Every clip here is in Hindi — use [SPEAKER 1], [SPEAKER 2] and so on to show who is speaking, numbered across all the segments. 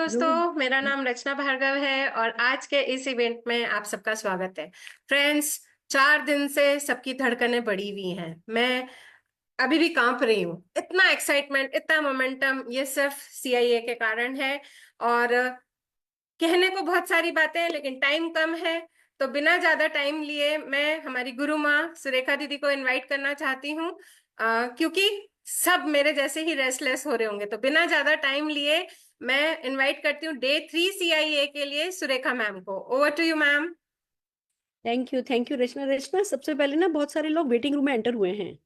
[SPEAKER 1] हेलो।
[SPEAKER 2] दोस्तों, मेरा नाम रचना भार्गव है और आज के इस इवेंट में आप सबका स्वागत है। फ्रेंड्स, 4 दिन से सबकी धड़कनें बढ़ी हुई हैं। मैं अभी भी कांप रही हूँ। इतना एक्साइटमेंट, इतना मोमेंटम, ये सिर्फ सीआईए के कारण है। और कहने को बहुत सारी बातें हैं लेकिन टाइम कम है। तो बिना ज्यादा टाइम लिए मैं हमारी गुरु माँ सुरेखा दीदी को इनवाइट करना चाहती हूँ, क्योंकि सब मेरे जैसे ही रेस्टलेस हो रहे होंगे। तो बिना ज्यादा टाइम लिए मैं इनवाइट करती हूँ डे 3 सीआईए के लिए सुरेखा मैम को। Over to you ma'am.
[SPEAKER 1] Thank you Rachana. Rachana, सबसे पहले ना बहुत सारे लोग वेटिंग रूम में एंटर हुए हैं,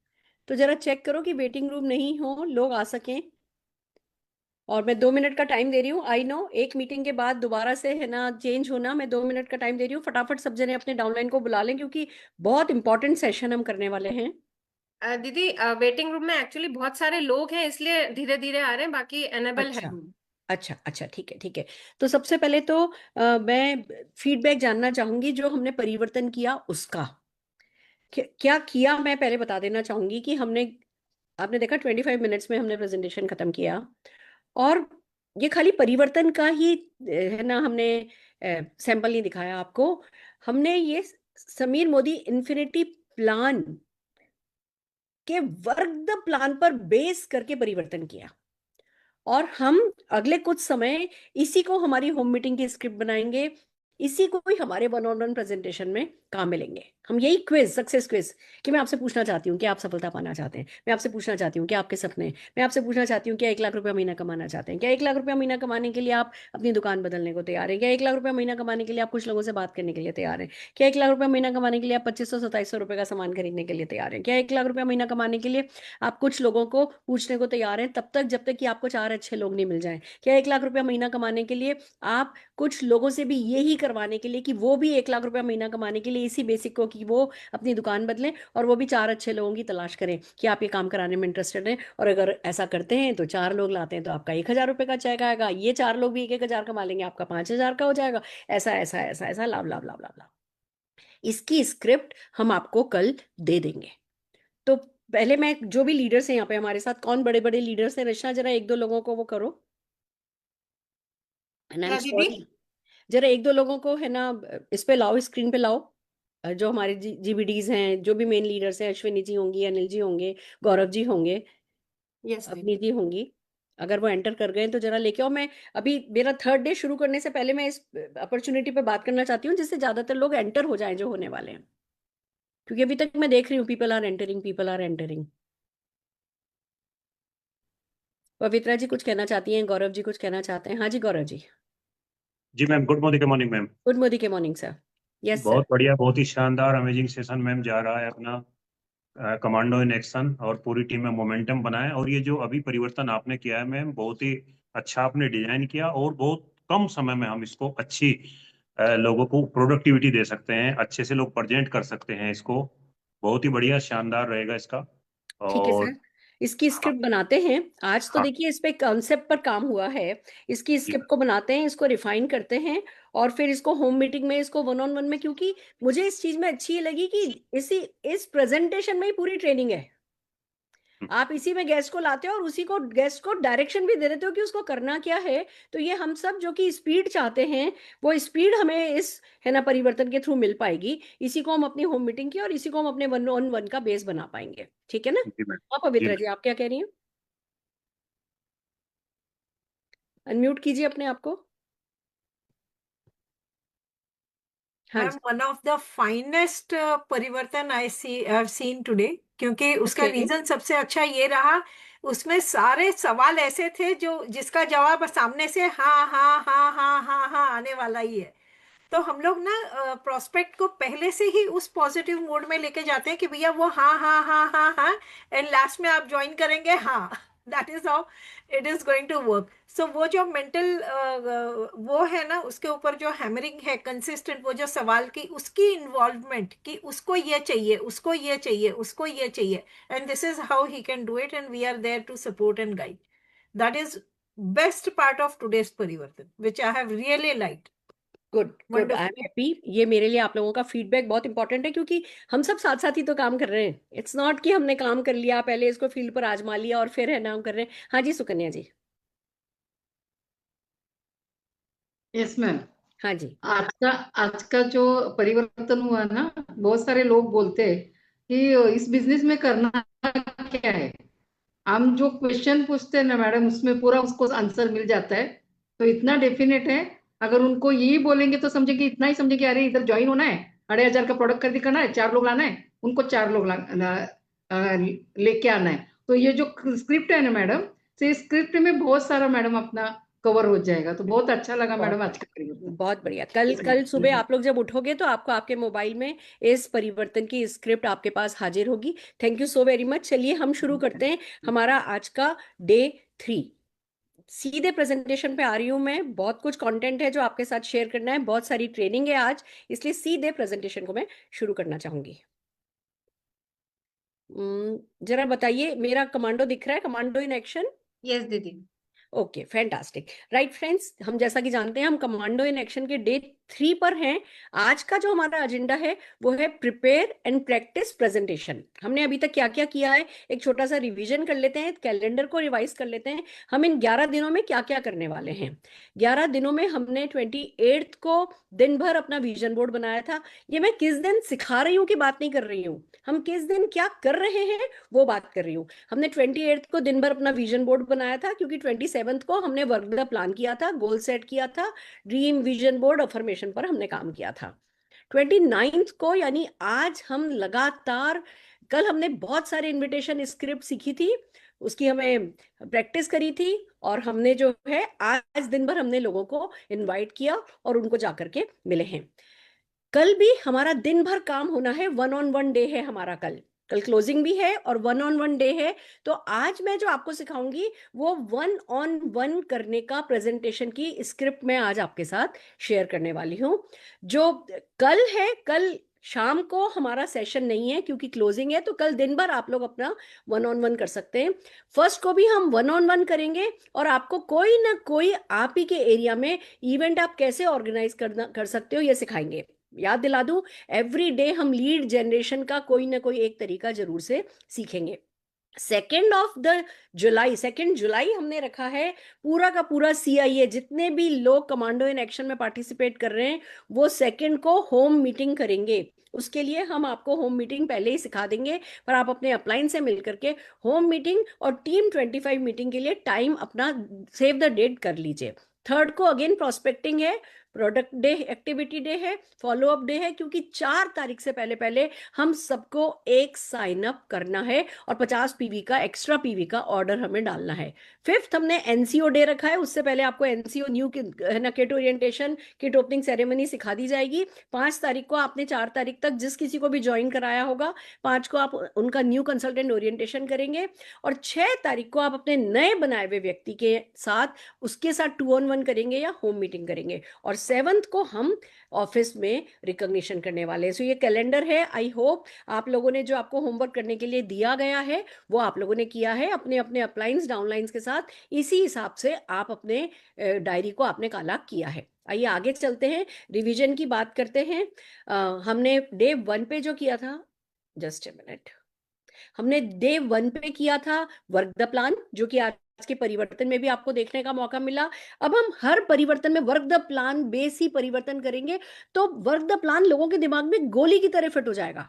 [SPEAKER 1] तो जरा चेक करो कि वेटिंग रूम नहीं हो, लोग आ सकें। और मैं 2 मिनट का टाइम दे रही हूँ। आई नो एक मीटिंग के बाद दोबारा से है ना चेंज होना। मैं 2 मिनट का टाइम दे रही हूँ, फटाफट सब जने अपने डाउनलाइन को बुला लें क्योंकि बहुत इंपॉर्टेंट सेशन हम करने वाले हैं।
[SPEAKER 2] दीदी, वेटिंग रूम में एक्चुअली बहुत सारे लोग हैं, इसलिए धीरे धीरे आ रहे हैं, बाकी एनेबल है
[SPEAKER 1] अच्छा
[SPEAKER 2] रूम।
[SPEAKER 1] अच्छा अच्छा, ठीक है ठीक है। तो सबसे पहले तो मैं फीडबैक जानना चाहूंगी जो हमने परिवर्तन किया उसका। क्या किया मैं पहले बता देना चाहूंगी कि हमने, आपने देखा 25 मिनट्स में हमने प्रेजेंटेशन खत्म किया। और ये खाली परिवर्तन का ही है ना, हमने सैंपल नहीं दिखाया आपको। हमने ये समीर मोदी इन्फिनिटी प्लान के वर्क द प्लान पर बेस करके परिवर्तन किया। और हम अगले कुछ समय इसी को हमारी होम मीटिंग की स्क्रिप्ट बनाएंगे, इसी को ही हमारे वन ऑन वन प्रेजेंटेशन में काम में लेंगे। हम यही क्विज, सक्सेस क्विज, कि मैं आपसे पूछना चाहती हूँ कि आप सफलता पाना चाहते हैं, मैं आपसे पूछना चाहती हूँ कि आपके सपने, मैं आपसे पूछना चाहती हूँ क्या 1 लाख रुपया महीना कमाना चाहते हैं, क्या 1 लाख रुपया महीना कमाने के लिए आप अपनी दुकान बदलने को तैयार हैं, क्या 1 लाख रुपया महीना कमाने के लिए आप कुछ लोगों से बात करने के लिए तैयार हैं, क्या 1 लाख रुपया महीना कमाने के लिए आप 2500 2700 रुपए का सामान खरीदने के लिए तैयार हैं, क्या 1 लाख रुपया महीना कमाने के लिए आप कुछ लोगों को पूछने को तैयार हैं तब तक जब तक कि आपको 4 अच्छे लोग नहीं मिल जाएं, क्या 1 लाख रुपया महीना कमाने के लिए आप कुछ लोगों से भी यही करवाने के लिए कि वो भी 1 लाख रुपया महीना कमाने के लिए इसी बेसिक को कि वो अपनी दुकान बदलें और वो भी 4 अच्छे लोगों की तलाश करें कि आप ये काम कराने में इंटरेस्टेड हैं। और अगर ऐसा करते हैं तो 4 लोग लाते हैं तो आपका 1,000 रुपये का चेक आएगा, ये 4 लोग भी 1,000 कमा लेंगे, आपका 5,000 का हो जाएगा। ऐसा ऐसा ऐसा ऐसा लाभ लाभ लाभ लाभ लाभ। इसकी स्क्रिप्ट हम आपको कल दे देंगे। तो पहले मैं, जो भी लीडर्स हैं यहाँ पे हमारे साथ, कौन बड़े बड़े लीडर्स हैं, रचना जरा 1 2 लोगों को वो करो। एंड आई एम
[SPEAKER 2] क्या दीदी?
[SPEAKER 1] सॉरी, जरा 1 2 लोगों को है ना इस पे लाओ, स्क्रीन पे लाओ। जो हमारे जीबीडीज हैं, जो भी मेन लीडर्स हैं, अश्विनी जी होंगी, अनिल जी होंगे, गौरव जी होंगे,
[SPEAKER 2] यस
[SPEAKER 1] अपनी
[SPEAKER 2] दीदी।
[SPEAKER 1] जी होंगी। अगर वो एंटर कर गए तो जरा लेके आओ। मैं अभी मेरा थर्ड डे शुरू करने से पहले मैं इस अपॉर्चुनिटी पे बात करना चाहती हूँ जिससे ज्यादातर लोग एंटर हो जाएं जो होने वाले हैं, क्योंकि अभी तक मैं देख रही हूँ people are entering, people are entering. Pavitra ji कुछ कहना चाहती हैं, गौरव जी कुछ कहना चाहते हैं। हाँ जी गौरव जी।
[SPEAKER 3] जी ma'am, good morning, morning ma'am.
[SPEAKER 1] Good morning के मॉर्निंग सर। Yes sir.
[SPEAKER 3] बहुत बढ़िया, बहुत ही शानदार अमेजिंग सेशन मैम जा रहा है अपना। कमांडो इन एक्शन, और पूरी टीम में मोमेंटम बनाए। और ये जो अभी परिवर्तन आपने किया है मैम, बहुत ही अच्छा आपने डिजाइन किया, और बहुत कम समय में हम इसको अच्छी लोगों को प्रोडक्टिविटी दे सकते हैं, अच्छे से लोग प्रेजेंट कर सकते हैं इसको। बहुत ही बढ़िया, शानदार रहेगा इसका।
[SPEAKER 1] ठीक है
[SPEAKER 3] और
[SPEAKER 1] सर, इसकी
[SPEAKER 3] हाँ,
[SPEAKER 1] स्क्रिप्ट बनाते हैं। आज तो
[SPEAKER 3] हाँ
[SPEAKER 1] देखिए इस पे कॉन्सेप्ट पर काम हुआ है, इसकी
[SPEAKER 3] जी
[SPEAKER 1] स्क्रिप्ट को बनाते हैं, इसको रिफाइन करते हैं और फिर इसको होम मीटिंग में, इसको वन ऑन वन में, क्योंकि मुझे इस चीज में अच्छी ये लगी कि इस प्रेजेंटेशन में ही पूरी ट्रेनिंग है।
[SPEAKER 3] मैम।
[SPEAKER 1] आप इसी में गेस्ट को लाते हो और उसी को, गेस्ट को डायरेक्शन भी दे देते हो कि उसको करना क्या है। तो ये हम सब जो कि स्पीड चाहते हैं, वो स्पीड हमें इस है ना परिवर्तन के थ्रू मिल पाएगी। इसी को हम अपनी होम मीटिंग की और इसी को हम अपने वन ऑन वन का बेस बना पाएंगे। ठीक है ना।
[SPEAKER 3] जी मैम।
[SPEAKER 1] आप
[SPEAKER 3] जी
[SPEAKER 1] पवित्रा जी,
[SPEAKER 3] मैम।
[SPEAKER 1] आप क्या कह रही हैं? अनम्यूट कीजिए अपने आप को। हाँ
[SPEAKER 4] मैम,
[SPEAKER 1] जी।
[SPEAKER 4] वन ऑफ द फाइनेस्ट परिवर्तन आई हैव सीन टुडे, क्योंकि उसका
[SPEAKER 1] ओके।
[SPEAKER 4] रीजन सबसे अच्छा ये रहा। उसमें सारे सवाल ऐसे थे जो जिसका जवाब सामने से हाँ हाँ हाँ हाँ हाँ हाँ आने वाला ही है। तो हम लोग ना प्रोस्पेक्ट को पहले से ही उस पॉजिटिव मोड में लेके जाते हैं कि भैया वो हाँ हाँ हाँ हाँ हाँ, एंड लास्ट में आप ज्वाइन करेंगे हाँ। That is how it is going to work. So वो जो मेंटल वो है ना, उसके ऊपर जो हैमरिंग है कंसिस्टेंट, वो जो सवाल की उसकी इन्वॉल्वमेंट कि उसको ये चाहिए, उसको ये चाहिए, उसको ये चाहिए, and this is how he can do it, and we are there to support and guide. That is best part of today's परिवर्तन which I have really liked.
[SPEAKER 1] Good good, I am
[SPEAKER 4] wonderful.
[SPEAKER 1] Happy. ये मेरे लिए आप लोगों का फीडबैक बहुत इंपॉर्टेंट है क्योंकि हम सब साथ साथ ही तो काम कर रहे हैं। इट्स नॉट कि हमने काम कर लिया, पहले इसको फील्ड पर आजमा लिया और फिर है ना हम कर रहे हैं। हाँ जी सुकन्या जी।
[SPEAKER 5] Yes ma'am.
[SPEAKER 1] हाँ जी।
[SPEAKER 5] आज का जो परिवर्तन हुआ ना, बहुत सारे लोग बोलते हैं कि इस बिजनेस में करना क्या है। हम जो क्वेश्चन पूछते हैं ना मैडम, उसमें पूरा उसको आंसर मिल जाता है। तो इतना डेफिनेट है। अगर उनको यही बोलेंगे तो समझे कि इतना ही समझे कि अरे इधर ज्वाइन होना है, 2,500 का प्रोडक्ट खरीद करना है, 4 लोग लाना है, उनको 4 लोग लेके आना है। तो ये जो स्क्रिप्ट है ना मैडम, तो इस स्क्रिप्ट में बहुत सारा मैडम अपना कवर हो जाएगा। तो बहुत अच्छा लगा
[SPEAKER 1] बहुत
[SPEAKER 5] मैडम आज का
[SPEAKER 1] बढ़िया,
[SPEAKER 5] परिवर्तन।
[SPEAKER 1] बहुत बढ़िया। कल कल सुबह आप लोग जब उठोगे तो आपको आपके मोबाइल में इस परिवर्तन की स्क्रिप्ट आपके पास हाजिर होगी। Thank you so very much. चलिए हम शुरू करते हैं हमारा आज का डे 3। सीधे प्रेजेंटेशन पे आ रही हूँ मैं। बहुत कुछ कंटेंट है जो आपके साथ शेयर करना है, बहुत सारी ट्रेनिंग है आज, इसलिए सीधे प्रेजेंटेशन को मैं शुरू करना चाहूंगी। जरा बताइए, मेरा कमांडो दिख रहा है? Commando in action.
[SPEAKER 2] यस दीदी।
[SPEAKER 1] Okay, fantastic. राइट फ्रेंड्स, हम जैसा कि जानते हैं हम कमांडो इन एक्शन के डे 3 पर हैं। आज का जो हमारा एजेंडा है वो है प्रिपेयर एंड प्रैक्टिस प्रेजेंटेशन। हमने अभी तक क्या क्या किया है, एक छोटा सा रिवीजन कर लेते हैं, कैलेंडर को रिवाइज कर लेते हैं। हम इन 11 दिनों में क्या क्या करने वाले हैं। 11 दिनों में हमने 28 को दिन भर अपना विजन बोर्ड बनाया था। ये मैं किस दिन सिखा रही हूँ की बात नहीं कर रही हूँ, हम किस दिन क्या कर रहे हैं वो बात कर रही हूँ। हमने 28 को दिन भर अपना विजन बोर्ड बनाया था, क्योंकि 27 को हमने वर्क द प्लान किया था, गोल सेट किया था, ड्रीम विजन बोर्ड अफर्मेशन पर हमने काम किया था। 29 को यानी आज हम लगातार, कल हमने बहुत सारे इनविटेशन स्क्रिप्ट सीखी थी, उसकी हमें प्रैक्टिस करी थी, और हमने जो है आज दिन भर हमने लोगों को इनवाइट किया और उनको जाकर के मिले हैं। कल भी हमारा दिन भर काम होना है, 1-on-1 डे है हमारा। कल कल क्लोजिंग भी है और 1-on-1 डे है। तो आज मैं जो आपको सिखाऊंगी वो 1-on-1 करने का प्रेजेंटेशन की स्क्रिप्ट मैं आज आपके साथ शेयर करने वाली हूँ। जो कल है, कल शाम को हमारा सेशन नहीं है क्योंकि क्लोजिंग है, तो कल दिन भर आप लोग अपना 1-on-1 कर सकते हैं। फर्स्ट को भी हम 1-on-1 करेंगे, और आपको कोई ना कोई आप ही के एरिया में इवेंट आप कैसे ऑर्गेनाइज कर सकते हो ये सिखाएंगे। याद दिला दूं, एवरी डे हम लीड जनरेशन का कोई ना कोई एक तरीका जरूर से सीखेंगे। 2 जुलाई हमने रखा है पूरा का पूरा CIA, जितने भी लोग कमांडो इन एक्शन में पार्टिसिपेट कर रहे हैं वो 2 को होम मीटिंग करेंगे। उसके लिए हम आपको होम मीटिंग पहले ही सिखा देंगे, पर आप अपने अपलाइन से मिल करके होम मीटिंग और टीम 25 मीटिंग के लिए टाइम अपना सेव द डेट कर लीजिए। 3 को अगेन प्रोस्पेक्टिंग है, प्रोडक्ट डे, एक्टिविटी डे है, फॉलो अप डे है, क्योंकि 4 तारीख से पहले पहले हम सबको एक साइन अप करना है और 50 PV का एक्स्ट्रा PV का ऑर्डर हमें डालना है। 5th हमने NCO डे रखा है, उससे पहले आपको NCO न्यू ना kit orientation, kit opening ceremony सिखा दी जाएगी। 5 तारीख को आपने 4 तारीख तक जिस किसी को भी ज्वाइन कराया होगा, 5 को आप उनका न्यू कंसल्टेंट ओरिएंटेशन करेंगे, और 6 तारीख को आप अपने नए बनाए हुए व्यक्ति के साथ उसके साथ 2-on-1 करेंगे या होम मीटिंग करेंगे, और 7th को हम ऑफिस में रिकॉग्निशन करने वाले हैं। सो ये कैलेंडर है। आई होप आप लोगों ने जो आपको होमवर्क करने के लिए दिया गया है वो आप लोगों ने किया है अपने अपने अपलाइंस डाउनलाइंस के साथ। इसी हिसाब से आप अपने डायरी को आपने काला किया है। आइए आगे चलते हैं, रिवीजन की बात करते हैं। हमने डे 1 पे जो किया था, जस्ट ए मिनट, हमने डे 1 पे किया था वर्क द प्लान, जो कि आज के परिवर्तन में भी आपको देखने का मौका मिला। अब हम हर परिवर्तन में वर्क द प्लान बेस ही परिवर्तन करेंगे, तो वर्क द प्लान लोगों के दिमाग में गोली की तरह फिट हो जाएगा।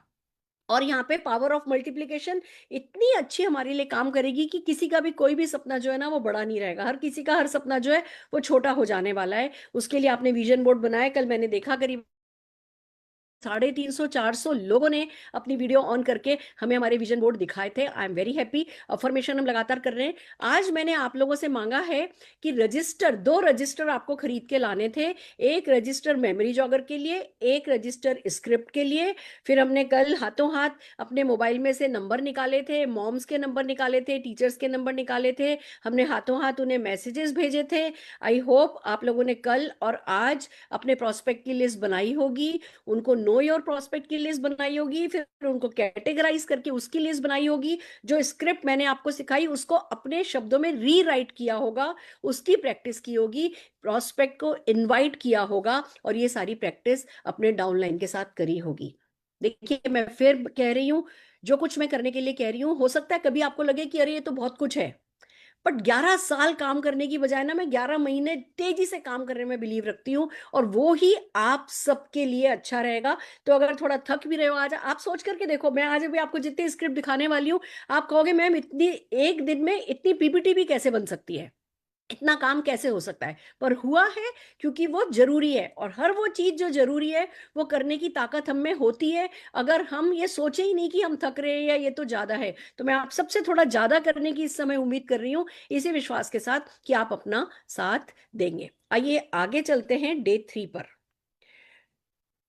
[SPEAKER 1] और यहाँ पे पावर ऑफ मल्टीप्लिकेशन इतनी अच्छी हमारे लिए काम करेगी कि किसी का भी कोई भी सपना जो है ना वो बड़ा नहीं रहेगा, हर किसी का हर सपना जो है वो छोटा हो जाने वाला है। उसके लिए आपने विजन बोर्ड बनाया, कल मैंने देखा करीब 350-400 लोगों ने अपनी वीडियो ऑन करके हमें हमारे विजन बोर्ड दिखाए थे। I am very happy. Affirmation हम लगातार कर रहे हैं। आज मैंने आप लोगों से मांगा है कि रजिस्टर, 2 रजिस्टर आपको खरीद के लाने थे। एक रजिस्टर मेमोरी जॉगर के लिए, एक रजिस्टर स्क्रिप्ट के लिए। फिर हमने कल हाथों हाथ अपने मोबाइल में से नंबर निकाले थे, मॉम्स के नंबर निकाले थे, टीचर्स के नंबर निकाले थे, हमने हाथों हाथ उन्हें मैसेजेस भेजे थे। आई होप आप लोगों ने कल और आज अपने प्रोस्पेक्ट की लिस्ट बनाई होगी, उनको नो योर प्रोस्पेक्ट की लिस्ट बनाई होगी, फिर उनको कैटेगराइज करके उसकी लिस्ट बनाई होगी। जो स्क्रिप्ट मैंने आपको सिखाई उसको अपने शब्दों में रीराइट किया होगा, उसकी प्रैक्टिस की होगी, प्रोस्पेक्ट को इनवाइट किया होगा, और ये सारी प्रैक्टिस अपने डाउनलाइन के साथ करी होगी। देखिए मैं फिर कह रही हूं, जो कुछ मैं करने के लिए कह रही हूं, हो सकता है कभी आपको लगे कि अरे ये तो बहुत कुछ है, बट 11 साल काम करने की बजाय ना मैं 11 महीने तेजी से काम करने में बिलीव रखती हूँ, और वो ही आप सबके लिए अच्छा रहेगा। तो अगर थोड़ा थक भी रहे हो आज, आप सोच करके देखो, मैं आज भी आपको जितनी स्क्रिप्ट दिखाने वाली हूँ, आप कहोगे मैम इतनी एक दिन में इतनी पीपीटी भी कैसे बन सकती है, इतना काम कैसे हो सकता है, पर हुआ है क्योंकि वो जरूरी है। और हर वो चीज जो जरूरी है वो करने की ताकत हम में होती है। अगर हम ये सोचे ही नहीं कि हम थक रहे हैं या ये तो ज्यादा है, तो मैं आप सबसे थोड़ा ज्यादा करने की इस समय उम्मीद कर रही हूँ, इसी विश्वास के साथ कि आप अपना साथ देंगे। आइए आगे चलते हैं डे 3 पर।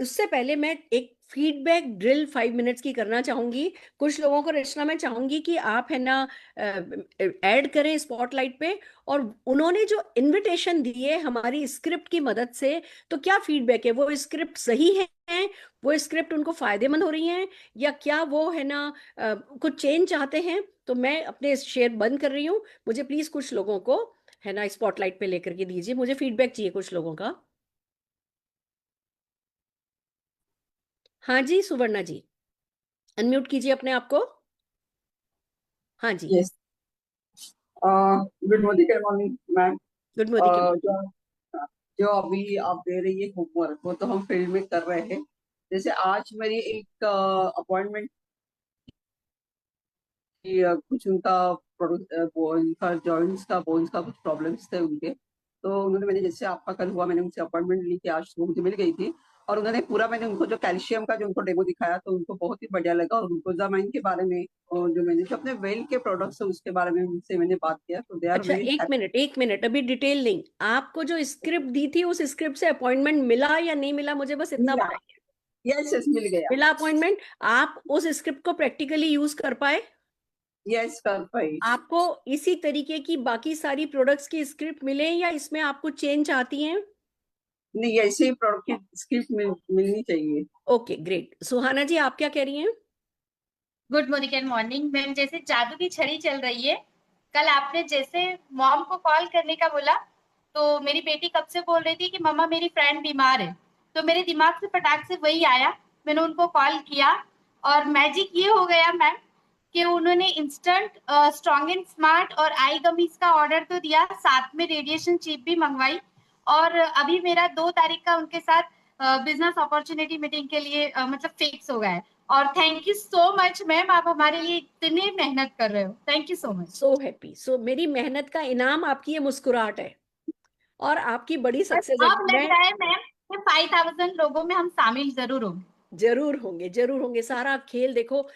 [SPEAKER 1] उससे पहले मैं एक फीडबैक ड्रिल 5 मिनट्स की करना चाहूंगी। कुछ लोगों को रचना मैं चाहूंगी कि आप है ना ऐड करें स्पॉटलाइट पे, और उन्होंने जो इनविटेशन दी है हमारी स्क्रिप्ट की मदद से, तो क्या फीडबैक है, वो स्क्रिप्ट सही है, वो स्क्रिप्ट उनको फायदेमंद हो रही है, या क्या वो है ना कुछ चेंज चाहते हैं। तो मैं अपने शेयर बंद कर रही हूँ, मुझे प्लीज कुछ लोगों को है ना स्पॉटलाइट पे लेकर के दीजिए, मुझे फीडबैक चाहिए कुछ लोगों का। हाँ जी सुवर्णा जी, अनम्यूट कीजिए अपने आप को। हाँ जी।
[SPEAKER 6] Yes. Good morning ma'am.
[SPEAKER 1] Good morning.
[SPEAKER 6] जो जो अभी आप दे रही है होमवर्क, वो तो हम फील्ड में कर रहे हैं। जैसे आज मेरी एक अपॉइंटमेंट की, कुछ उनका उनका जॉइंट्स का बोन्स का कुछ प्रॉब्लम्स थे उनके। तो उन्होंने, मैंने जैसे आपका कल हुआ, मैंने उनसे अपॉइंटमेंट ली थी, आज वो मुझे मिल गई थी। और उन्होंने पूरा, मैंने उनको जो कैल्शियम का जो उनको डेमो दिखाया, तो उनको बहुत ही बढ़िया लगा। और ग्लूकोजामाइन के बारे में, और जो मैंने जो अपने वेल के प्रोडक्ट्स है उसके बारे में उनसे मैंने बात किया, तो दे आर
[SPEAKER 1] अच्छा
[SPEAKER 6] वेरी
[SPEAKER 1] एक मिनट एक मिनट, अभी डिटेल नहीं, आपको जो स्क्रिप्ट दी थी उस स्क्रिप्ट से अपॉइंटमेंट मिला या नहीं मिला, मुझे बस इतना
[SPEAKER 6] मिला।
[SPEAKER 1] बताइए।
[SPEAKER 6] यस यस, मिल गया।
[SPEAKER 1] मिला अपॉइंटमेंट। आप उस स्क्रिप्ट को प्रैक्टिकली यूज कर पाए?
[SPEAKER 6] यस, कर पाई।
[SPEAKER 1] आपको इसी तरीके की बाकी सारी प्रोडक्ट्स की स्क्रिप्ट मिले या इसमें आपको चेंज आती हैं?
[SPEAKER 6] नहीं, ऐसे ही प्रोडक्ट की स्क्रिप्ट मिलनी चाहिए।
[SPEAKER 1] Okay great. सुहाना जी आप क्या कह रही हैं?
[SPEAKER 7] गुड मॉर्निंग मैम, जैसे जादू की छड़ी चल रही है। कल आपने जैसे मॉम को कॉल करने का बोला, तो मेरी बेटी कब से बोल रही थी कि मम्मा मेरी फ्रेंड बीमार है, तो मेरे दिमाग से फटाक से वही आया, मैंने उनको कॉल किया। और मैजिक ये हो गया मैम कि उन्होंने इंस्टेंट स्ट्रॉन्ग एंड स्मार्ट और आई गमीज का ऑर्डर तो दिया, साथ में रेडिएशन चिप भी मंगवाई। और अभी मेरा 2 तारीख का उनके साथ बिजनेस अपॉर्चुनिटी मीटिंग के लिए मतलब फिक्स हो गया है। और thank you so much ma'am, आप हमारे लिए इतनी मेहनत कर रहे हो, thank you so much.
[SPEAKER 1] So happy. So मेरी मेहनत का इनाम आपकी ये मुस्कुराहट है और आपकी बड़ी
[SPEAKER 7] बस
[SPEAKER 1] सक्सेस है।
[SPEAKER 7] अब लग
[SPEAKER 1] मैं
[SPEAKER 7] रहा है मैम कि 5000 लोगों में हम शामिल जरूर होंगे।
[SPEAKER 1] जरूर होंगे जरूर होंगे। सारा खेल देखो,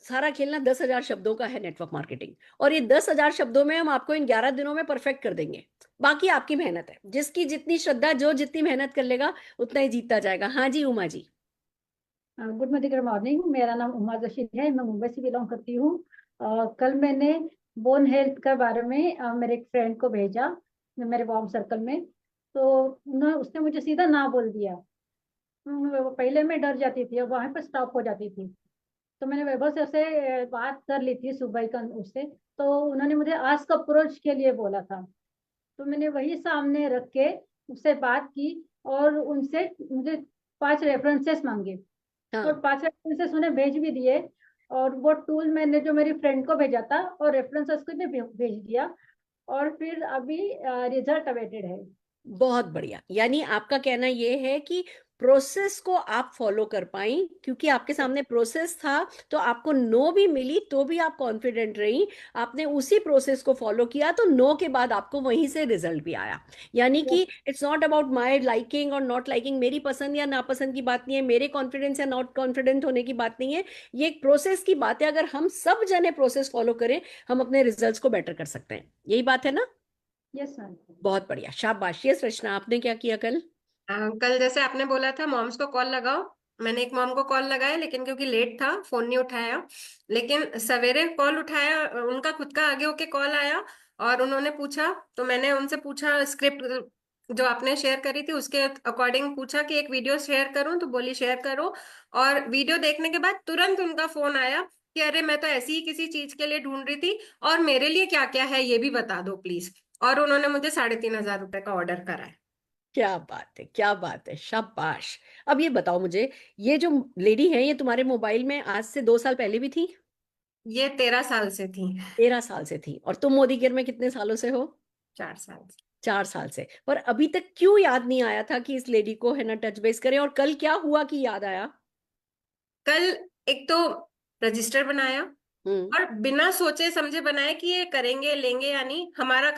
[SPEAKER 1] सारा खेल ना 10,000 शब्दों का है नेटवर्क मार्केटिंग, और ये 10,000 शब्दों में हम आपको इन 11 दिनों में परफेक्ट कर देंगे। बाकी आपकी मेहनत है, जिसकी जितनी श्रद्धा, जो जितनी मेहनत कर लेगा उतना ही जीतता जाएगा। हाँ जी उमा जी।
[SPEAKER 8] गुड मॉर्निंग, मेरा नाम उमा जोशी है, मैं मुंबई से बिलोंग करती हूँ। कल मैंने बोन हेल्थ के बारे में मेरे एक फ्रेंड को भेजा, मेरे वार्म सर्कल में, तो उसने मुझे सीधा ना बोल दिया। पहले मैं डर जाती थी और वहां पर स्टॉप हो जाती थी। तो मैंने वैभव सर से बात कर ली थी सुबह का उससे, तो उन्होंने मुझे आस्क अप्रोच के लिए बोला था। तो मैंने वही सामने रख के उससे बात की, और उनसे मुझे 5 रेफरेंसेस मांगे,
[SPEAKER 1] हाँ
[SPEAKER 8] और 5 रेफरेंसेस उन्हें भेज भी दिए। और वो टूल मैंने जो मेरी फ्रेंड को भेजा था और रेफरेंसेस को भी भेज दिया, और फिर अभी रिजल्ट अवेटेड है।
[SPEAKER 1] बहुत बढ़िया। यानी आपका कहना यह है कि प्रोसेस को आप फॉलो कर पाई, क्योंकि आपके सामने प्रोसेस था, तो आपको नो भी मिली तो भी आप कॉन्फिडेंट रही, आपने उसी प्रोसेस को फॉलो किया, तो नो के बाद आपको वहीं से रिजल्ट भी आया। यानी कि it's not about my liking और नॉट लाइकिंग, मेरी पसंद या नापसंद की बात नहीं है, मेरे कॉन्फिडेंस या नॉट कॉन्फिडेंट होने की बात नहीं है, ये एक प्रोसेस की बात है। अगर हम सब जने प्रोसेस फॉलो करें, हम अपने रिजल्ट्स को बेटर कर सकते हैं। यही बात है ना?
[SPEAKER 8] Yes ma'am.
[SPEAKER 1] बहुत बढ़िया, शाबाश। यस रचना, आपने क्या किया कल?
[SPEAKER 2] कल जैसे आपने बोला था मॉम्स को कॉल लगाओ, मैंने एक मॉम को कॉल लगाया, लेकिन क्योंकि लेट था फोन नहीं उठाया। लेकिन सवेरे कॉल उठाया, उनका खुद का आगे होके कॉल आया और उन्होंने पूछा, तो मैंने उनसे पूछा स्क्रिप्ट जो आपने शेयर करी थी उसके अकॉर्डिंग पूछा कि एक वीडियो शेयर करूं, तो बोली शेयर करो। और वीडियो देखने के बाद तुरंत उनका फोन आया कि अरे मैं तो ऐसी ही किसी चीज के लिए ढूंढ रही थी, और मेरे लिए क्या क्या है ये भी बता दो प्लीज। और उन्होंने मुझे 3,500 रुपए का ऑर्डर करा है।
[SPEAKER 1] क्या बात है, क्या बात है, शाबाश। अब ये बताओ मुझे, ये जो लेडी है ये तुम्हारे मोबाइल में आज से 2 साल पहले भी थी?
[SPEAKER 2] ये 13 साल से थी।
[SPEAKER 1] 13 साल से थी। और तुम मोदी केयर में कितने सालों से हो?
[SPEAKER 2] 4 साल से।
[SPEAKER 1] 4 साल से। पर अभी तक क्यों याद नहीं आया था कि इस लेडी को है ना टच बेस करें? और कल क्या हुआ कि याद आया?
[SPEAKER 2] कल एक तो रजिस्टर बनाया और बिना सोचे समझे बनाया कि ये करेंगे लेंगे या नहीं। हमारा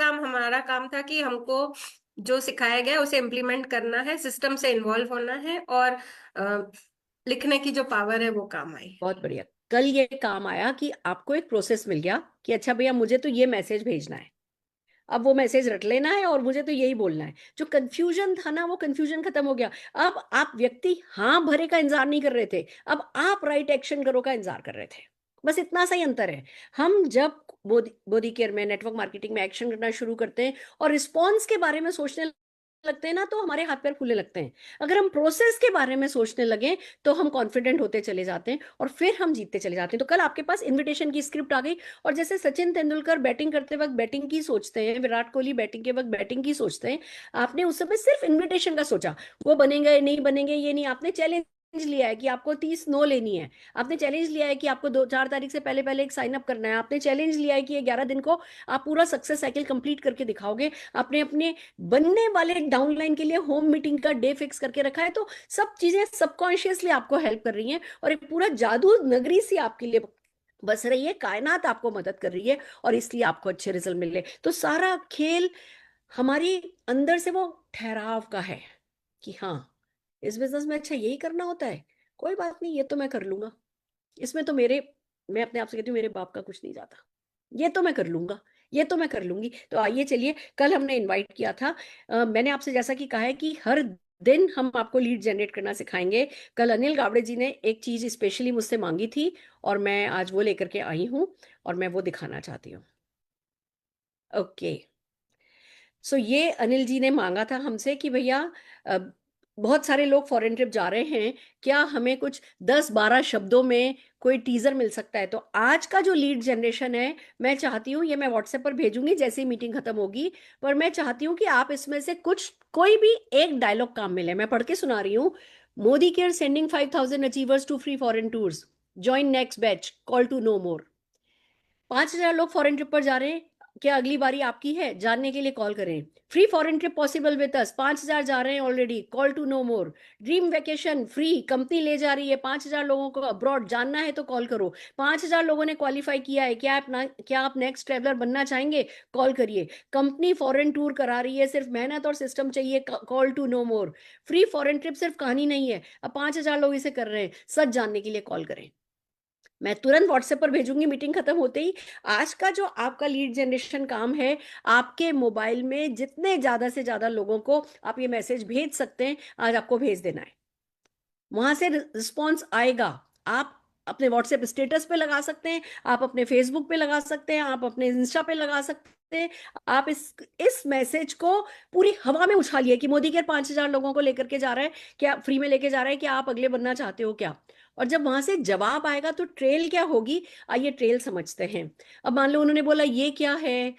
[SPEAKER 2] काम था कि हमको जो सिखाया गया उसे इम्प्लीमेंट करना है, सिस्टम से इन्वॉल्व होना है और लिखने की जो पावर है वो काम आई।
[SPEAKER 1] बहुत बढ़िया। कल ये काम आया कि आपको एक प्रोसेस मिल गया कि अच्छा भैया मुझे तो ये मैसेज भेजना है, अब वो मैसेज रट लेना है और मुझे तो यही बोलना है। जो कंफ्यूजन था ना, वो कंफ्यूजन खत्म हो गया। अब आप व्यक्ति हाँ भरे का इंतजार नहीं कर रहे थे, अब आप राइट एक्शन करो का इंतजार कर रहे थे। बस इतना सा ही अंतर है। हम जब बॉडी केयर में, नेटवर्क मार्केटिंग में एक्शन करना शुरू करते हैं और रिस्पॉन्स के बारे में सोचने लगते हैं ना, तो हमारे हाथ पैर फूलने लगते हैं। अगर हम प्रोसेस के बारे में सोचने लगे तो हम कॉन्फिडेंट होते चले जाते हैं और फिर हम जीतते चले जाते हैं। तो कल आपके पास इनविटेशन की स्क्रिप्ट आ गई और जैसे सचिन तेंदुलकर बैटिंग करते वक्त बैटिंग की सोचते हैं, विराट कोहली बैटिंग के वक्त बैटिंग की सोचते हैं, आपने उस समय सिर्फ इन्विटेशन का सोचा। वो बनेंगे नहीं बनेंगे ये नहीं, आपने चैलेंज लिया है कि आपको 30 नो लेनी है, आपने चैलेंज लिया है कि आपको 4 तारीख से पहले पहले एक साइन अप करना है, आपने चैलेंज लिया है कि 11 दिन को आप पूरा सक्सेस साइकिल कंप्लीट करके दिखाओगे, आपने अपने बनने वाले डाउनलाइन के लिए होम मीटिंग का डे फिक्स करके रखा है। तो सब चीजें सबकॉन्शियसली आपको हेल्प कर रही हैं और एक पूरा जादू नगरी सी आपके लिए बस रही है, कायनात आपको मदद कर रही है और इसलिए आपको अच्छे रिजल्ट मिल रहे। तो सारा खेल हमारी अंदर से वो ठहराव का है कि हाँ इस बिजनेस में अच्छा यही करना होता है, कोई बात नहीं ये तो मैं कर लूंगा, इसमें तो मैं अपने आप से कहती हूँ मेरे बाप का कुछ नहीं जाता, ये तो मैं कर लूंगा, ये तो मैं कर लूंगी। तो आइए चलिए, कल हमने इनवाइट किया था, मैंने आपसे जैसा कि कहा है कि हर दिन हम आपको लीड जनरेट करना सिखाएंगे। कल अनिल गावड़े जी ने एक चीज स्पेशली मुझसे मांगी थी और मैं आज वो लेकर के आई हूँ और मैं वो दिखाना चाहती हूँ। ओके, सो ये अनिल जी ने मांगा था हमसे कि भैया बहुत सारे लोग फॉरेन ट्रिप जा रहे हैं, क्या हमें कुछ 10-12 शब्दों में कोई टीजर मिल सकता है? तो आज का जो लीड जनरेशन है, मैं चाहती हूँ, ये मैं व्हाट्सएप पर भेजूंगी जैसे ही मीटिंग खत्म होगी, पर मैं चाहती हूँ कि आप इसमें से कोई भी एक डायलॉग काम मिले। मैं पढ़ के सुना रही हूँ। Modi care sending 5,000 achievers to free foreign tours, join next batch, call to know more. 5,000 लोग फॉरेन ट्रिप पर जा रहे हैं, क्या अगली बारी आपकी है? जानने के लिए कॉल करें। Free foreign trip possible with us, 5,000 जा रहे हैं already, call to know more. Dream vacation free, company ले जा रही है 5,000 लोगों को अब्रॉड, जानना है तो कॉल करो। 5,000 लोगों ने क्वालिफाई किया है, क्या आप नेक्स्ट ट्रेवलर बनना चाहेंगे? कॉल करिए। कंपनी फॉरेन टूर करा रही है, सिर्फ मेहनत और सिस्टम चाहिए, call to know more. Free foreign trip सिर्फ कहानी नहीं है, अब 5,000 लोग इसे कर रहे हैं, सच जानने के लिए कॉल करें। मैं तुरंत व्हाट्सएप पर भेजूंगी मीटिंग खत्म होते ही। आज का जो आपका लीड जनरेशन काम है, आपके मोबाइल में जितने ज्यादा से ज्यादा लोगों को आप ये मैसेज भेज सकते हैं, आज आपको भेज देना है। वहां से रिस्पॉन्स आएगा। आप अपने व्हाट्सएप स्टेटस पे लगा सकते हैं, आप अपने फेसबुक पे लगा सकते हैं, आप अपने इंस्टा पे लगा सकते हैं। आप इस मैसेज को पूरी हवा में उछालिए कि मोदी केयर 5,000 लोगों को लेकर के जा रहा है, क्या फ्री में लेके जा रहा है, क्या आप अगले बनना चाहते हो क्या? और जब वहां से जवाब आएगा तो ट्रेल क्या होगी, आइए ट्रेल समझते हैं। अब मान लो उन्होंने बोला ये क्या है,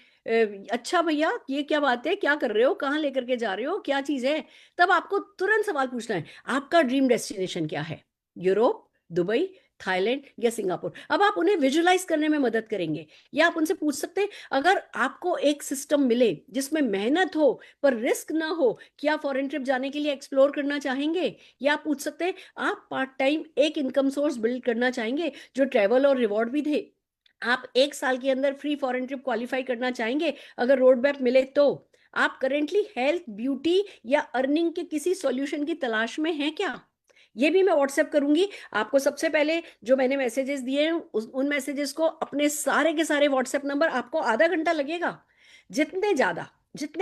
[SPEAKER 1] अच्छा भैया ये क्या बात है, क्या कर रहे हो, कहाँ लेकर के जा रहे हो, क्या चीज है? तब आपको तुरंत सवाल पूछना है, आपका ड्रीम डेस्टिनेशन क्या है? यूरोप, दुबई, थाईलैंड या सिंगापुर? अब आप उन्हें विजुलाइज करने में मदद करेंगे। या आप उनसे पूछ सकते हैं, अगर आपको एक सिस्टम मिले जिसमें मेहनत हो पर रिस्क ना हो, क्या फॉरेन ट्रिप जाने के लिए एक्सप्लोर करना चाहेंगे? या आप पूछ सकते हैं, आप पार्ट टाइम एक इनकम सोर्स बिल्ड करना चाहेंगे जो ट्रेवल और रिवॉर्ड भी दे? आप 1 साल के अंदर फ्री फॉरेन ट्रिप क्वालिफाई करना चाहेंगे अगर रोड मैप मिले तो? आप करेंटली हेल्थ, ब्यूटी या अर्निंग के किसी सॉल्यूशन की तलाश में हैं क्या? ये भी मैं व्हाट्सएप करूंगी आपको। सबसे पहले जो मैंने मैसेजेस दिए हैं उन मैसेजेस को अपने सारे के सारे व्हाट्सएप नंबर, आपको आधा घंटा लगेगा। जितने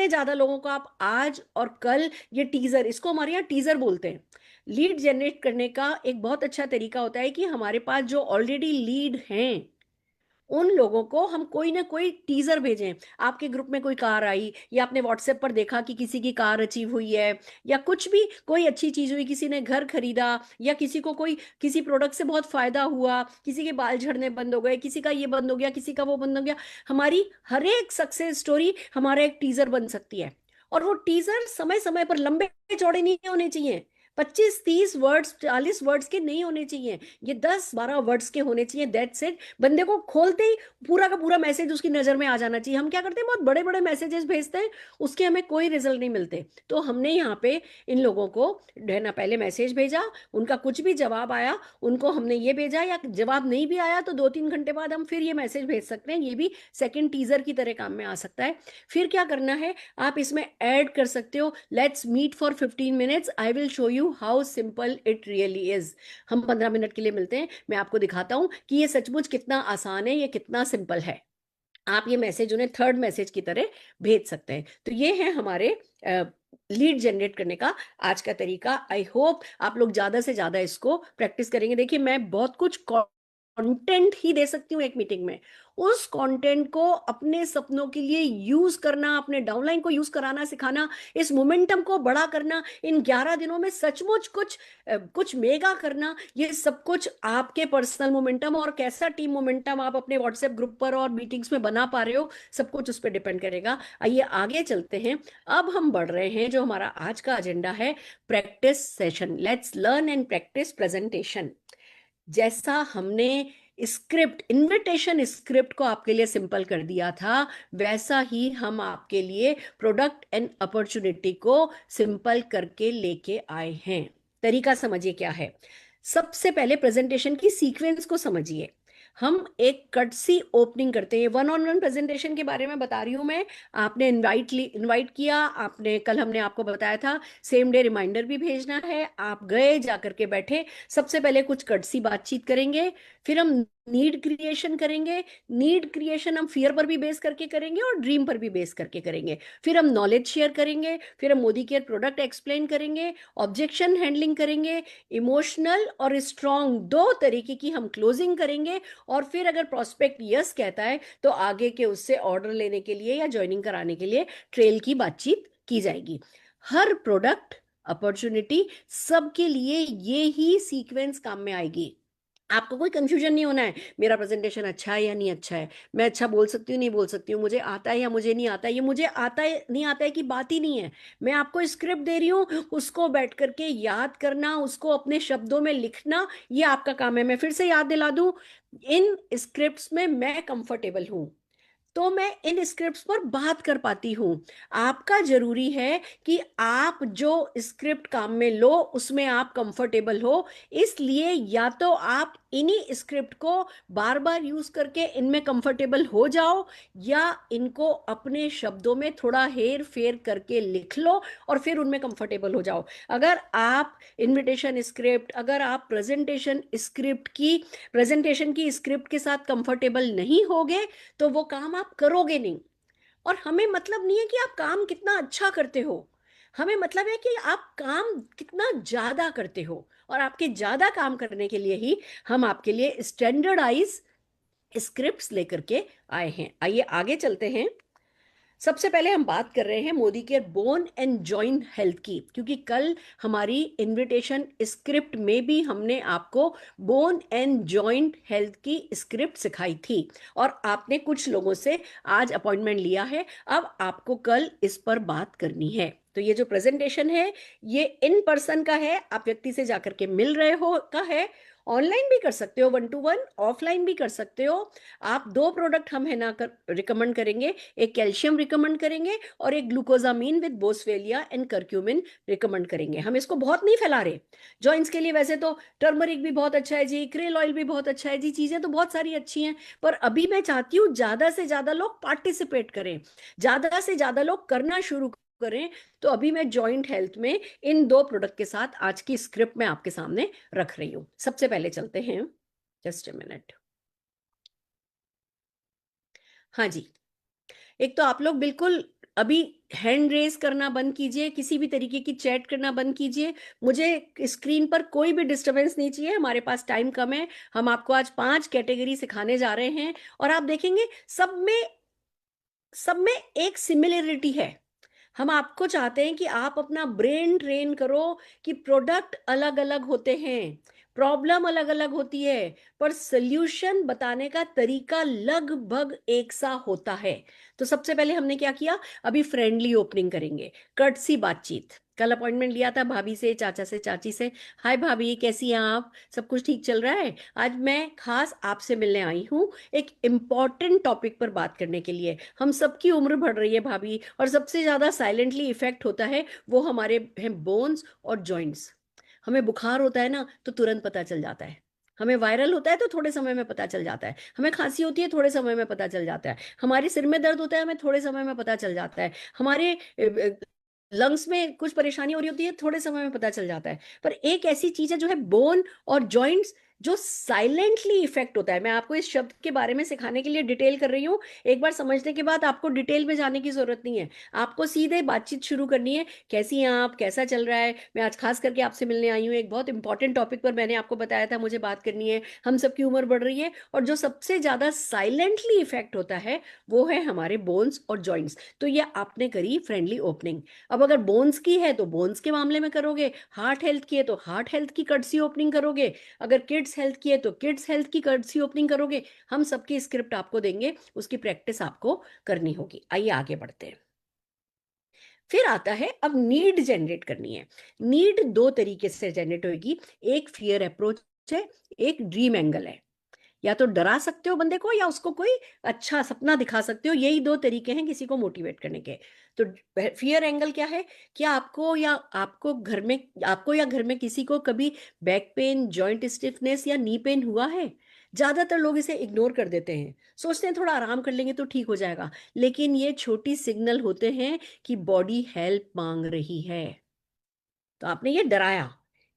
[SPEAKER 1] ज्यादा लोगों को आप आज और कल ये टीजर, इसको हमारे यहाँ टीजर बोलते हैं, लीड जनरेट करने का एक बहुत अच्छा तरीका होता है कि हमारे पास जो ऑलरेडी लीड हैं उन लोगों को हम कोई ना कोई टीजर भेजें। आपके ग्रुप में कोई कार आई या आपने व्हाट्सएप पर देखा कि किसी की कार अचीव हुई है या कुछ भी कोई अच्छी चीज हुई, किसी ने घर खरीदा या किसी को कोई किसी प्रोडक्ट से बहुत फायदा हुआ, किसी के बाल झड़ने बंद हो गए, किसी का ये बंद हो गया, किसी का वो बंद हो गया। हमारी हर एक सक्सेस स्टोरी हमारा एक टीजर बन सकती है। और वो टीजर समय समय पर लंबे चौड़े नहीं होने चाहिए, 25-30 वर्ड्स, 40 वर्ड्स के नहीं होने चाहिए, ये 10-12 वर्ड्स के होने चाहिए। That's it. बंदे को खोलते ही पूरा का पूरा मैसेज उसकी नजर में आ जाना चाहिए। हम क्या करते हैं, बहुत बड़े बड़े मैसेजेस भेजते हैं, उसके हमें कोई रिजल्ट नहीं मिलते। तो हमने यहाँ पे इन लोगों को है ना, पहले मैसेज भेजा, उनका कुछ भी जवाब आया, उनको हमने ये भेजा, या जवाब नहीं भी आया तो 2-3 घंटे बाद हम फिर ये मैसेज भेज सकते हैं। ये भी सेकंड टीजर की तरह काम में आ सकता है। फिर क्या करना है, आप इसमें ऐड कर सकते हो, let's meet for 15 minutes, I will show you how simple it really is. हम 15 मिनट के लिए मिलते हैं, मैं आपको दिखाता हूं कि ये सचमुच कितना आसान है, ये कितना सिंपल है। आप ये मैसेज उन्हें थर्ड मैसेज की तरह भेज सकते हैं। तो ये है हमारे लीड जनरेट करने का आज का तरीका। आई होप आप लोग ज्यादा से ज्यादा इसको प्रैक्टिस करेंगे। देखिए, मैं बहुत कुछ कंटेंट ही दे सकती हूँ एक मीटिंग में, उस कंटेंट को अपने सपनों के लिए यूज करना, अपने डाउनलाइन को यूज कराना सिखाना, इस मोमेंटम को बड़ा करना, इन 11 दिनों में सचमुच कुछ मेगा करना, ये सब कुछ आपके पर्सनल मोमेंटम और कैसा टीम मोमेंटम आप अपने व्हाट्सएप ग्रुप पर और मीटिंग्स में बना पा रहे हो, सब कुछ उस पर डिपेंड करेगा। आइए आगे चलते हैं। अब हम बढ़ रहे हैं, जो हमारा आज का एजेंडा है, practice session. Let's learn and practice presentation. जैसा हमने स्क्रिप्ट, इनविटेशन स्क्रिप्ट को आपके लिए सिंपल कर दिया था, वैसा ही हम आपके लिए प्रोडक्ट एंड अपॉर्चुनिटी को सिंपल करके लेके आए हैं। तरीका समझिए क्या है। सबसे पहले प्रेजेंटेशन की सीक्वेंस को समझिए। हम एक कटसी ओपनिंग करते हैं। 1-on-1 प्रेजेंटेशन के बारे में बता रही हूं मैं। आपने इनवाइट किया, आपने कल हमने आपको बताया था सेम डे रिमाइंडर भी भेजना है, आप गए, जाकर के बैठे, सबसे पहले कुछ कटसी बातचीत करेंगे, फिर हम नीड क्रिएशन करेंगे। नीड क्रिएशन हम फियर पर भी बेस करके करेंगे और ड्रीम पर भी बेस करके करेंगे। फिर हम नॉलेज शेयर करेंगे, फिर हम मोदी केयर प्रोडक्ट एक्सप्लेन करेंगे, ऑब्जेक्शन हैंडलिंग करेंगे, इमोशनल और स्ट्रॉन्ग, 2 तरीके की हम क्लोजिंग करेंगे। और फिर अगर प्रोस्पेक्ट यस कहता है तो आगे के उससे ऑर्डर लेने के लिए या ज्वाइनिंग कराने के लिए ट्रेल की बातचीत की जाएगी। हर प्रोडक्ट अपॉर्चुनिटी सबके लिए ये ही सीक्वेंस काम में आएगी। आपको कोई कंफ्यूजन नहीं होना है, मेरा प्रेजेंटेशन अच्छा है या नहीं अच्छा है, मैं अच्छा बोल सकती हूँ नहीं बोल सकती हूँ, मुझे आता है या मुझे नहीं आता है। ये मुझे आता है नहीं आता है की बात ही नहीं है। मैं आपको स्क्रिप्ट दे रही हूँ, उसको बैठ करके याद करना, उसको अपने शब्दों में लिखना, ये आपका काम है। मैं फिर से याद दिला दूं, इन स्क्रिप्ट्स में मैं कंफर्टेबल हूं, तो मैं इन स्क्रिप्ट्स पर बात कर पाती हूं। आपका जरूरी है कि आप जो स्क्रिप्ट काम में लो उसमें आप कंफर्टेबल हो। इसलिए या तो आप इन्हीं स्क्रिप्ट को बार बार यूज करके इनमें कंफर्टेबल हो जाओ, या इनको अपने शब्दों में थोड़ा हेर फेर करके लिख लो और फिर उनमें कंफर्टेबल हो जाओ। अगर आप इनविटेशन स्क्रिप्ट, अगर आप प्रेजेंटेशन की स्क्रिप्ट के साथ कंफर्टेबल नहीं होगे तो वो काम आप करोगे नहीं। और हमें मतलब नहीं है कि आप काम कितना अच्छा करते हो, हमें मतलब है कि आप काम कितना ज्यादा करते हो। और आपके ज्यादा काम करने के लिए ही हम आपके लिए स्टैंडर्डाइज स्क्रिप्ट्स लेकर के आए हैं। आइए आगे चलते हैं। सबसे पहले हम बात कर रहे हैं Modi care bone and joint health की, क्योंकि कल हमारी इनविटेशन स्क्रिप्ट में भी हमने आपको बोन एंड जॉइंट हेल्थ की स्क्रिप्ट सिखाई थी और आपने कुछ लोगों से आज अपॉइंटमेंट लिया है। अब आपको कल इस पर बात करनी है। तो ये जो प्रेजेंटेशन है ये इन पर्सन का है, आप व्यक्ति से जाकर के मिल रहे हो का है। ऑनलाइन भी कर सकते हो 1-to-1, ऑफलाइन भी कर सकते हो। आप 2 प्रोडक्ट हम है ना रिकमेंड करेंगे, एक कैल्शियम रिकमेंड करेंगे और एक ग्लूकोजामीन विद बोसवेलिया एंड करक्यूमिन रिकमेंड करेंगे। हम इसको बहुत नहीं फैला रहे। जॉइंट्स के लिए वैसे तो टर्मरिक भी बहुत अच्छा है जी, क्रेल ऑयल भी बहुत अच्छा है जी, चीजें तो बहुत सारी अच्छी हैं, पर अभी मैं चाहती हूँ ज्यादा से ज्यादा लोग पार्टिसिपेट करें, ज्यादा से ज्यादा लोग करना शुरू करें। तो अभी मैं जॉइंट हेल्थ में इन 2 प्रोडक्ट के साथ आज की स्क्रिप्ट में आपके सामने रख रही हूं। सबसे पहले चलते हैं, जस्ट अ मिनट। हाँ जी, एक तो आप लोग बिल्कुल अभी हैंड रेज करना बंद कीजिए, किसी भी तरीके की चैट करना बंद कीजिए। मुझे स्क्रीन पर कोई भी डिस्टरबेंस नहीं चाहिए, हमारे पास टाइम कम है। हम आपको आज 5 कैटेगरी सिखाने जा रहे हैं और आप देखेंगे सब में एक सिमिलरिटी है। हम आपको चाहते हैं कि आप अपना ब्रेन ट्रेन करो कि प्रोडक्ट अलग अलग होते हैं, प्रॉब्लम अलग अलग होती है, पर सल्यूशन बताने का तरीका लगभग एक सा होता है। तो सबसे पहले हमने क्या किया, अभी फ्रेंडली ओपनिंग करेंगे, कर्टसी बातचीत कल अपॉइंटमेंट लिया था भाभी से, चाचा से, चाची से। हाय भाभी, कैसी हैं आप? सब कुछ ठीक चल रहा है? आज मैं खास आपसे मिलने आई हूँ एक इम्पॉर्टेंट टॉपिक पर बात करने के लिए। हम सबकी उम्र बढ़ रही है भाभी, और सबसे ज्यादा साइलेंटली इफेक्ट होता है वो हमारे हैं बोन्स और जॉइंट्स। हमें बुखार होता है ना तो तुरंत पता चल जाता है, हमें वायरल होता है तो थोड़े समय में पता चल जाता है, हमें खांसी होती है थोड़े समय में पता चल जाता है, हमारे सिर में दर्द होता है हमें थोड़े समय में पता चल जाता है, हमारे लंग्स में कुछ परेशानी हो रही होती है थोड़े समय में पता चल जाता है। पर एक ऐसी चीज है जो है बोन और जॉइंट्स, जो साइलेंटली इफेक्ट होता है। मैं आपको इस शब्द के बारे में सिखाने के लिए डिटेल कर रही हूँ। एक बार समझने के बाद आपको डिटेल में जाने की जरूरत नहीं है, आपको सीधे बातचीत शुरू करनी है। कैसी हैं आप, कैसा चल रहा है? मैं आज खास करके आपसे मिलने आई हूँ एक बहुत इंपॉर्टेंट टॉपिक पर। मैंने आपको बताया था मुझे बात करनी है। हम सबकी उम्र बढ़ रही है और जो सबसे ज्यादा साइलेंटली इफेक्ट होता है वो है हमारे बोन्स और जॉइंट्स। तो ये आपने करी फ्रेंडली ओपनिंग। अब अगर बोन्स की है तो बोन्स के मामले में करोगे, हार्ट हेल्थ की है तो हार्ट हेल्थ की कर्टसी ओपनिंग करोगे, अगर किड्स हेल्थ की है तो किड्स हेल्थ की कर्टसी ओपनिंग करोगे। हम सबकी स्क्रिप्ट आपको देंगे, उसकी प्रैक्टिस आपको करनी होगी। आइए आगे बढ़ते हैं। फिर आता है अब नीड जनरेट करनी है। नीड दो तरीके से जनरेट होगी, एक फियर अप्रोच है, एक ड्रीम एंगल है। या तो डरा सकते हो बंदे को या उसको कोई अच्छा सपना दिखा सकते हो, यही दो तरीके हैं किसी को मोटिवेट करने के। तो फियर एंगल क्या है? क्या आपको या घर में किसी को कभी बैक पेन, जॉइंट स्टिफनेस या नी पेन हुआ है? ज्यादातर लोग इसे इग्नोर कर देते हैं, सोचते हैं थोड़ा आराम कर लेंगे तो ठीक हो जाएगा, लेकिन ये छोटी सिग्नल होते हैं कि बॉडी हेल्प मांग रही है। तो आपने ये डराया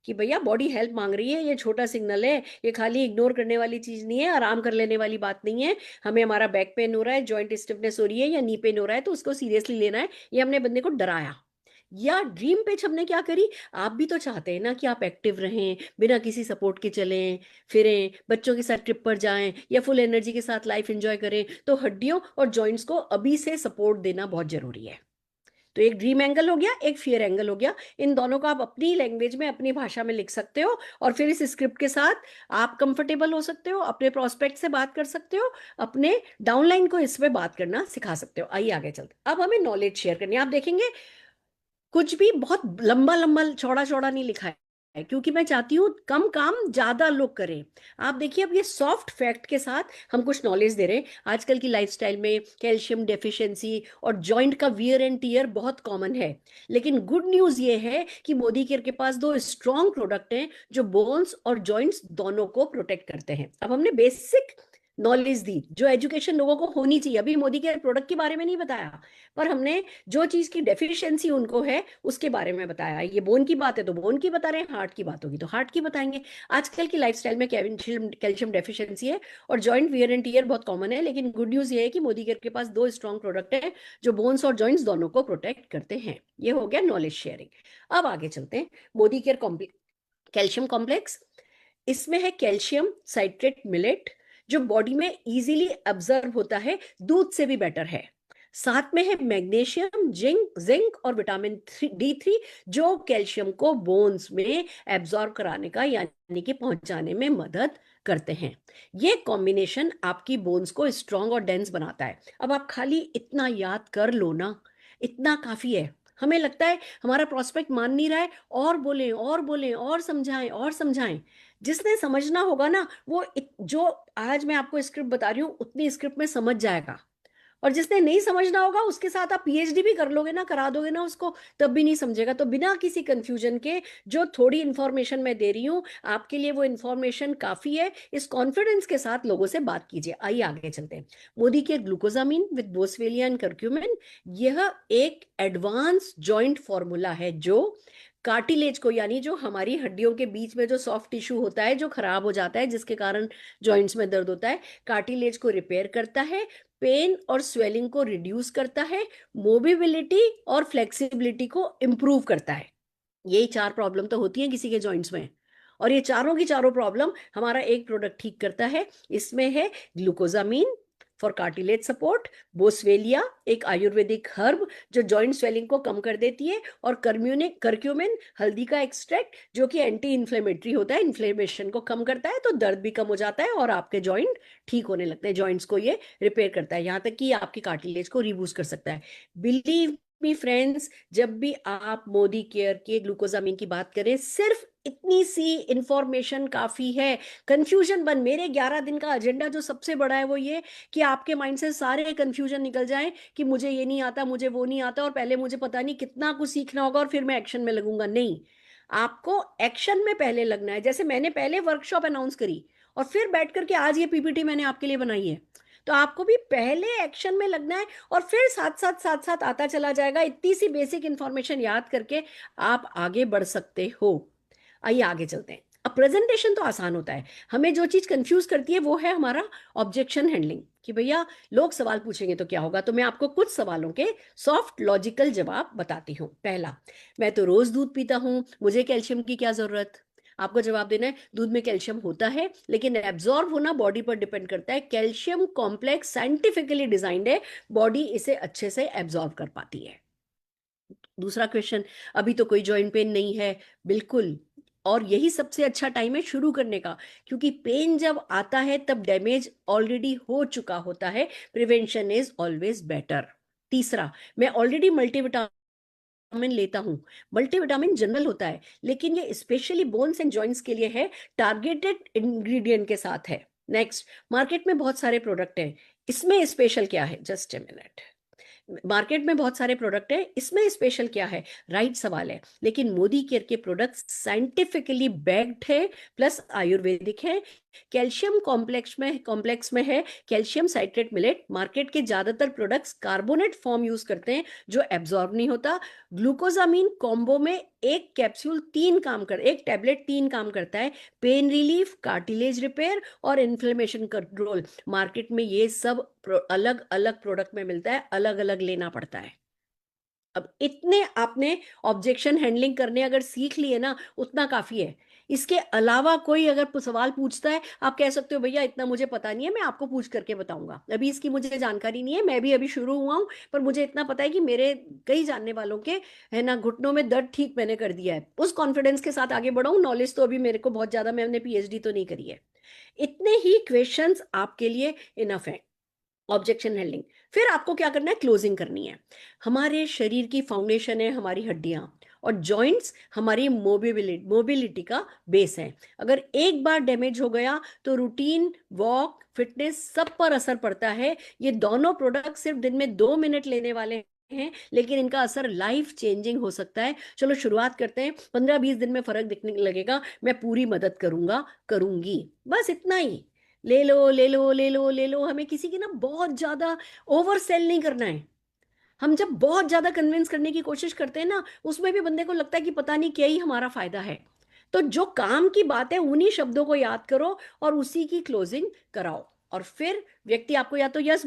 [SPEAKER 1] कि भैया बॉडी हेल्प मांग रही है, ये छोटा सिग्नल है, ये खाली इग्नोर करने वाली चीज नहीं है, आराम कर लेने वाली बात नहीं है। हमें हमारा बैक पेन हो रहा है, जॉइंट स्टिफनेस हो रही है या नी पेन हो रहा है तो उसको सीरियसली लेना है। ये हमने बंदे को डराया। या ड्रीम पिच हमने क्या करी? आप भी तो चाहते हैं ना कि आप एक्टिव रहें, बिना किसी सपोर्ट के चलें फिरें, बच्चों के साथ ट्रिप पर जाएं या फुल एनर्जी के साथ लाइफ एंजॉय करें। तो हड्डियों और जॉइंट्स को अभी से सपोर्ट देना बहुत जरूरी है। तो एक ड्रीम एंगल हो गया, एक फियर एंगल हो गया। इन दोनों को आप अपनी लैंग्वेज में, अपनी भाषा में लिख सकते हो और फिर इस स्क्रिप्ट के साथ आप कंफर्टेबल हो सकते हो, अपने प्रोस्पेक्ट से बात कर सकते हो, अपने डाउनलाइन को इसमें बात करना सिखा सकते हो। आइए आगे चलते, अब हमें नॉलेज शेयर करनी है। आप देखेंगे कुछ भी बहुत लंबा लंबा चौड़ा चौड़ा नहीं लिखा है, क्योंकि मैं चाहती हूँ कम काम ज्यादा लोग करें। आप देखिए अब ये सॉफ्ट फैक्ट के साथ हम कुछ नॉलेज दे रहे हैं। आजकल की लाइफस्टाइल में कैल्शियम डेफिशिएंसी और जॉइंट का वियर एंड टीयर बहुत कॉमन है, लेकिन गुड न्यूज ये है कि मोदी केयर के पास दो स्ट्रॉन्ग प्रोडक्ट हैं जो बोन्स और जॉइंट्स दोनों को प्रोटेक्ट करते हैं। अब हमने बेसिक नॉलेज दी जो एजुकेशन लोगों को होनी चाहिए। अभी मोदी के प्रोडक्ट के बारे में नहीं बताया, पर हमने जो चीज की डेफिशिएंसी उनको है उसके बारे में बताया। ये बोन की बात है तो बोन की बता रहे हैं, हार्ट की बात होगी तो हार्ट की बताएंगे। आजकल की लाइफस्टाइल में कैल्शियम डेफिशिएंसी है और जॉइंट वियर एंड टियर बहुत कॉमन है, लेकिन गुड न्यूज ये है कि मोदी केयर के पास दो स्ट्रॉन्ग प्रोडक्ट है जो बोन्स और जॉइंट्स दोनों को प्रोटेक्ट करते हैं। ये हो गया नॉलेज शेयरिंग। अब आगे चलते हैं। मोदी केयर कैल्शियम कॉम्प्लेक्स, इसमें है कैल्शियम साइट्रेट मिलेट जो बॉडी में इजीली अब्जर्व होता है, दूध से भी बेटर है। साथ में है मैग्नीशियम, जिंक और विटामिन D3 जो कैल्शियम को बोन्स में एब्जॉर्ब कराने का यानी कि पहुंचाने में मदद करते हैं। ये कॉम्बिनेशन आपकी बोन्स को स्ट्रॉन्ग और डेंस बनाता है। अब आप खाली इतना याद कर लो ना, इतना काफी है। हमें लगता है हमारा प्रोस्पेक्ट मान नहीं रहा है, और बोलें और बोलें और समझाएं और समझाएं। जिसने समझना होगा ना वो जो आज मैं आपको स्क्रिप्ट बता रही हूँ उतनी स्क्रिप्ट में समझ जाएगा, और जिसने नहीं समझना होगा उसके साथ आप PhD भी कर लोगे ना, करा दोगे ना उसको, तब भी नहीं समझेगा। तो बिना किसी कंफ्यूजन के जो थोड़ी इंफॉर्मेशन मैं दे रही हूँ आपके लिए वो इंफॉर्मेशन काफी है। इस कॉन्फिडेंस के साथ लोगों से बात कीजिए। आइए आगे चलते हैं। मोदी के ग्लूकोजामिन विद बोसवेलिया एंड करक्यूमिन, यह एक एडवांस जॉइंट फॉर्मूला है जो कार्टिलेज को, यानी जो हमारी हड्डियों के बीच में जो सॉफ्ट टिश्यू होता है जो खराब हो जाता है जिसके कारण जॉइंट्स में दर्द होता है, कार्टिलेज को रिपेयर करता है, पेन और स्वेलिंग को रिड्यूस करता है, मोबिलिटी और फ्लेक्सिबिलिटी को इंप्रूव करता है। यही 4 प्रॉब्लम तो होती हैं किसी के जॉइंट्स में, और ये चारों की चारों प्रॉब्लम हमारा एक प्रोडक्ट ठीक करता है। इसमें है ग्लूकोजामिन फॉर कार्टिलेज सपोर्ट, बोसवेलिया एक आयुर्वेदिक हर्ब जो जॉइंट स्वेलिंग को कम कर देती है, और करक्यूमिन हल्दी का एक्सट्रैक्ट जो कि एंटी इन्फ्लेमेटरी होता है, इन्फ्लेमेशन को कम करता है तो दर्द भी कम हो जाता है और आपके जॉइंट ठीक होने लगते हैं। जॉइंट्स को ये रिपेयर करता है, यहाँ तक कि आपकी कार्टिलेज को रिबूस्ट कर सकता है। बिलीव मी फ्रेंड्स, जब भी आप मोदी केयर के ग्लूकोजामिन की बात करें, सिर्फ इतनी सी इंफॉर्मेशन काफी है। कंफ्यूजन बन, मेरे 11 दिन का एजेंडा जो सबसे बड़ा है वो ये कि आपके माइंड से सारे कंफ्यूजन निकल जाएं कि मुझे ये नहीं आता, मुझे वो नहीं आता, और पहले मुझे पता नहीं कितना कुछ सीखना होगा और फिर मैं एक्शन में लगूंगा। नहीं, आपको एक्शन में पहले लगना है। जैसे मैंने पहले वर्कशॉप अनाउंस करी और फिर बैठ करके आज ये पीपीटी मैंने आपके लिए बनाई है, तो आपको भी पहले एक्शन में लगना है और फिर साथ साथ आता चला जाएगा। इतनी सी बेसिक इंफॉर्मेशन याद करके आप आगे बढ़ सकते हो। आइए आगे चलते हैं। अब प्रेजेंटेशन तो आसान होता है, हमें जो चीज कंफ्यूज करती है वो है हमारा ऑब्जेक्शन हैंडलिंग, कि भैया लोग सवाल पूछेंगे तो क्या होगा। तो मैं आपको कुछ सवालों के सॉफ्ट लॉजिकल जवाब बताती हूँ। पहला, मैं तो रोज दूध पीता हूँ, मुझे कैल्शियम की क्या जरूरत। आपको जवाब देना है दूध में कैल्शियम होता है, लेकिन एब्जॉर्ब होना बॉडी पर डिपेंड करता है। कैल्शियम कॉम्प्लेक्स साइंटिफिकली डिजाइंड है, बॉडी इसे अच्छे से एब्जॉर्ब कर पाती है। दूसरा क्वेश्चन, अभी तो कोई जॉइंट पेन नहीं है। बिल्कुल, और यही सबसे अच्छा टाइम है शुरू करने का, क्योंकि पेन जब आता है तब डैमेज ऑलरेडी हो चुका होता है। Prevention is always better. तीसरा, मैं ऑलरेडी मल्टीविटामिन लेता हूं। मल्टीविटामिन जनरल होता है, लेकिन ये स्पेशली बोन्स एंड जॉइंट्स के लिए है, टारगेटेड इंग्रेडिएंट के साथ है। नेक्स्ट, मार्केट में बहुत सारे प्रोडक्ट हैं, इसमें स्पेशल क्या है। जस्ट ए मिनट, मार्केट में बहुत सारे प्रोडक्ट हैं, इसमें स्पेशल क्या है। राइट सवाल है, लेकिन मोदी केयर के प्रोडक्ट साइंटिफिकली बैक्ड है, प्लस आयुर्वेदिक है। कैल्शियम कॉम्प्लेक्स में है कैल्शियम साइट्रेट मिलेट। मार्केट के ज्यादातर प्रोडक्ट्स कार्बोनेट फॉर्म यूज करते हैं जो एब्जॉर्ब नहीं होता। ग्लूकोजामिन कॉम्बो में एक टैबलेट 3 काम करता है, पेन रिलीफ, कार्टिलेज रिपेयर और इन्फ्लेमेशन कंट्रोल। मार्केट में ये सब अलग अलग प्रोडक्ट में मिलता है, अलग अलग लेना पड़ता है। अब इतने आपने ऑब्जेक्शन हैंडलिंग करने अगर सीख लिए ना, उतना काफी है। इसके अलावा कोई अगर सवाल पूछता है, आप कह सकते हो भैया इतना मुझे पता नहीं है, मैं आपको पूछ करके बताऊंगा, अभी इसकी मुझे जानकारी नहीं है, मैं भी अभी शुरू हुआ हूं, पर मुझे इतना पता है कि मेरे कई जानने वालों के है ना घुटनों में दर्द ठीक मैंने कर दिया है। उस कॉन्फिडेंस के साथ आगे बढ़ाऊं। नॉलेज तो अभी मेरे को बहुत ज्यादा, मैंने पीएचडी तो नहीं करी है। इतने ही क्वेश्चंस आपके लिए इनफ है ऑब्जेक्शन हैंडलिंग। फिर आपको क्या करना है, क्लोजिंग करनी है। हमारे शरीर की फाउंडेशन है हमारी हड्डियां, और जॉइंट्स हमारी मोबिलिटी का बेस है। अगर एक बार डैमेज हो गया तो रूटीन, वॉक, फिटनेस सब पर असर पड़ता है। ये दोनों प्रोडक्ट सिर्फ दिन में 2 मिनट लेने वाले हैं, लेकिन इनका असर लाइफ चेंजिंग हो सकता है। चलो शुरुआत करते हैं। 15-20 दिन में फर्क दिखने लगेगा, मैं पूरी मदद करूंगी। बस इतना ही। ले लो ले लो ले लो ले लो, हमें किसी की ना बहुत ज्यादा ओवर सेल नहीं करना है। हम जब बहुत ज्यादा कन्विंस करने की कोशिश करते हैं ना, उसमें भी बंदे को लगता है कि पता नहीं क्या ही हमारा फायदा है। तो जो काम की बात है उन्हीं शब्दों को याद करो और उसी की क्लोजिंग कराओ। और फिर व्यक्ति आपको या तो यस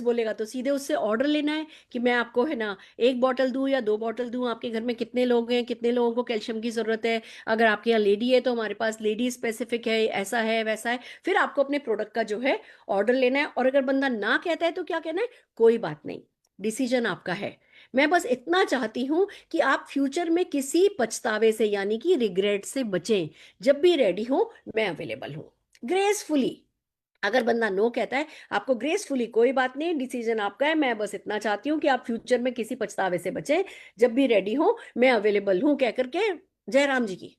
[SPEAKER 1] बोलेगा तो सीधे उससे ऑर्डर लेना है कि मैं आपको है ना 1 बॉटल दूं या 2 बॉटल दूं, आपके घर में कितने लोग हैं, कितने लोगों को कैल्शियम की जरूरत है। अगर आपके यहाँ लेडी है तो हमारे पास लेडी स्पेसिफिक है, ऐसा है वैसा है। फिर आपको अपने प्रोडक्ट का जो है ऑर्डर लेना है। और अगर बंदा ना कहता है तो क्या कहना है, कोई बात नहीं, डिसीजन आपका है। मैं बस इतना चाहती हूं कि आप फ्यूचर में किसी पछतावे से यानी कि रिग्रेट से बचें। जब भी रेडी हो मैं अवेलेबल हूं, ग्रेसफुली। अगर बंदा नो कहता है, आपको ग्रेसफुली, कोई बात नहीं, डिसीजन आपका है, मैं बस इतना चाहती हूँ कि आप फ्यूचर में किसी पछतावे से बचें। जब भी रेडी हो मैं अवेलेबल हूं कह करके जयराम जी की।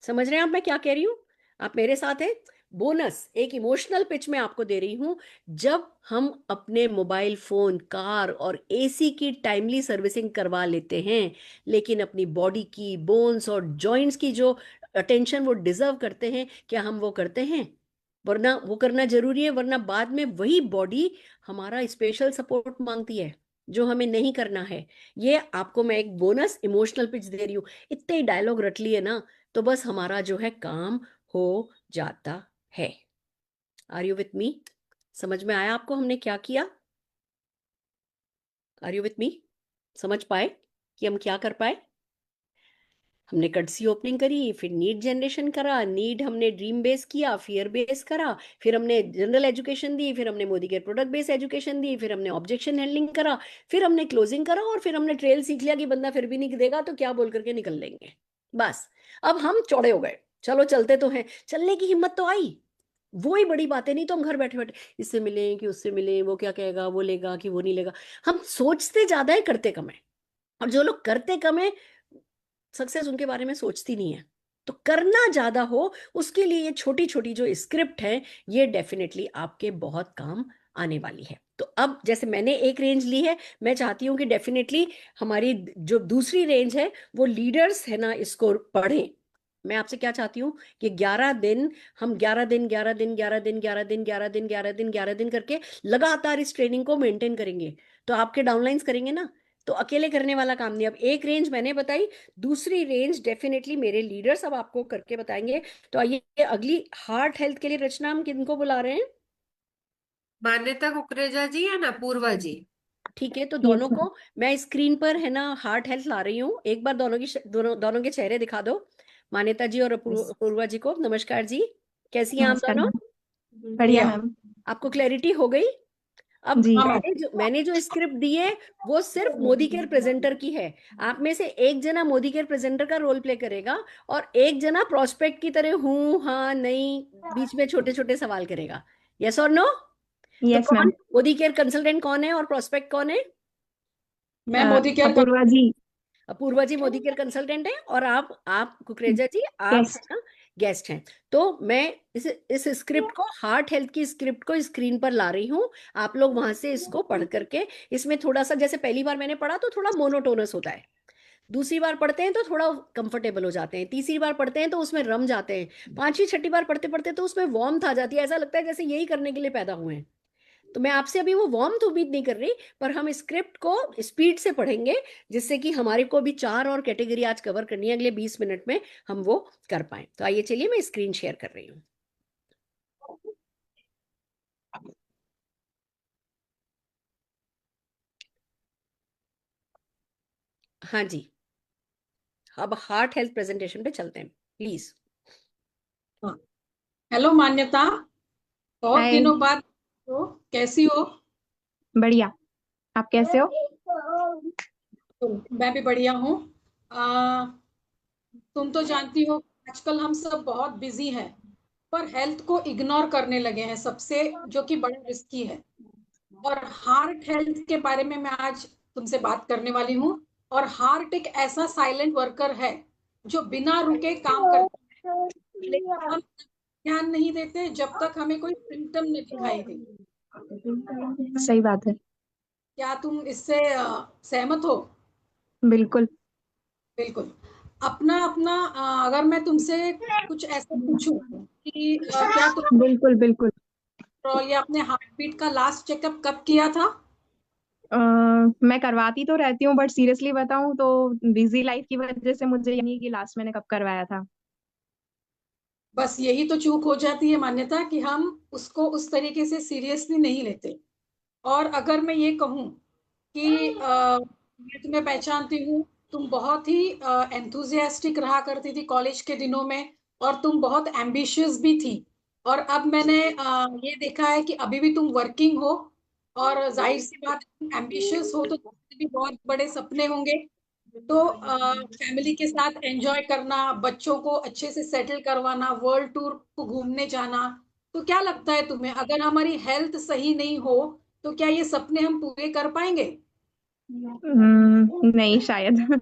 [SPEAKER 1] समझ रहे हैं आप मैं क्या कह रही हूं, आप मेरे साथ हैं। बोनस एक इमोशनल पिच में आपको दे रही हूं। जब हम अपने मोबाइल फोन, कार और एसी की टाइमली सर्विसिंग करवा लेते हैं, लेकिन अपनी बॉडी की, बोन्स और जॉइंट्स की जो अटेंशन वो डिजर्व करते हैं, क्या हम वो करते हैं। वरना वो करना जरूरी है, वरना बाद में वही बॉडी हमारा स्पेशल सपोर्ट मांगती है जो हमें नहीं करना है। ये आपको मैं एक बोनस इमोशनल पिच दे रही हूँ। इतने डायलॉग रट लिए ना तो बस हमारा जो है काम हो जाता है। Are you with me? समझ में आया आपको हमने क्या किया? Are you with me? समझ पाए कि हम क्या कर पाए? हमने कर्टसी ओपनिंग करी, फिर नीड जनरेशन करा, नीड हमने ड्रीम बेस किया, फियर बेस करा, फिर हमने जनरल एजुकेशन दी, फिर हमने मोदी के प्रोडक्ट बेस एजुकेशन दी, फिर हमने ऑब्जेक्शन हैंडलिंग करा, फिर हमने क्लोजिंग करा, और फिर हमने ट्रेल सीख लिया कि बंदा फिर भी नहीं देगा तो क्या बोल करके निकल लेंगे। बस अब हम चौड़े हो गए, चलो चलते तो हैं, चलने की हिम्मत तो आई। वही बड़ी बात है। नहीं तो हम घर बैठे बैठे इससे मिलें कि उससे मिलें, वो क्या कहेगा, वो लेगा कि वो नहीं लेगा। हम सोचते ज्यादा है, करते कम है। और जो लोग करते कम है, सक्सेस उनके बारे में सोचती नहीं है। तो करना ज्यादा हो, उसके लिए ये छोटी छोटी जो स्क्रिप्ट है, ये डेफिनेटली आपके बहुत काम आने वाली है। तो अब जैसे मैंने एक रेंज ली है, मैं चाहती हूँ कि डेफिनेटली हमारी जो दूसरी रेंज है, वो लीडर्स है ना, इसको पढ़ें। मैं आपसे क्या चाहती हूँ कि 11 दिन, हम 11 दिन 11 दिन 11 दिन 11 दिन 11 दिन 11 दिन 11 दिन करके लगातार इस ट्रेनिंग को मेंटेन करेंगे। तो आपके डाउनलाइंस करेंगे ना, तो अकेले करने वाला काम नहीं। अब एक रेंज मैंने बताई, दूसरी रेंज डेफिनेटली मेरे लीडर्स अब आपको करके बताएंगे। तो आइए अगली हार्ट हेल्थ के लिए रचना, हम किनको बुला रहे हैं?
[SPEAKER 2] मान्यता कुकरेजा जी या ना पूर्वा जी?
[SPEAKER 1] ठीक है, तो दोनों को मैं स्क्रीन पर है ना हार्ट हेल्थ ला रही हूँ। एक बार दोनों के चेहरे दिखा दो, मान्यता जी और पूर्वा जी को। नमस्कार जी, कैसी हैं आप
[SPEAKER 9] नमस्कार
[SPEAKER 1] दोनों?
[SPEAKER 9] मैम। बढ़िया मैम।
[SPEAKER 1] आपको क्लैरिटी हो गई? अब
[SPEAKER 9] जी।
[SPEAKER 1] मैंने जो स्क्रिप्ट दी है, वो सिर्फ मोदी केयर प्रेजेंटर की है। आप में से एक जना मोदी केयर प्रेजेंटर का रोल प्ले करेगा, और एक जना प्रोस्पेक्ट की तरह हूं हाँ नहीं बीच में छोटे छोटे सवाल करेगा। यस और नो? तो
[SPEAKER 9] यस मैम।
[SPEAKER 1] कौन मोदी केयर कंसल्टेंट कौन है और प्रोस्पेक्ट कौन है?
[SPEAKER 5] मैं मोदी केयर
[SPEAKER 9] अपूर्वा जी।
[SPEAKER 1] अपूर्वा जी मोदी केयर कंसल्टेंट है, और आप कुकरेजा जी आप है
[SPEAKER 9] गेस्ट।
[SPEAKER 1] ना गेस्ट हैं। तो मैं इस स्क्रिप्ट को, हार्ट हेल्थ की स्क्रिप्ट को स्क्रीन पर ला रही हूँ। आप लोग वहां से इसको पढ़ करके, इसमें थोड़ा सा, जैसे पहली बार मैंने पढ़ा तो थोड़ा मोनोटोनस होता है, दूसरी बार पढ़ते हैं तो थोड़ा कंफर्टेबल हो जाते हैं, तीसरी बार पढ़ते हैं तो उसमें रम जाते हैं, पांचवी छठी बार पढ़ते पढ़ते तो उसमें वार्मथ आ जाती है, ऐसा लगता है जैसे यही करने के लिए पैदा हुए हैं। तो मैं आपसे अभी वो वार्मथ उम्मीद नहीं कर रही, पर हम स्क्रिप्ट को स्पीड से पढ़ेंगे, जिससे कि हमारे को भी 4 और कैटेगरी आज कवर करनी है अगले 20 मिनट में, हम वो कर पाए। तो आइए चलिए, मैं स्क्रीन शेयर कर रही हूँ। हाँ जी, अब हार्ट हेल्थ प्रेजेंटेशन पे चलते हैं, प्लीज।
[SPEAKER 5] हेलो मान्यता, बहुत
[SPEAKER 9] हाय।
[SPEAKER 5] दिनों बाद हो, कैसी हो?
[SPEAKER 9] बढ़िया। आप कैसे हो?
[SPEAKER 5] मैं भी बढ़िया हूँ। तुम तो जानती हो आजकल हम सब बहुत बिजी हैं, पर हेल्थ को इग्नोर करने लगे हैं सबसे, जो कि बड़ा रिस्की है। और हार्ट हेल्थ के बारे में मैं आज तुमसे बात करने वाली हूँ। और हार्ट एक ऐसा साइलेंट वर्कर है जो बिना रुके काम करता है, लेकिन हम ध्यान नहीं देते जब तक हमें कोई सिम्टम न दिखाई दे।
[SPEAKER 9] सही बात है।
[SPEAKER 5] क्या तुम इससे सहमत हो?
[SPEAKER 9] बिल्कुल।
[SPEAKER 5] बिल्कुल। अपना अपना अगर मैं तुमसे कुछ ऐसा पूछूं कि क्या तुम
[SPEAKER 9] बिल्कुल बिल्कुल।
[SPEAKER 5] पेट्रोल या अपने हार्ट बीट का लास्ट चेकअप कब किया था?
[SPEAKER 9] मैं करवाती तो रहती हूँ, बट सीरियसली बताऊं तो बिजी लाइफ की वजह से मुझे यानी कि लास्ट मैंने कब करवाया था।
[SPEAKER 5] बस यही तो चूक हो जाती है मान्यता, कि हम उसको उस तरीके से सीरियसली नहीं लेते। और अगर मैं ये कहूँ कि मैं तुम्हें पहचानती हूँ, तुम बहुत ही एंथुजियास्टिक रहा करती थी कॉलेज के दिनों में, और तुम बहुत एम्बिशियस भी थी। और अब मैंने ये देखा है कि अभी भी तुम वर्किंग हो, और जाहिर सी बात, एम्बिशियस हो तो तुम्हारे भी बहुत बड़े सपने होंगे। तो फैमिली के साथ एंजॉय करना, बच्चों को अच्छे से सेटल करवाना, वर्ल्ड टूर को घूमने जाना। तो क्या लगता है तुम्हें, अगर हमारी हेल्थ सही नहीं हो तो क्या ये सपने हम पूरे कर पाएंगे?
[SPEAKER 9] नहीं शायद।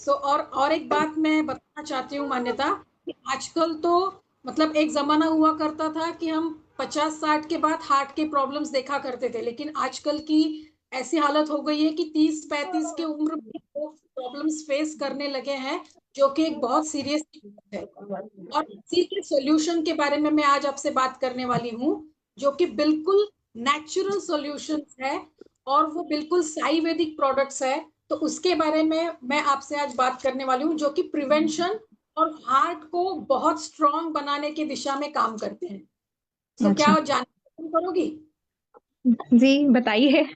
[SPEAKER 5] और एक बात मैं बताना चाहती हूँ मान्यता, कि आजकल तो मतलब एक जमाना हुआ करता था कि हम 50-60 के बाद हार्ट के प्रॉब्लम्स देखा करते थे, लेकिन आजकल की ऐसी हालत हो गई है कि 30-35 की उम्र में लोग प्रॉब्लम्स फेस करने लगे हैं, जो कि एक बहुत सीरियस है। और इसी के सॉल्यूशन के बारे में मैं आज आपसे बात करने वाली हूँ, जो कि बिल्कुल नेचुरल सॉल्यूशंस है, और वो बिल्कुल आयुर्वेदिक प्रोडक्ट्स है। तो उसके बारे में मैं आपसे आज बात करने वाली हूँ, जो कि प्रिवेंशन और हार्ट को बहुत स्ट्रांग बनाने की दिशा में काम करते हैं। तो क्या
[SPEAKER 9] अच्छा।
[SPEAKER 5] जानना पसंद करोगी?
[SPEAKER 9] जी बताइए।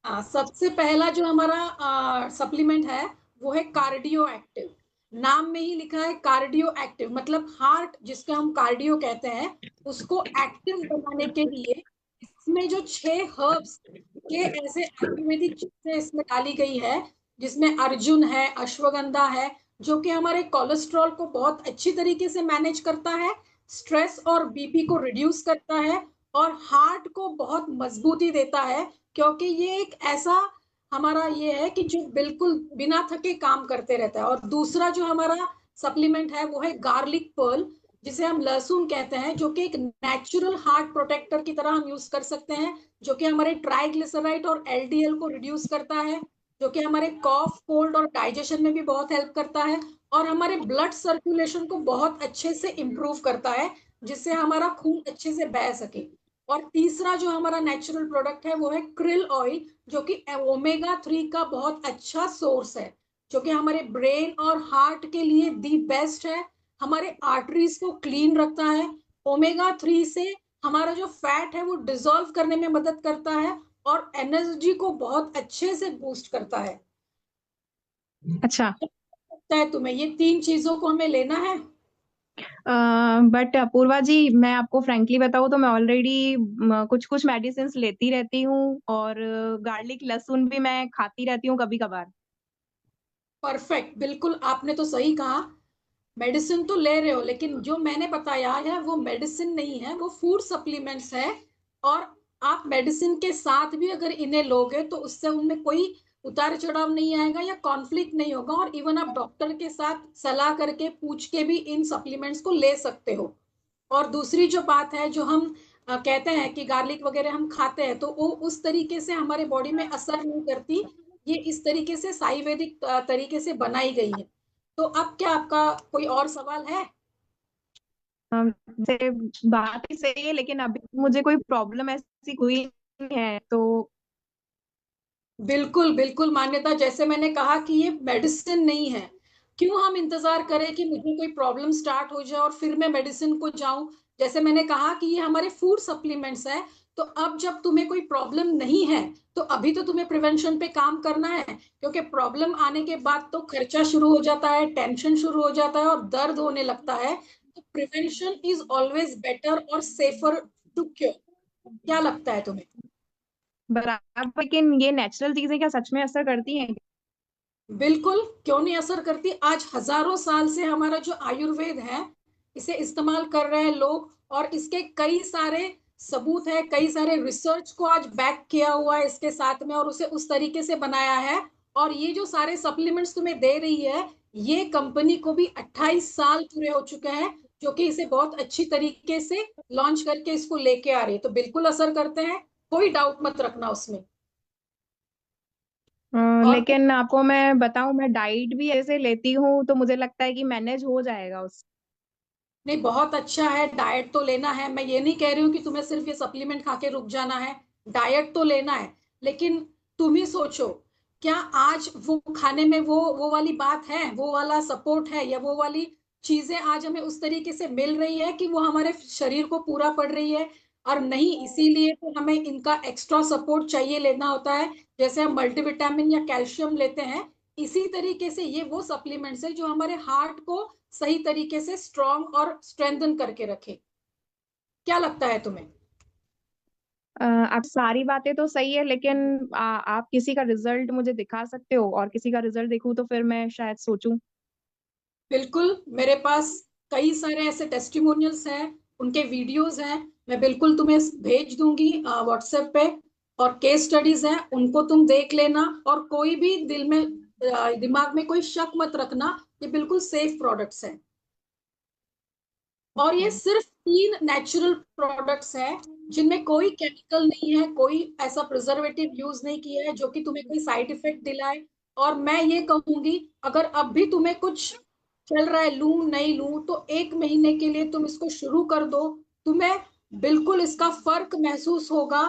[SPEAKER 5] सबसे पहला जो हमारा सप्लीमेंट है, वो है कार्डियो एक्टिव। नाम में ही लिखा है कार्डियो एक्टिव, मतलब हार्ट जिसको हम कार्डियो कहते हैं, उसको एक्टिव बनाने के लिए इसमें जो 6 हर्ब्स के ऐसे आयुर्वेदिक चीजें इसमें डाली गई है, जिसमें अर्जुन है, अश्वगंधा है, जो कि हमारे कोलेस्ट्रॉल को बहुत अच्छी तरीके से मैनेज करता है,
[SPEAKER 4] स्ट्रेस और बीपी को रिड्यूस करता है और हार्ट को बहुत मजबूती देता है, क्योंकि ये एक ऐसा हमारा ये है कि जो बिल्कुल बिना थके काम करते रहता है। और दूसरा जो हमारा सप्लीमेंट है वो है गार्लिक पर्ल, जिसे हम लहसुन कहते हैं, जो कि एक नेचुरल हार्ट प्रोटेक्टर की तरह हम यूज कर सकते हैं, जो कि हमारे ट्राइग्लिसराइड और एलडीएल को रिड्यूस करता है, जो कि हमारे कॉफ, कोल्ड और डाइजेशन में भी बहुत हेल्प करता है, और हमारे ब्लड सर्कुलेशन को बहुत अच्छे से इम्प्रूव करता है, जिससे हमारा खून अच्छे से बह सके। और तीसरा जो हमारा नेचुरल प्रोडक्ट है वो है क्रिल ऑयल, जो कि ओमेगा 3 का बहुत अच्छा सोर्स है, जो कि हमारे ब्रेन और हार्ट के लिए दी बेस्ट है। हमारे आर्टरीज को क्लीन रखता है। ओमेगा 3 से हमारा जो फैट है वो डिसॉल्व करने में मदद करता है और एनर्जी को बहुत अच्छे से बूस्ट करता है।
[SPEAKER 9] अच्छा।
[SPEAKER 4] लगता है तुम्हें ये 3 चीजों को हमें लेना है?
[SPEAKER 9] बट अपूर्वा जी, मैं आपको फ्रैंकली बताऊँ तो मैं ऑलरेडी कुछ कुछ मेडिसिन लेती रहती हूँ, और गार्लिक लहसुन भी मैं खाती रहती हूँ कभी कभार।
[SPEAKER 4] परफेक्ट, बिल्कुल आपने तो सही कहा। मेडिसिन तो ले रहे हो, लेकिन जो मैंने बताया है वो मेडिसिन नहीं है, वो फूड सप्लीमेंट्स है। और आप मेडिसिन के साथ भी अगर इन्हें लोगे तो उससे उनमें कोई उतार चढ़ाव नहीं आएगा या कॉन्फ्लिक्ट नहीं होगा, और इवन आप डॉक्टर के साथ सलाह करके पूछ के भी इन सप्लीमेंट्स को ले सकते हो। और दूसरी जो बात है, जो हम कहते हैं कि गार्लिक वगैरह हम खाते हैं, तो वो उस तरीके से हमारे बॉडी में असर नहीं करती। ये इस तरीके से आयुर्वेदिक तरीके से बनाई गई है। तो अब क्या आपका कोई और सवाल है?
[SPEAKER 9] से बात ही सही है, लेकिन अभी मुझे कोई प्रॉब्लम ऐसी हुई नहीं है तो।
[SPEAKER 4] बिल्कुल बिल्कुल मान्यता, जैसे मैंने कहा कि ये मेडिसिन नहीं है। क्यों हम इंतजार करें कि मुझे कोई प्रॉब्लम स्टार्ट हो जाए और फिर मैं मेडिसिन को जाऊं? जैसे मैंने कहा कि ये हमारे फूड सप्लीमेंट्स है। तो अब जब तुम्हें कोई प्रॉब्लम नहीं है, तो अभी तो तुम्हें प्रिवेंशन पे काम करना है, क्योंकि प्रॉब्लम आने के बाद तो खर्चा शुरू हो जाता है, टेंशन शुरू हो जाता है और दर्द होने लगता है। तो प्रिवेंशन इज ऑलवेज बेटर और सेफर टू क्योर। क्या लगता है तुम्हें?
[SPEAKER 9] बराबर, लेकिन ये नेचुरल चीजें क्या सच में असर करती हैं?
[SPEAKER 4] बिल्कुल, क्यों नहीं असर करती। आज हजारों साल से हमारा जो आयुर्वेद है, इसे इस्तेमाल कर रहे हैं लोग, और इसके कई सारे सबूत है, कई सारे रिसर्च को आज बैक किया हुआ है इसके साथ में, और उसे उस तरीके से बनाया है। और ये जो सारे सप्लीमेंट्स तुम्हें दे रही है, ये कंपनी को भी 28 साल पूरे हो चुके हैं, जो कि इसे बहुत अच्छी तरीके से लॉन्च करके इसको लेके आ रही है। तो बिल्कुल असर करते हैं, कोई डाउट मत रखना उसमें। और
[SPEAKER 9] लेकिन आपको मैं बताऊं, मैं डाइट भी ऐसे लेती हूँ तो मुझे लगता है कि मैनेज हो जाएगा उस।
[SPEAKER 4] नहीं, बहुत अच्छा है, डाइट तो लेना है। मैं ये नहीं कह रही हूँ कि तुम्हें सिर्फ ये सप्लीमेंट खा के रुक जाना है, डाइट तो लेना है। लेकिन तुम ही सोचो, क्या आज वो खाने में वो वाली बात है, वो वाला सपोर्ट है, या वो वाली चीजें आज हमें उस तरीके से मिल रही है कि वो हमारे शरीर को पूरा पड़ रही है? और नहीं, इसीलिए तो हमें इनका एक्स्ट्रा सपोर्ट चाहिए लेना होता है। जैसे हम मल्टीविटामिन या कैल्शियम लेते हैं, इसी तरीके से ये वो सप्लीमेंट्स है जो हमारे हार्ट को सही तरीके से स्ट्रॉन्ग और स्ट्रेंथन करके रखे। क्या लगता है तुम्हें?
[SPEAKER 9] आप सारी बातें तो सही है, लेकिन आप किसी का रिजल्ट मुझे दिखा सकते हो, और किसी का रिजल्ट देखूं तो फिर मैं शायद सोचूं।
[SPEAKER 4] बिल्कुल, मेरे पास कई सारे ऐसे टेस्टिमोनियल्स हैं, उनके वीडियोस हैं, मैं बिल्कुल तुम्हें भेज दूंगी व्हाट्सएप पे। और केस स्टडीज हैं, उनको तुम देख लेना, और कोई भी दिल में दिमाग में कोई शक मत रखना, ये बिल्कुल सेफ प्रोडक्ट्स हैं। और ये सिर्फ 3 नेचुरल प्रोडक्ट्स हैं, जिनमें कोई केमिकल नहीं है, कोई ऐसा प्रिजर्वेटिव यूज नहीं किया है जो कि तुम्हें कोई साइड इफेक्ट दिलाए। और मैं ये कहूंगी, अगर अब भी तुम्हें कुछ चल रहा है, लूं नहीं लूं, तो 1 महीने के लिए तुम इसको शुरू कर दो, तुम्हें बिल्कुल इसका फर्क महसूस होगा।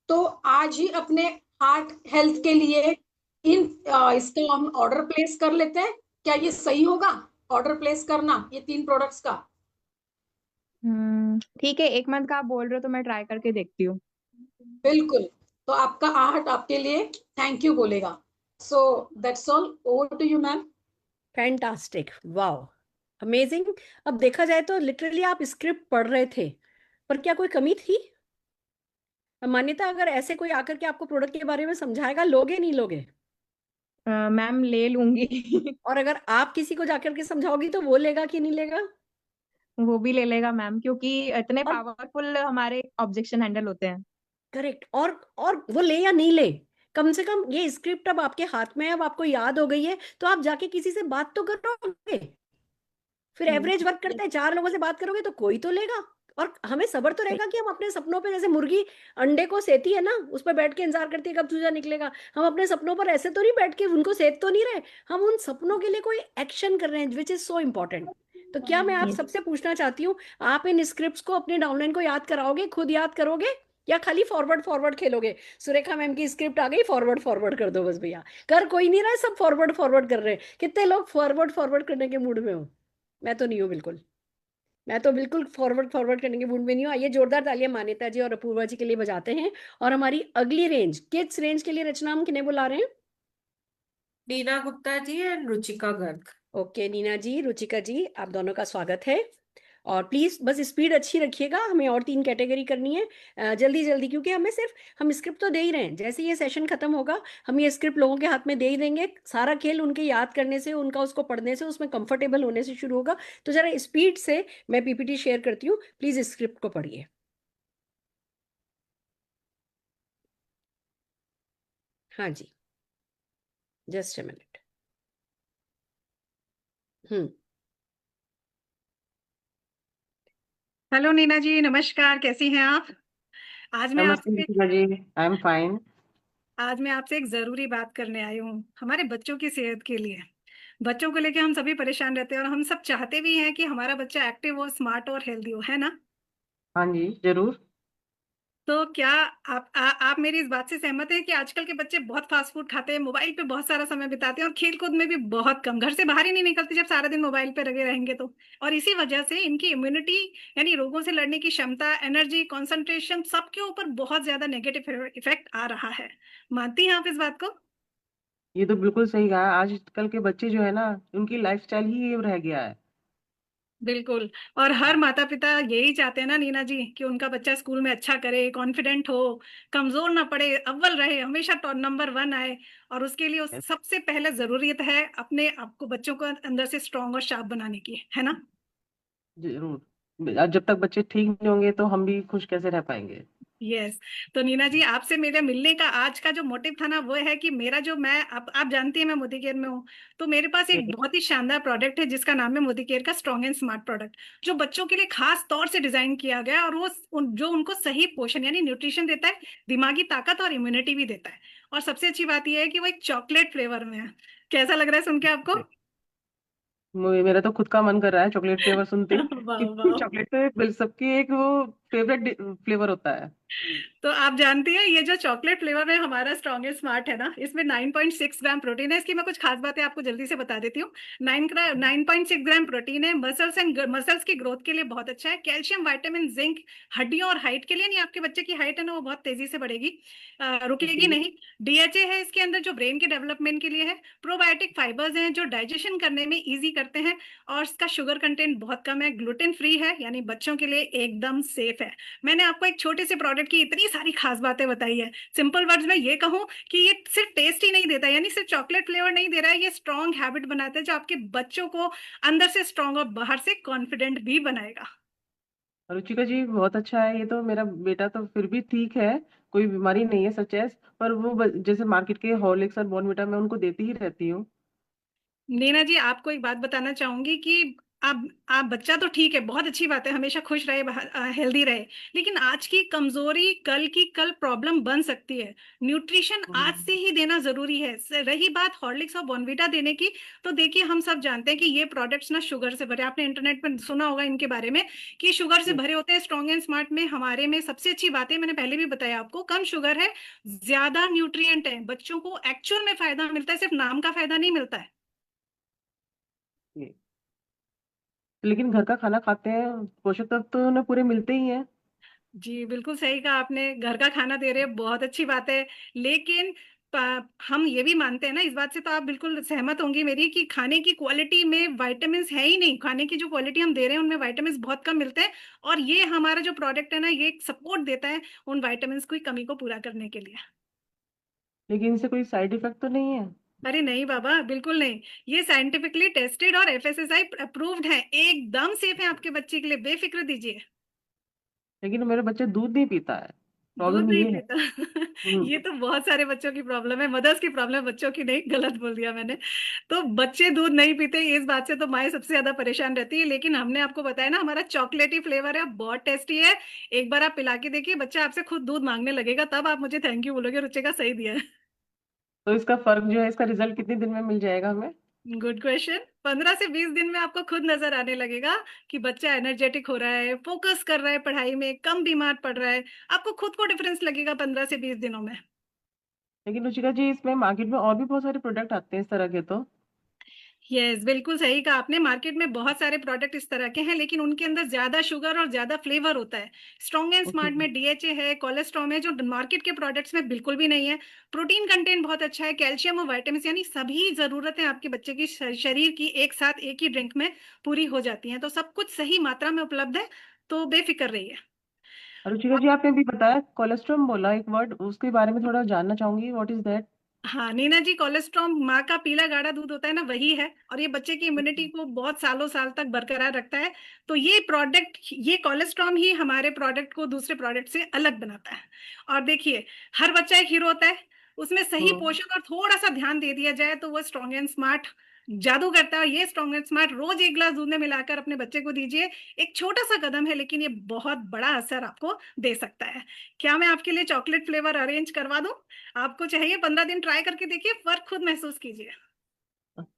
[SPEAKER 4] तो आज ही अपने हार्ट हेल्थ के लिए इसका हम ऑर्डर प्लेस कर लेते हैं। क्या ये सही होगा, ऑर्डर प्लेस करना ये 3 प्रोडक्ट्स का?
[SPEAKER 9] ठीक है, 1 मंथ का आप बोल रहे हो तो मैं ट्राई करके देखती हूँ।
[SPEAKER 4] बिल्कुल। तो आपका आहट आपके लिए थैंक यू बोलेगा। So that's all, over to you ma'am.
[SPEAKER 1] Fantastic, wow, amazing. अब देखा जाए तो लिटरली आप स्क्रिप्ट पढ़ रहे थे, पर क्या कोई कमी थी? मान्यता, अगर ऐसे कोई आकर के आपको प्रोडक्ट के बारे में समझाएगा, लोगे नहीं लोगे?
[SPEAKER 9] मैम, ले लूंगी।
[SPEAKER 1] और अगर आप किसी को जाकर के समझाओगी तो वो लेगा कि नहीं लेगा?
[SPEAKER 9] वो भी ले लेगा मैम, क्योंकि इतने
[SPEAKER 1] और
[SPEAKER 9] पावरफुल हमारे ऑब्जेक्शन हैंडल होते हैं।
[SPEAKER 1] करेक्ट। और वो ले या नहीं ले, कम से कम ये स्क्रिप्ट अब आपके हाथ में है, अब आपको याद हो गई है, तो आप जाके किसी से बात तो करोगे। फिर एवरेज वर्क करता है, 4 लोगों से बात करोगे तो कोई तो लेगा। और हमें सब्र तो रहेगा कि हम अपने सपनों पे, जैसे मुर्गी अंडे को सेती है ना, उस पर बैठ के इंतजार करती है कब चूजा निकलेगा, हम अपने सपनों पर ऐसे तो नहीं बैठ के उनको सेत तो नहीं रहे, हम उन सपनों के लिए कोई एक्शन कर रहे हैं, विच इज सो इम्पोर्टेंट। तो क्या मैं आप सबसे पूछना चाहती हूँ, आप इन स्क्रिप्ट्स को अपने डाउनलाइन को याद कराओगे, खुद याद करोगे, या खाली फॉरवर्ड फॉरवर्ड खेलोगे? सुरेखा मैम की स्क्रिप्ट आ गई, फॉरवर्ड फॉरवर्ड कर दो बस भैया। कर कोई नहीं रहा है, सब फॉरवर्ड फॉरवर्ड कर रहे हैं। कितने लोग फॉरवर्ड फॉरवर्ड करने के मूड में हो? मैं तो नहीं हूँ बिल्कुल। मैं तो बिल्कुल फॉरवर्ड फॉरवर्ड करने के मूड में नहीं हूँ। आइए जोरदार तालियां मान्यता जी और अपूर्वा जी के लिए बजाते हैं। और हमारी अगली रेंज, किड्स रेंज के लिए रचना हम किन्हें बुला रहे हैं?
[SPEAKER 2] नीना गुप्ता जी एंड रुचिका गर्ग।
[SPEAKER 1] ओके नीना जी, रुचिका जी, आप दोनों का स्वागत है। और प्लीज बस स्पीड अच्छी रखिएगा, हमें और 3 कैटेगरी करनी है जल्दी जल्दी, क्योंकि हमें सिर्फ, हम स्क्रिप्ट तो दे ही रहे हैं, जैसे ये सेशन खत्म होगा हम ये स्क्रिप्ट लोगों के हाथ में दे ही देंगे। सारा खेल उनके याद करने से, उनका उसको पढ़ने से, उसमें कंफर्टेबल होने से शुरू होगा। तो जरा स्पीड से मैं पीपीटी शेयर करती हूँ, प्लीज स्क्रिप्ट को पढ़िए। हाँ जी, just a minute. Hmm.
[SPEAKER 4] Hello Nina ji, नमस्कार, कैसी हैं आप? आज मैं
[SPEAKER 10] नमस्ते
[SPEAKER 4] आपसे
[SPEAKER 10] Ritika ji. I am fine.
[SPEAKER 4] आज मैं आपसे एक जरूरी बात करने आई हूँ, हमारे बच्चों की सेहत के लिए। बच्चों को लेके हम सभी परेशान रहते हैं और हम सब चाहते भी हैं कि हमारा बच्चा एक्टिव हो, स्मार्ट हो और हेल्दी हो, है ना?
[SPEAKER 10] हाँ जी, जरूर।
[SPEAKER 4] तो क्या आप मेरी इस बात से सहमत हैं कि आजकल के बच्चे बहुत फास्ट फूड खाते हैं, मोबाइल पे बहुत सारा समय बिताते हैं और खेल कूद में भी बहुत कम, घर से बाहर ही नहीं निकलते जब सारा दिन मोबाइल पे लगे रहेंगे तो। और इसी वजह से इनकी इम्यूनिटी, यानी रोगों से लड़ने की क्षमता, एनर्जी, कंसंट्रेशन, सबके ऊपर बहुत ज्यादा नेगेटिव इफेक्ट आ रहा है। मानती हैं आप इस बात को?
[SPEAKER 10] ये तो बिल्कुल सही कहा। आजकल के बच्चे जो है ना, उनकी लाइफस्टाइल ही ये रह गया है।
[SPEAKER 4] बिल्कुल। और हर माता पिता यही चाहते हैं ना नीना जी, कि उनका बच्चा स्कूल में अच्छा करे, कॉन्फिडेंट हो, कमजोर ना पड़े, अव्वल रहे, हमेशा टॉप नंबर 1 आए। और उसके लिए सबसे पहले जरूरत है अपने आपको, बच्चों को अंदर से स्ट्रांग और शार्प बनाने की, है ना?
[SPEAKER 10] जरूर। जब तक बच्चे ठीक नहीं होंगे तो हम भी खुश कैसे रह पाएंगे।
[SPEAKER 4] यस। तो नीना जी, आपसे मेरे मिलने का आज का जो मोटिव था ना, वो है कि मेरा जो, मैं आप जानती हैं मैं मोदी केयर में हूँ, तो मेरे पास एक बहुत ही शानदार प्रोडक्ट है जिसका नाम है मोदी केयर का स्ट्रॉन्ग एंड स्मार्ट प्रोडक्ट, जो बच्चों के लिए खास तौर से डिजाइन किया गया है। और वो जो उनको सही पोषण यानी न्यूट्रिशन देता है, दिमागी ताकत और इम्यूनिटी भी देता है। और सबसे अच्छी बात यह है कि वो एक चॉकलेट फ्लेवर में है। कैसा लग रहा है सुन के आपको?
[SPEAKER 10] मेरा तो खुद का मन कर रहा है चॉकलेट फ्लेवर सुनते ही।
[SPEAKER 4] वाह
[SPEAKER 10] क्योंकि
[SPEAKER 4] वाह।
[SPEAKER 10] चॉकलेट तो सबकी एक वो फेवरेट फ्लेवर होता है।
[SPEAKER 4] तो आप जानती हैं, ये जो चॉकलेट फ्लेवर में हमारा स्ट्रॉन्गेस्ट स्मार्ट है ना, इसमें 9.6 ग्राम प्रोटीन है। इसकी मैं कुछ खास बातें आपको जल्दी से बता देती हूँ। 9.6 ग्राम प्रोटीन है, मसल्स की ग्रोथ के लिए बहुत अच्छा है। कैल्शियम, विटामिन, जिंक, हड्डियों और हाइट के लिए, नहीं आपके बच्चे की हाइट है ना वो बहुत तेजी से बढ़ेगी, रुकेगी
[SPEAKER 10] जी।
[SPEAKER 4] नहीं। डीएचए है इसके अंदर जो ब्रेन के डेवलपमेंट के लिए है। प्रोबायोटिक फाइबर्स हैं जो डाइजेशन करने में इजी करते हैं। और इसका शुगर कंटेंट बहुत कम है, ग्लूटेन फ्री है, यानी बच्चों के लिए एकदम सेफ है। मैंने आपको एक छोटे से प्रोडक्ट की इतनी सारी खास बातें बताई है। सिंपल वर्ड्स में ये कहूं कि ये सिर्फ टेस्ट ही नहीं देता, यानी सिर्फ चॉकलेट फ्लेवर नहीं दे रहा है, ये स्ट्रॉन्ग हैबिट बनाता है जो आपके बच्चों को अंदर से स्ट्रॉन्ग और बाहर से कॉन्फिडेंट भी बनाएगा।
[SPEAKER 10] रुचिका जी, बहुत अच्छा है। ये तो मेरा बेटा तो फिर भी ठीक है, कोई बीमारी नहीं है सच है। पर वो जैसे मार्केट के हॉर्लिक्स और बॉर्नविटा मैं उनको देती ही रहती हूँ।
[SPEAKER 4] नीना जी, आपको एक बात बताना चाहूंगी कि आप बच्चा तो ठीक है, बहुत अच्छी बात है, हमेशा खुश रहे, हेल्दी रहे। लेकिन आज की कमजोरी कल प्रॉब्लम बन सकती है। न्यूट्रिशन आज से ही देना जरूरी है। रही बात हॉर्लिक्स और बॉर्नविटा देने की, तो देखिए हम सब जानते हैं कि ये प्रोडक्ट्स ना शुगर से भरे, आपने इंटरनेट पर सुना होगा इनके बारे में कि शुगर से भरे होते हैं। स्ट्रॉन्ग एंड स्मार्ट में हमारे में सबसे अच्छी बात है, मैंने पहले भी बताया आपको, कम शुगर है, ज्यादा न्यूट्रिएंट है, बच्चों को एक्चुअल में फायदा मिलता है, सिर्फ नाम का फायदा नहीं मिलता है।
[SPEAKER 10] लेकिन घर का खाना खाते हैं, पोषक तत्व तो उन्हें पूरे मिलते ही हैं।
[SPEAKER 4] जी बिल्कुल सही कहा आपने, घर का खाना दे रहे हैं, बहुत अच्छी बात है। लेकिन हम ये भी मानते हैं ना, इस बात से तो आप बिल्कुल सहमत होंगी मेरी, कि खाने की क्वालिटी में विटामिन है ही नहीं। खाने की जो क्वालिटी हम दे रहे हैं उनमें विटामिन बहुत कम मिलते हैं। और ये हमारा जो प्रोडक्ट है ना, ये सपोर्ट देता है उन विटामिन की कमी को पूरा करने के लिए।
[SPEAKER 10] लेकिन इनसे कोई साइड इफेक्ट तो नहीं है?
[SPEAKER 11] अरे नहीं बाबा, बिल्कुल नहीं। ये साइंटिफिकली टेस्टेड और एफएसएसआई अप्रूव्ड है, एकदम सेफ है आपके बच्चे के लिए, बेफिक्र दीजिए।
[SPEAKER 10] लेकिन मेरे बच्चे दूध नहीं पीता है,
[SPEAKER 11] दूध
[SPEAKER 10] प्रॉब्लम
[SPEAKER 11] नहीं
[SPEAKER 10] ये है।
[SPEAKER 11] पीता
[SPEAKER 10] हम्म।
[SPEAKER 11] ये तो बहुत सारे बच्चों की प्रॉब्लम है, मदर्स की प्रॉब्लम है, बच्चों की नहीं, गलत बोल दिया मैंने। तो बच्चे दूध नहीं पीते, इस बात से तो माएँ सबसे ज्यादा परेशान रहती है, लेकिन हमने आपको बताया ना, हमारा चॉकलेटी फ्लेवर है, बहुत टेस्टी है। एक बार आप पिला के देखिए, बच्चा आपसे खुद दूध मांगने लगेगा, तब आप मुझे थैंक यू बोलोगे, रुचिका सही दिया है।
[SPEAKER 10] तो इसका फर्क जो है, इसका रिजल्ट कितने दिन में मिल जाएगा हमें?
[SPEAKER 11] Good question. 15 से 20 दिन में आपको खुद नजर आने लगेगा कि बच्चा एनर्जेटिक हो रहा है, फोकस कर रहा है पढ़ाई में, कम बीमार पड़ रहा है। आपको खुद को डिफरेंस लगेगा 15 से 20 दिनों में।
[SPEAKER 10] लेकिन रुचिका जी, इसमें मार्केट में और भी बहुत सारे प्रोडक्ट आते हैं इस तरह के, तो
[SPEAKER 11] यस, बिल्कुल सही कहा आपने, मार्केट में बहुत सारे प्रोडक्ट इस तरह के हैं, लेकिन उनके अंदर ज्यादा शुगर और ज्यादा फ्लेवर होता है। Strong and
[SPEAKER 10] okay.
[SPEAKER 11] स्मार्ट में डीएचए है, कोलेस्ट्रॉम है, जो मार्केट के प्रोडक्ट्स में बिल्कुल भी नहीं है। प्रोटीन कंटेंट बहुत अच्छा है, कैल्शियम और विटामिन, यानी सभी जरूरतें आपके बच्चे की शरीर की एक साथ एक ही ड्रिंक में पूरी हो जाती हैं, तो सब कुछ सही मात्रा में उपलब्ध है, तो बेफिक्र रहिए।
[SPEAKER 10] और रुचिका जी, आपने भी बताया कोलेस्ट्रॉम, बोला एक वर्ड, उसके बारे में थोड़ा जानना चाहूंगी, व्हाट इज दैट?
[SPEAKER 11] हाँ नीना जी, कोलेस्ट्रॉम माँ का पीला गाढ़ा दूध होता है ना, वही है, और ये बच्चे की इम्यूनिटी को बहुत सालों साल तक बरकरार रखता है। तो ये प्रोडक्ट, ये कोलेस्ट्रॉम ही हमारे प्रोडक्ट को दूसरे प्रोडक्ट से अलग बनाता है। और देखिए, हर बच्चा एक हीरो होता है, उसमें सही
[SPEAKER 10] हम्म।
[SPEAKER 11] पोषण और थोड़ा सा ध्यान दे दिया जाए तो वो स्ट्रॉन्ग एंड स्मार्ट जादू करता है। और ये स्ट्रॉन्ग एंड स्मार्ट रोज एक गिलास दूध में मिलाकर अपने बच्चे को दीजिए। एक छोटा सा कदम है, लेकिन ये बहुत बड़ा असर आपको दे सकता है। क्या मैं आपके लिए चॉकलेट फ्लेवर अरेंज करवा दूं? आपको चाहिए? 15 दिन ट्राई करके देखिए, फर्क खुद महसूस कीजिए।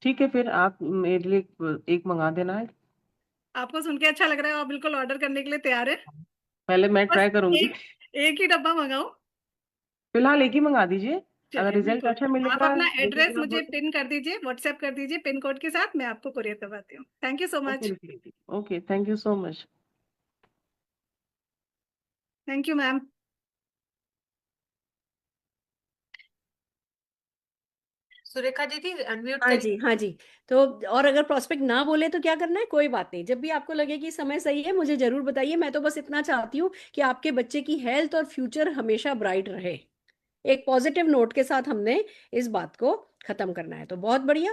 [SPEAKER 10] ठीक है, फिर आप मेरे लिए एक मंगा देना है।
[SPEAKER 11] आपको सुन के अच्छा लग रहा है, आप बिल्कुल ऑर्डर करने के लिए तैयार है?
[SPEAKER 10] पहले मैं
[SPEAKER 11] बस
[SPEAKER 10] ट्राई करूंगी।
[SPEAKER 11] एक एक ही डब्बा मंगाओ।
[SPEAKER 10] फिलहाल एक ही मंगा दीजिए, अगर
[SPEAKER 11] चलिए,
[SPEAKER 10] रिजल्ट
[SPEAKER 11] बिल्कुल।
[SPEAKER 10] अच्छा
[SPEAKER 11] आप
[SPEAKER 10] मिलेगा
[SPEAKER 11] अपना
[SPEAKER 10] दो तीन
[SPEAKER 11] एड्रेस
[SPEAKER 10] दिनों
[SPEAKER 11] मुझे
[SPEAKER 10] बाद।
[SPEAKER 11] पिन कर दीजिए, व्हाट्सएप कर दीजिए पिन कोड के साथ, मैं आपको कुरियर करवाती हूँ। Thank you so
[SPEAKER 10] okay
[SPEAKER 11] much.
[SPEAKER 10] Ruchika ji, okay, thank you so much.
[SPEAKER 11] Thank you ma'am.
[SPEAKER 2] Surekha दीदी अनम्यूट
[SPEAKER 1] हाँ
[SPEAKER 2] करिए।
[SPEAKER 1] जी, हाँ जी। तो और अगर प्रोस्पेक्ट ना बोले तो क्या करना है? कोई बात नहीं, जब भी आपको लगे कि समय सही है मुझे जरूर बताइए। मैं तो बस इतना चाहती हूँ कि आपके बच्चे की हेल्थ और फ्यूचर हमेशा ब्राइट रहे। एक पॉजिटिव नोट के साथ हमने इस बात को खत्म करना है, तो बहुत बढ़िया।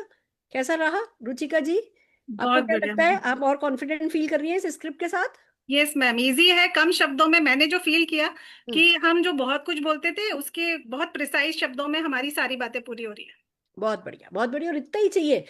[SPEAKER 1] कैसा रहा रुचिका जी? आपको
[SPEAKER 11] बहुत
[SPEAKER 1] क्या
[SPEAKER 11] बढ़िया।
[SPEAKER 1] लगता है, आप और कॉन्फिडेंट फील कर रही हैं इस स्क्रिप्ट के साथ?
[SPEAKER 11] यस मैम, इजी है, कम शब्दों में मैंने जो फील किया
[SPEAKER 1] हम्म।
[SPEAKER 11] कि हम जो बहुत कुछ बोलते थे, उसके बहुत प्रिसाइज शब्दों में हमारी सारी बातें पूरी हो रही है।
[SPEAKER 1] बहुत बढ़िया, बहुत बढ़िया। और इतना ही चाहिए,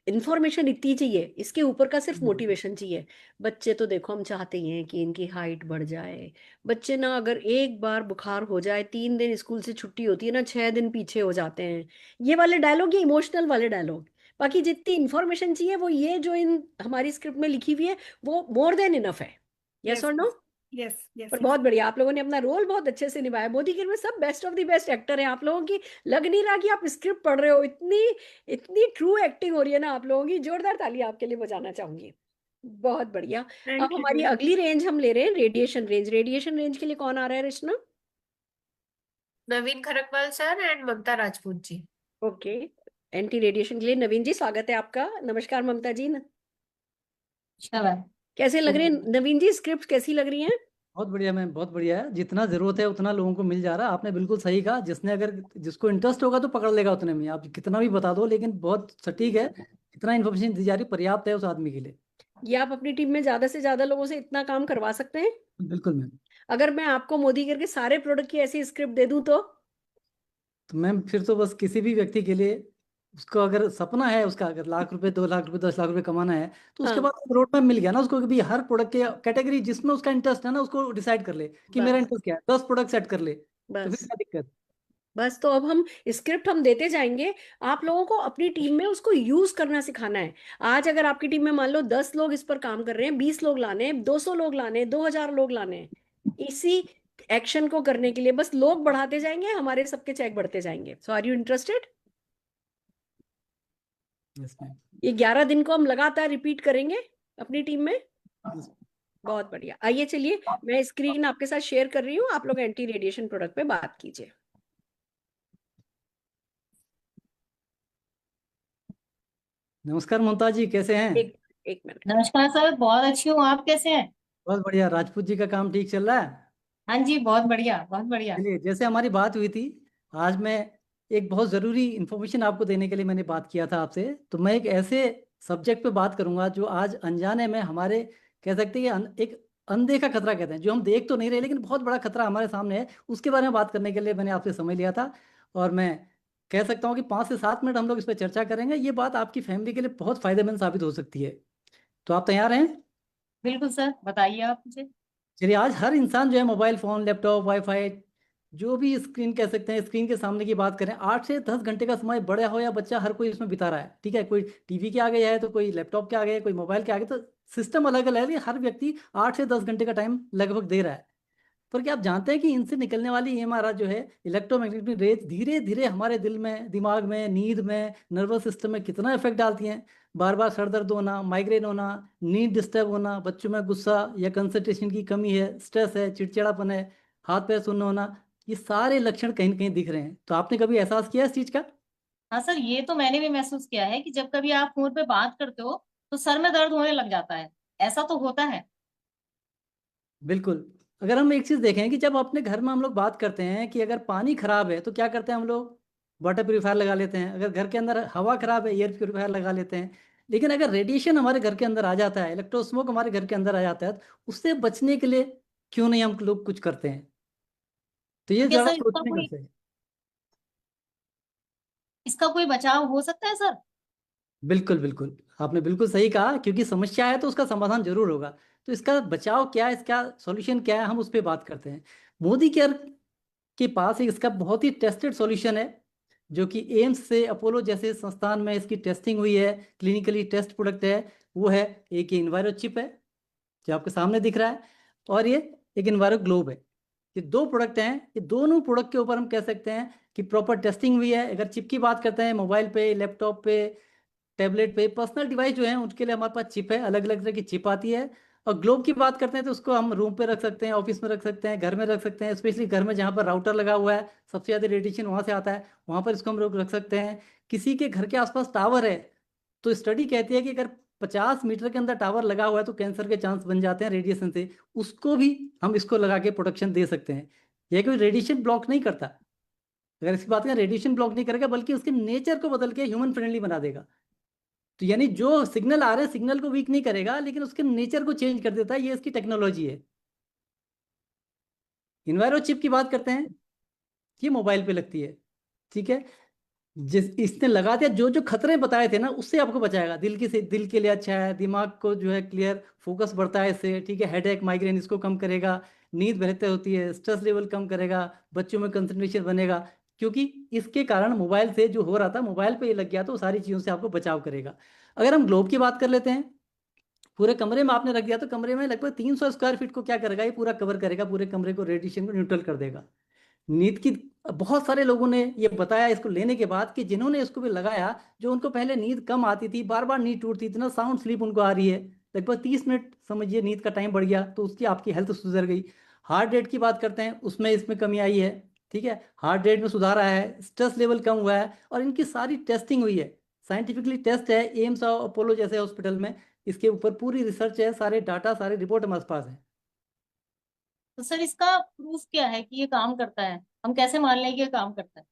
[SPEAKER 1] इंफॉर्मेशन इतनी ही चाहिए, इसके ऊपर का सिर्फ मोटिवेशन चाहिए। बच्चे तो देखो, हम चाहते ही हैं कि इनकी हाइट बढ़ जाए। बच्चे ना, अगर एक बार बुखार हो जाए, 3 दिन स्कूल से छुट्टी होती है ना, 6 दिन पीछे हो जाते हैं। ये वाले डायलॉग, ये इमोशनल वाले डायलॉग। बाकी जितनी इंफॉर्मेशन चाहिए वो ये जो इन हमारी स्क्रिप्ट में लिखी हुई है, वो मोर देन इनफ है। यस
[SPEAKER 11] यस
[SPEAKER 1] और नो?
[SPEAKER 11] यस यस
[SPEAKER 1] पर
[SPEAKER 11] यस।
[SPEAKER 1] बहुत बढ़िया, आप लोगों ने अपना रोल बहुत अच्छे से निभाया। मोदी केयर में सब best of the best actor हैं आप लोगों की। लग नहीं रहा कि आप स्क्रिप्ट पढ़ रहे हो, इतनी इतनी ट्रू एक्टिंग हो रही है ना आप लोगों की। जोरदार ताली आपके लिए बजाना चाहूंगी। बहुत बढ़िया। अब
[SPEAKER 11] थैंक
[SPEAKER 1] हमारी
[SPEAKER 11] यू।
[SPEAKER 1] अगली रेंज हम ले रहे हैं, रेडिएशन रेंज। रेडिएशन रेंज के लिए कौन आ रहा है Rachna?
[SPEAKER 2] Naveen Kharakwal sir and Mamta Rajput ji.
[SPEAKER 1] Okay. Anti radiation के लिए नवीन जी, स्वागत है आपका। नमस्कार ममता जी। कैसे लग रहे हैं नवीन जी? स्क्रिप्ट कैसी लग रही हैं?
[SPEAKER 12] बहुत बढ़िया मैम, बहुत बढ़िया है। जितना जरूरत है उतना लोगों को मिल जा रहा है। आपने बिल्कुल सही कहा, जिसने अगर जिसको इंटरेस्ट होगा तो पकड़ लेगा उतने में। आप कितना भी बता दो, लेकिन बहुत सटीक है। इतना इन्फॉर्मेशन दी जा रही पर्याप्त है उस आदमी के लिए।
[SPEAKER 1] ये आप अपनी टीम में ज्यादा से ज्यादा लोगों से इतना काम करवा सकते हैं?
[SPEAKER 12] बिल्कुल मैम।
[SPEAKER 1] अगर मैं आपको मोदी केयर के सारे प्रोडक्ट की ऐसी स्क्रिप्ट दे दूं
[SPEAKER 12] तो मैम फिर तो बस किसी भी व्यक्ति के लिए, उसको अगर सपना है, उसका अगर लाख रुपए, 2 लाख रुपए, 10 लाख रुपए कमाना है, तो उसके
[SPEAKER 1] हाँ,
[SPEAKER 12] बाद रोड मैप मिल गया ना उसको कि भाई हर प्रोडक्ट के कैटेगरी जिसमें उसका इंटरेस्ट है ना, उसको डिसाइड कर ले कि मेरा
[SPEAKER 1] बस
[SPEAKER 12] इंटरेस्ट क्या है, 10 प्रोडक्ट सेट कर ले, तो फिर
[SPEAKER 1] बस
[SPEAKER 12] क्या दिक्कत?
[SPEAKER 1] बस। तो अब हम स्क्रिप्ट हम देते जाएंगे, आप लोगों को अपनी टीम में उसको यूज करना सिखाना है। आज अगर आपकी टीम में मान लो 10 लोग इस पर काम कर रहे हैं, 20 लोग लाने हैं, 200 लोग लाने हैं, 2000 लोग लाने हैं, इसी एक्शन को करने के लिए बस लोग बढ़ाते जाएंगे, हमारे सबके चेक बढ़ते जाएंगे। So are you interested?
[SPEAKER 12] Yes ma'am.
[SPEAKER 1] ये 11 दिन को हम लगातार रिपीट करेंगे अपनी टीम में। बहुत बढ़िया। आइए चलिए, मैं स्क्रीन आपके साथ शेयर कर रही हूँ, आप लोग एंटी रेडिएशन प्रोडक्ट पे बात कीजिए।
[SPEAKER 12] नमस्कार ममता जी, कैसे हैं?
[SPEAKER 1] एक एक मिनट।
[SPEAKER 13] नमस्कार सर, बहुत अच्छी हूँ। आप कैसे हैं?
[SPEAKER 12] बहुत बढ़िया। राजपूत जी का काम ठीक चल रहा है?
[SPEAKER 13] हाँ जी, बहुत बढ़िया, बहुत बढ़िया।
[SPEAKER 12] चलिए, जैसे हमारी बात हुई थी, आज मैं एक बहुत ज़रूरी इन्फॉर्मेशन आपको देने के लिए मैंने बात किया था आपसे। तो मैं एक ऐसे सब्जेक्ट पे बात करूंगा जो आज अनजाने में हमारे, कह सकते हैं कि एक अनदेखा खतरा कहते हैं, जो हम देख तो नहीं रहे लेकिन बहुत बड़ा खतरा हमारे सामने है, उसके बारे में बात करने के लिए मैंने आपसे समय लिया था। और मैं कह सकता हूँ कि 5 से 7 मिनट हम लोग इस पर चर्चा करेंगे। ये बात आपकी फैमिली के लिए बहुत फायदेमंद साबित हो सकती है। तो आप तैयार हैं?
[SPEAKER 13] बिल्कुल सर, बताइए आप मुझे।
[SPEAKER 12] चलिए, आज हर इंसान जो है मोबाइल फोन, लैपटॉप, वाईफाई, जो भी स्क्रीन कह सकते हैं, स्क्रीन के सामने की बात करें, 8 से 10 घंटे का समय, बड़ा हो या बच्चा, हर कोई इसमें बिता रहा है। ठीक है, कोई टीवी के आगे है तो कोई लैपटॉप के आगे है, कोई मोबाइल के आगे, तो सिस्टम अलग अलग है लेकिन हर व्यक्ति 8 से 10 घंटे का टाइम लगभग दे रहा है। पर क्या आप जानते हैं कि इनसे निकलने वाली EMR जो है, इलेक्ट्रोमैग्नेटिक रेज, धीरे धीरे हमारे दिल में, दिमाग में, नींद में, नर्वस सिस्टम में कितना इफेक्ट डालती हैं? बार बार सर दर्द होना, माइग्रेन होना, नींद डिस्टर्ब होना, बच्चों में गुस्सा या कंसंट्रेशन की कमी है, स्ट्रेस है, चिड़चिड़ापन है, हाथ पैर सुन्न होना, ये सारे लक्षण कहीं ना कहीं दिख रहे हैं। तो आपने कभी एहसास किया इस चीज का?
[SPEAKER 13] हाँ सर, ये तो मैंने भी महसूस किया है कि जब कभी आप फोन पे बात करते हो तो सर में दर्द होने लग जाता है। ऐसा तो होता है।
[SPEAKER 12] बिल्कुल। अगर हम एक चीज देखें कि जब अपने घर में हम लोग बात करते हैं कि अगर पानी खराब है तो क्या करते हैं हम लोग? वाटर प्यूरिफायर लगा लेते हैं। अगर घर के अंदर हवा खराब है, एयर प्यूरिफायर लगा लेते हैं। लेकिन अगर रेडिएशन हमारे घर के अंदर आ जाता है, इलेक्ट्रोस्मोक हमारे घर के अंदर आ जाता है, तो उससे बचने के लिए क्यों नहीं हम लोग कुछ करते हैं? तो ये
[SPEAKER 13] तो क्या
[SPEAKER 12] जरा
[SPEAKER 13] सर
[SPEAKER 12] सोचने का विषय है।
[SPEAKER 13] इसका कोई बचाव हो सकता है सर?
[SPEAKER 12] बिल्कुल बिल्कुल, आपने बिल्कुल सही कहा, क्योंकि समस्या है तो उसका समाधान जरूर होगा। तो इसका बचाव क्या है, इसका सॉल्यूशन क्या है, हम उस पर बात करते हैं। मोदी केयर के पास एक इसका बहुत ही टेस्टेड सॉल्यूशन है, जो कि एम्स से, अपोलो जैसे संस्थान में इसकी टेस्टिंग हुई है, क्लिनिकली टेस्ट प्रोडक्ट है। वो है एक इन्वायरो चिप है, जो आपके सामने दिख रहा है, और ये एक इन्वायरो ग्लोब है। ये दो प्रोडक्ट हैं। ये दोनों प्रोडक्ट के ऊपर हम कह सकते हैं कि प्रॉपर टेस्टिंग हुई है। अगर चिप की बात करते हैं, मोबाइल पे, लैपटॉप पे, टैबलेट पे, पर्सनल डिवाइस जो है उनके लिए हमारे पास चिप है, अलग अलग तरह की चिप आती है। और ग्लोब की बात करते हैं तो उसको हम रूम पे रख सकते हैं, ऑफिस में रख सकते हैं, घर में रख सकते हैं। स्पेशली घर में जहाँ पर राउटर लगा हुआ है, सबसे ज़्यादा रेडिएशन वहाँ से आता है, वहाँ पर इसको हम लोग रख सकते हैं। किसी के घर के आसपास टावर है तो स्टडी कहती है कि अगर 50 मीटर के अंदर टावर लगा हुआ है तो कैंसर के चांस बन जाते हैं रेडिएशन से, उसको भी हम इसको लगा के प्रोटेक्शन दे सकते हैं। यह कोई रेडिएशन ब्लॉक नहीं करता। अगर इसकी बात करें, रेडिएशन ब्लॉक नहीं करेगा बल्कि उसके नेचर को बदल के ह्यूमन फ्रेंडली बना देगा। तो यानी जो सिग्नल आ रहे हैं, सिग्नल को वीक नहीं करेगा लेकिन उसके नेचर को चेंज कर देता है। ये इसकी टेक्नोलॉजी है। इन्वायरो चिप की बात करते हैं, ये मोबाइल पे लगती है। ठीक है, जिस इसने लगा दिया, जो जो खतरे बताए थे ना उससे आपको बचाएगा। दिल की से दिल के लिए अच्छा है, दिमाग को जो है क्लियर फोकस बढ़ता है इससे। ठीक है, हेडेक, माइग्रेन इसको कम करेगा, नींद बेहतर होती है, स्ट्रेस लेवल कम करेगा, बच्चों में कंसंट्रेशन बनेगा। क्योंकि इसके कारण मोबाइल से जो हो रहा था, मोबाइल पे ये लग गया तो सारी चीज़ों से आपको बचाव करेगा। अगर हम ग्लोब की बात कर लेते हैं, पूरे कमरे में आपने रख दिया तो कमरे में लगभग 300 स्क्वायर फीट को क्या करेगा, ये पूरा कवर करेगा, पूरे कमरे को, रेडिएशन को न्यूट्रल कर देगा। नींद की, बहुत सारे लोगों ने ये बताया इसको लेने के बाद कि जिन्होंने इसको भी लगाया, जो उनको पहले नींद कम आती थी, बार बार नींद टूटती, इतना साउंड स्लीप उनको आ रही है, लगभग 30 मिनट समझिए नींद का टाइम बढ़ गया, तो उसकी आपकी हेल्थ सुधर गई। हार्ट रेट की बात करते हैं, उसमें इसमें कमी आई है। ठीक है, हार्ट रेट में सुधार आया है, स्ट्रेस लेवल कम हुआ है, और इनकी सारी टेस्टिंग हुई है, साइंटिफिकली टेस्ट है, एम्स और अपोलो जैसे हॉस्पिटल में इसके ऊपर पूरी रिसर्च है, सारे डाटा, सारे रिपोर्ट हमारे पास है।
[SPEAKER 13] तो सर इसका प्रूफ क्या है कि ये काम करता है? हम कैसे मान लें कि ये काम करता है?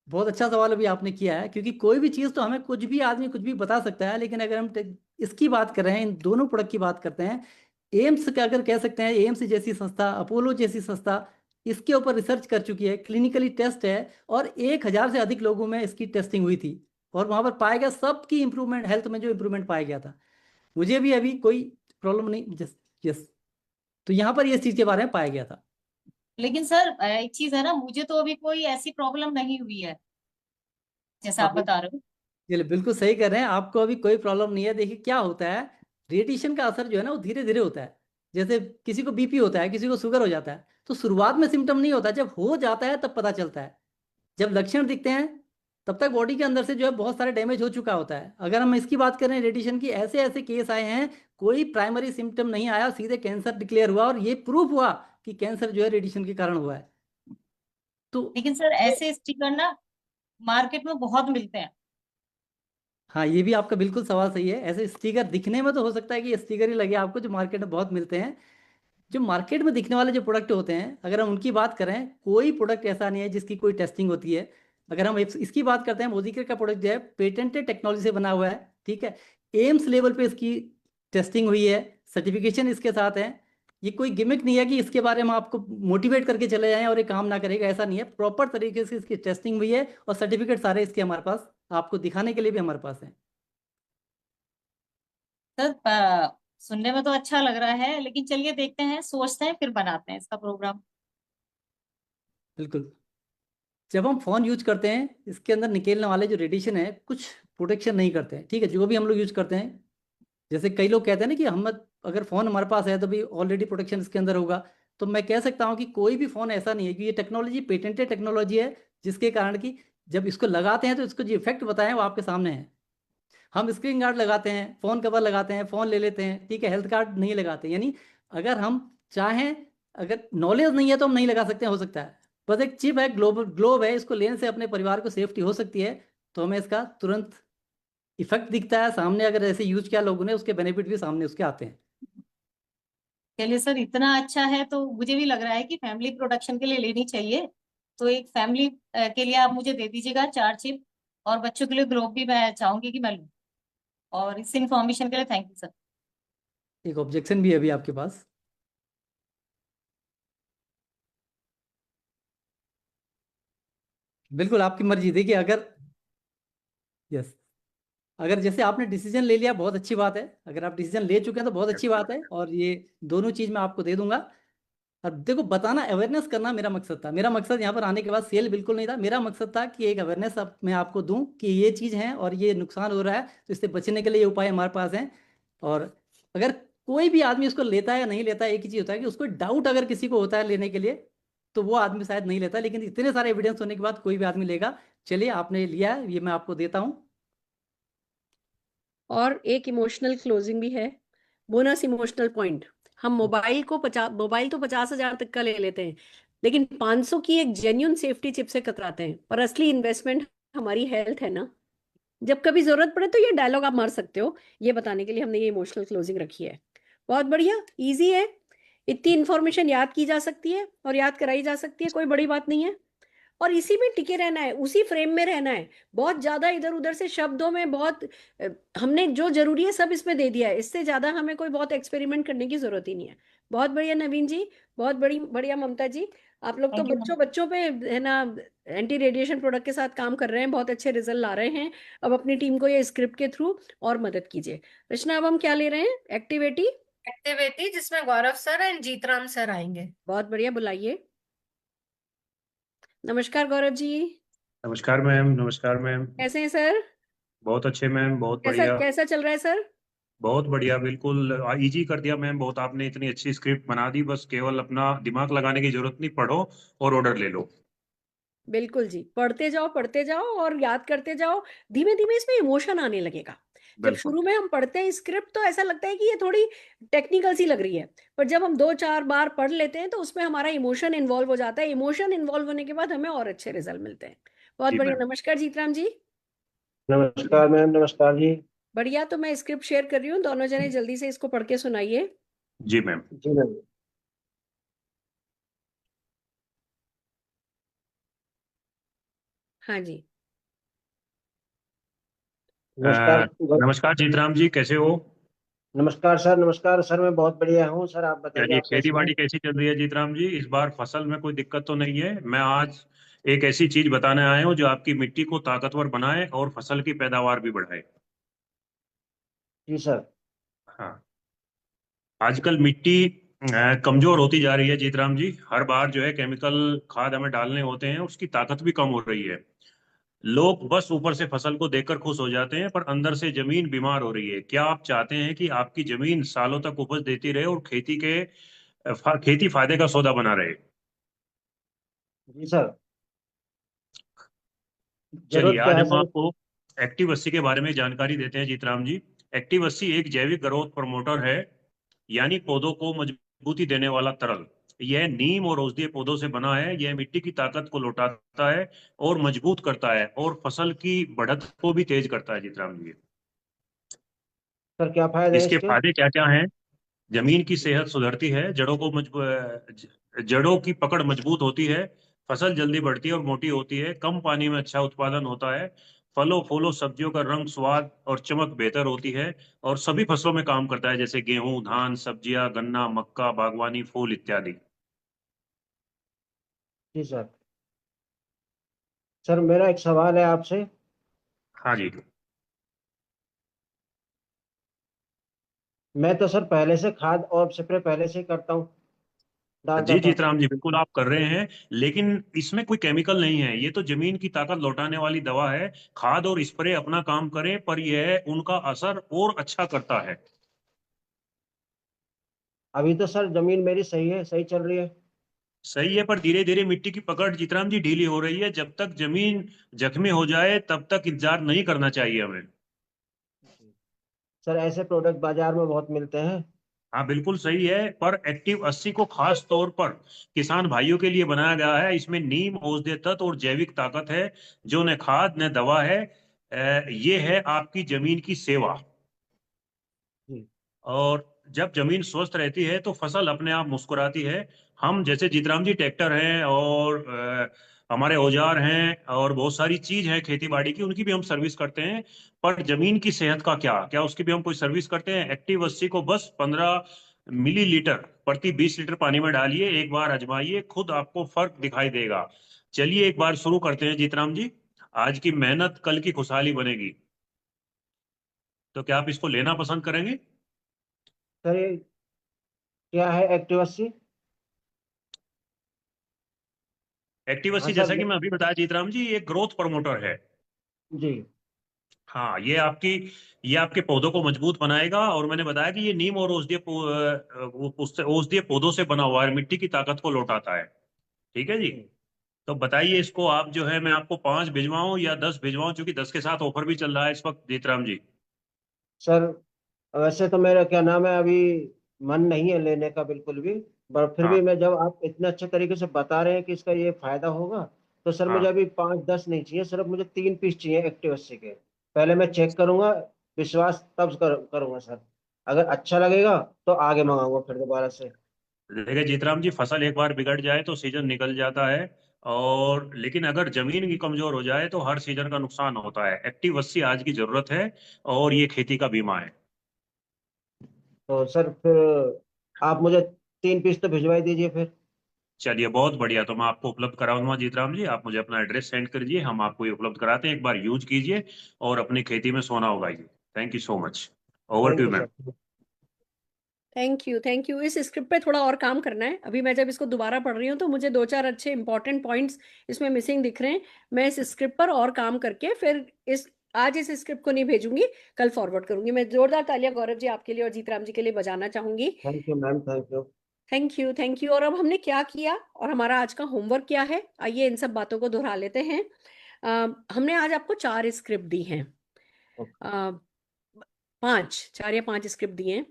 [SPEAKER 12] बहुत अच्छा सवाल अभी आपने किया है, क्योंकि कोई भी चीज़ तो हमें कुछ भी आदमी कुछ भी बता सकता है, लेकिन अगर हम इसकी बात कर रहे हैं, इन दोनों प्रोडक्ट की बात करते हैं, एम्स का अगर कह सकते हैं, एम्स जैसी संस्था, अपोलो जैसी संस्था इसके ऊपर रिसर्च कर चुकी है, क्लिनिकली टेस्ट है, और 1,000 से अधिक लोगों में इसकी टेस्टिंग हुई थी, और वहां पर पाया गया सबकी इंप्रूवमेंट, हेल्थ में जो इंप्रूवमेंट पाया गया था। मुझे भी अभी कोई प्रॉब्लम नहीं, जस यस, तो यहाँ पर ये चीज़ के बारे में पाया गया था।
[SPEAKER 13] लेकिन सर एक चीज है ना, मुझे तो अभी कोई ऐसी प्रॉब्लम नहीं हुई है जैसा आप
[SPEAKER 12] आप
[SPEAKER 13] बता रहे हो।
[SPEAKER 12] ये बिल्कुल सही कर रहे हैं, आपको अभी कोई प्रॉब्लम नहीं है। देखिए क्या होता है, रेडिएशन का असर जो है ना वो धीरे धीरे होता है। जैसे किसी को बीपी होता है, किसी को शुगर हो जाता है, तो शुरुआत में सिम्टम नहीं होता, जब हो जाता है तब पता चलता है। जब लक्षण दिखते हैं तब तक बॉडी के अंदर से जो है बहुत सारे डैमेज हो चुका होता है। अगर हम इसकी बात करें रेडिएशन की, ऐसे ऐसे केस आए हैं, कोई प्राइमरी सिम्टम नहीं आया, सीधे कैंसर डिक्लेयर हुआ, और ये प्रूफ हुआ कि कैंसर जो है रेडिएशन के कारण हुआ है। तो
[SPEAKER 13] लेकिन सर ऐसे स्टिकर ना मार्केट में बहुत मिलते हैं।
[SPEAKER 12] हाँ, ये भी आपका बिल्कुल सवाल सही है। ऐसे स्टिकर दिखने में तो हो सकता है कि स्टिकर ही लगे आपको, जो मार्केट में बहुत मिलते हैं। जो मार्केट में दिखने वाले जो प्रोडक्ट होते हैं, अगर हम उनकी बात करें, कोई प्रोडक्ट ऐसा नहीं है जिसकी कोई टेस्टिंग होती है। अगर हम इसकी बात करते हैं, मोदिकेयर का प्रोडक्ट जो है पेटेंटेड टेक्नोलॉजी से बना हुआ है, ठीक है, एम्स लेवल पे इसकी टेस्टिंग हुई है, सर्टिफिकेशन इसके साथ है। ये कोई गिमिक नहीं है कि इसके बारे में आपको मोटिवेट करके चले जाएं और ये काम ना करेगा, ऐसा नहीं है। प्रॉपर तरीके से इसकी टेस्टिंग हुई है और सर्टिफिकेट सारे इसके हमारे पास आपको दिखाने के लिए भी हमारे पास है।
[SPEAKER 13] सर सुनने में तो अच्छा लग रहा है, लेकिन चलिए देखते हैं, सोचते हैं, फिर बनाते हैं इसका प्रोग्राम।
[SPEAKER 12] बिल्कुल। जब हम फ़ोन यूज करते हैं, इसके अंदर निकलने वाले जो रेडिएशन है कुछ प्रोटेक्शन नहीं करते हैं, ठीक है। जो भी हम लोग यूज करते हैं, जैसे कई लोग कहते हैं ना कि हम अगर फ़ोन हमारे पास है तो भी ऑलरेडी प्रोटेक्शन इसके अंदर होगा, तो मैं कह सकता हूँ कि कोई भी फ़ोन ऐसा नहीं है कि ये टेक्नोलॉजी पेटेंटेड टेक्नोलॉजी है, जिसके कारण कि जब इसको लगाते हैं तो इसको जो इफेक्ट बताएं वो आपके सामने है। हम स्क्रीन गार्ड लगाते हैं, फ़ोन कवर लगाते हैं, फ़ोन ले लेते हैं, ठीक है, हेल्थ कार्ड नहीं लगाते। यानी अगर हम चाहें, अगर नॉलेज नहीं है तो हम नहीं लगा सकते, हो सकता है। बस एक चिप है, ग्लोब है, इसको लेने से अपने परिवार को सेफ्टी हो सकती है, तो हमें इसका तुरंत इफेक्ट दिखता है सामने। अगर ऐसे यूज किया लोगों ने, उसके बेनिफिट भी सामने उसके आते हैं।
[SPEAKER 13] चलिए सर, इतना अच्छा है तो मुझे भी लग रहा है कि फैमिली प्रोडक्शन के लिए लेनी चाहिए। तो एक फैमिली के लिए आप मुझे दे दीजिएगा 4 चिप, और बच्चों के लिए ग्लोब भी मैं चाहूंगी कि मैं लूँ। और इस इंफॉर्मेशन के लिए थैंक यू सर।
[SPEAKER 12] एक ऑब्जेक्शन भी है अभी आपके पास। बिल्कुल आपकी मर्जी। देखिए अगर यस, अगर जैसे आपने डिसीजन ले लिया, बहुत अच्छी बात है। अगर आप डिसीजन ले चुके हैं तो बहुत अच्छी बात है, और ये दोनों चीज मैं आपको दे दूंगा। अब देखो, बताना, अवेयरनेस करना मेरा मकसद था। मेरा मकसद यहाँ पर आने के बाद सेल बिल्कुल नहीं था। मेरा मकसद था कि एक अवेयरनेस मैं आपको दूं कि ये चीज़ है और ये नुकसान हो रहा है, तो इससे बचने के लिए ये उपाय हमारे पास हैं। और अगर कोई भी आदमी इसको लेता है या नहीं लेता है, एक ही चीज़ होता है कि उसको डाउट अगर किसी को होता है लेने के लिए, तो वो आदमी शायद नहीं लेता, लेकिन इतने सारे एविडेंस होने के बाद कोई भी आदमी लेगा। चलिए, आपने लिया है, ये मैं आपको देता हूँ।
[SPEAKER 1] और एक इमोशनल क्लोजिंग भी है, बोनस इमोशनल पॉइंट। हम मोबाइल तो 50,000 तक का ले लेते हैं, लेकिन 500 की एक जेन्युइन सेफ्टी चिप से कतराते हैं। पर असली इन्वेस्टमेंट हमारी हेल्थ है ना। जब कभी जरूरत पड़े तो ये डायलॉग आप मार सकते हो, ये बताने के लिए हमने ये इमोशनल क्लोजिंग रखी है। बहुत बढ़िया, इजी है। इतनी इंफॉर्मेशन याद की जा सकती है और याद कराई जा सकती है, कोई बड़ी बात नहीं है। और इसी में टिके रहना है, उसी फ्रेम में रहना है। बहुत ज्यादा इधर उधर से शब्दों में बहुत हमने जो जरूरी है सब इसमें दे दिया है। इससे ज्यादा हमें कोई बहुत एक्सपेरिमेंट करने की जरूरत ही नहीं है। बहुत बढ़िया नवीन जी, बहुत बढ़िया ममता जी। आप लोग तो
[SPEAKER 13] थैंक यू।
[SPEAKER 1] बच्चों पे है ना, एंटी रेडिएशन प्रोडक्ट के साथ काम कर रहे हैं, बहुत अच्छे रिजल्ट ला रहे हैं। अब अपनी टीम को ये स्क्रिप्ट के थ्रू और मदद कीजिए। रचना, अब हम क्या ले रहे हैं?
[SPEAKER 2] एक्टिविटी जिसमें गौरव सर एंड जीतराम सर आएंगे।
[SPEAKER 1] बहुत बढ़िया, बुलाइए। नमस्कार गौरव जी।
[SPEAKER 3] नमस्कार मैम। नमस्कार मैम।
[SPEAKER 1] कैसे हैं सर?
[SPEAKER 3] बहुत अच्छे मैम, बहुत
[SPEAKER 1] कैसा
[SPEAKER 3] बढ़िया।
[SPEAKER 1] कैसा चल रहा है सर?
[SPEAKER 3] बहुत बढ़िया, बिल्कुल इजी कर दिया मैम। बहुत आपने इतनी अच्छी स्क्रिप्ट बना दी, बस केवल अपना दिमाग लगाने की जरूरत नहीं, पढ़ो और ऑर्डर ले लो।
[SPEAKER 1] बिल्कुल जी, पढ़ते जाओ और याद करते जाओ। धीमे धीमे इसमें इमोशन आने लगेगा। जब
[SPEAKER 3] बिल्कुल
[SPEAKER 1] शुरू में हम पढ़ते हैं स्क्रिप्ट तो ऐसा लगता है कि ये थोड़ी टेक्निकल सी लग रही है, पर जब हम 2-4 बार पढ़ लेते हैं तो उसमें हमारा इमोशन इन्वॉल्व हो जाता है। इमोशन इन्वॉल्व होने के बाद हमें और अच्छे रिजल्ट मिलते हैं। बहुत
[SPEAKER 3] जी
[SPEAKER 1] बढ़िया,
[SPEAKER 3] मैम।
[SPEAKER 1] नमस्कार जीतराम जी।
[SPEAKER 14] नमस्कार मैम। नमस्कार जी।
[SPEAKER 1] बढ़िया, तो मैं स्क्रिप्ट शेयर कर रही हूँ, दोनों जने जल्दी से इसको पढ़ के सुनाइए।
[SPEAKER 3] जी मैम।
[SPEAKER 14] जी मैम।
[SPEAKER 1] हाँ जी।
[SPEAKER 14] नमस्कार।
[SPEAKER 3] नमस्कार जीतराम जी, कैसे हो?
[SPEAKER 14] नमस्कार सर। नमस्कार सर, मैं बहुत बढ़िया हूँ सर। आप बताइए,
[SPEAKER 3] चलिए,
[SPEAKER 14] आप
[SPEAKER 3] खेती
[SPEAKER 14] कैसे हैं?
[SPEAKER 3] बाड़ी कैसी चल रही है जीतराम जी? इस बार फसल में कोई दिक्कत तो नहीं है? मैं आज एक ऐसी चीज बताने आया हूँ जो आपकी मिट्टी को ताकतवर बनाए और फसल की पैदावार भी बढ़ाए।
[SPEAKER 14] जी सर।
[SPEAKER 3] हाँ, आजकल मिट्टी कमजोर होती जा रही है जीतराम जी। हर बार जो है केमिकल खाद हमें डालने होते हैं, उसकी ताकत भी कम हो रही है। लोग बस ऊपर से फसल को देखकर खुश हो जाते हैं, पर अंदर से जमीन बीमार हो रही है। क्या आप चाहते हैं कि आपकी जमीन सालों तक उपज देती रहे और खेती फायदे का सौदा बना रहे?
[SPEAKER 14] जी सर।
[SPEAKER 3] चलिए,
[SPEAKER 14] जरूरत क्या
[SPEAKER 3] आज
[SPEAKER 14] है
[SPEAKER 3] हम
[SPEAKER 14] सर?
[SPEAKER 3] आपको एक्टिव 80 के बारे में जानकारी देते हैं जीतराम जी। एक्टिव 80 एक जैविक ग्रोथ प्रमोटर है, यानी पौधों को मजबूती देने वाला तरल। यह नीम और औषधीय पौधों से बना है। यह मिट्टी की ताकत को लौटाता है और मजबूत करता है, और फसल की बढ़त को भी तेज करता है जीतराम जी।
[SPEAKER 14] सर क्या फायदे हैं
[SPEAKER 3] इसके
[SPEAKER 14] इसके?
[SPEAKER 3] फायदे क्या क्या हैं? जमीन की सेहत सुधरती है, जड़ों की पकड़ मजबूत होती है, फसल जल्दी बढ़ती है और मोटी होती है, कम पानी में अच्छा उत्पादन होता है, फलों फूलों सब्जियों का रंग, स्वाद और चमक बेहतर होती है, और सभी फसलों में काम करता है, जैसे गेहूं, धान, सब्जियां, गन्ना, मक्का, बागवानी, फूल इत्यादि।
[SPEAKER 14] जी सर। सर मेरा एक सवाल है आपसे।
[SPEAKER 3] हाँ जी।
[SPEAKER 14] मैं तो सर पहले से खाद और स्प्रे पहले से ही करता हूँ, डालता
[SPEAKER 3] जी
[SPEAKER 14] था।
[SPEAKER 3] जीतराम जी, बिल्कुल आप कर रहे हैं, लेकिन इसमें कोई केमिकल नहीं है, ये तो जमीन की ताकत लौटाने वाली दवा है। खाद और स्प्रे अपना काम करें, पर यह उनका असर और अच्छा करता है।
[SPEAKER 14] अभी तो सर जमीन मेरी सही है, सही चल रही है।
[SPEAKER 3] सही है, पर धीरे धीरे मिट्टी की पकड़ जीतराम जी ढीली हो रही है। जब तक जमीन जख्मी हो जाए तब तक इंतजार नहीं करना चाहिए हमें।
[SPEAKER 14] सर ऐसे प्रोडक्ट बाजार में बहुत मिलते हैं।
[SPEAKER 3] हाँ बिल्कुल सही है, पर एक्टिव 80 को खास तौर पर किसान भाइयों के लिए बनाया गया है। इसमें नीम, औषधीय तत्व और जैविक ताकत है, जो न खाद न दवा है। ये है आपकी जमीन की सेवा।
[SPEAKER 14] जी।
[SPEAKER 3] और जब जमीन स्वस्थ रहती है तो फसल अपने आप मुस्कुराती है। हम जैसे जीतराम जी ट्रैक्टर हैं और हमारे औजार हैं और बहुत सारी चीज है खेती बाड़ी की, उनकी भी हम सर्विस करते हैं। पर जमीन की सेहत का क्या क्या उसकी भी हम कोई सर्विस करते हैं? एक्टिव 80 को बस 15 मिलीलीटर प्रति 20 लीटर पानी में डालिए, एक बार आजमाइए, खुद आपको फर्क दिखाई देगा। चलिए एक बार शुरू करते हैं जीतराम जी। आज की मेहनत कल की खुशहाली बनेगी। तो क्या आप इसको लेना पसंद करेंगे?
[SPEAKER 14] सर ये क्या है एक्टिव 80?
[SPEAKER 3] एक्टिव
[SPEAKER 14] हाँ
[SPEAKER 3] 80
[SPEAKER 14] सर।
[SPEAKER 3] जैसा कि मैं अभी बताया जीतराम जी, ये ग्रोथ प्रमोटर है।
[SPEAKER 14] जी।
[SPEAKER 3] हाँ, ये आपके पौधों को मजबूत बनाएगा, और मैंने बताया कि ये नीम और औषधीय पौधों से बना हुआ है, मिट्टी की ताकत को लौटाता है। ठीक है जी। तो बताइए इसको आप जो है, मैं आपको 5 भिजवाऊं या 10 भिजवाऊं, क्योंकि 10 के साथ ऑफर भी चल रहा है इस वक्त जीतराम जी।
[SPEAKER 14] सर वैसे तो मेरा क्या नाम है, अभी मन नहीं है लेने का बिल्कुल भी। पर फिर
[SPEAKER 3] हाँ
[SPEAKER 14] भी मैं, जब आप इतने अच्छे तरीके से बता रहे हैं कि इसका ये फायदा होगा, तो सर मुझे
[SPEAKER 3] हाँ।
[SPEAKER 14] अभी 5-10 नहीं चाहिए, सिर्फ मुझे 3 पीस चाहिए एक्टिव 80 के। पहले मैं चेक करूंगा, विश्वास तब करूंगा सर। अगर अच्छा लगेगा तो आगे मंगाऊंगा फिर दोबारा से।
[SPEAKER 3] देखिए जीतराम जी, फसल एक बार बिगड़ जाए तो सीजन निकल जाता है, और लेकिन अगर जमीन की कमजोर हो जाए तो हर सीजन का नुकसान होता है। एक्टिव 80 आज की जरूरत है, और ये खेती का बीमा है।
[SPEAKER 14] तो सर फिर आप मुझे 3 पीस तो भिजवा दीजिए फिर।
[SPEAKER 3] चलिए बहुत बढ़िया, तो मैं आपको उपलब्ध कराऊंगा जीतराम जी। आप मुझे अपना एड्रेस सेंड करिए, हम आपको ये उपलब्ध कराते हैं। एक बार यूज कीजिए और अपनी खेती में सोना उगाइए। Thank you so much. Over to
[SPEAKER 14] thank
[SPEAKER 3] you
[SPEAKER 14] you
[SPEAKER 3] ma'am.
[SPEAKER 14] Sir.
[SPEAKER 1] Thank you, thank you. इस स्क्रिप्ट पे थोड़ा और काम करना है। अभी मैं जब इसको दोबारा पढ़ रही हूँ तो मुझे दो चार अच्छे इंपॉर्टेंट पॉइंट्स इसमें मिसिंग दिख रहे हैं। मैं इस स्क्रिप्ट पर और काम करके फिर इस स्क्रिप्ट को नहीं भेजूंगी, कल फॉरवर्ड करूंगी। मैं जोरदार तालियां गौरव जी आपके लिए और जीतराम जी के लिए बजाना चाहूंगी।
[SPEAKER 14] Thank you ma'am, thank you.
[SPEAKER 1] Thank you, thank you. और अब हमने क्या किया और हमारा आज का होमवर्क क्या है, आइए इन सब बातों को दोहरा लेते हैं। हमने आज आपको 4 स्क्रिप्ट दी हैं, अ, 4 या 5 स्क्रिप्ट दिए हैं।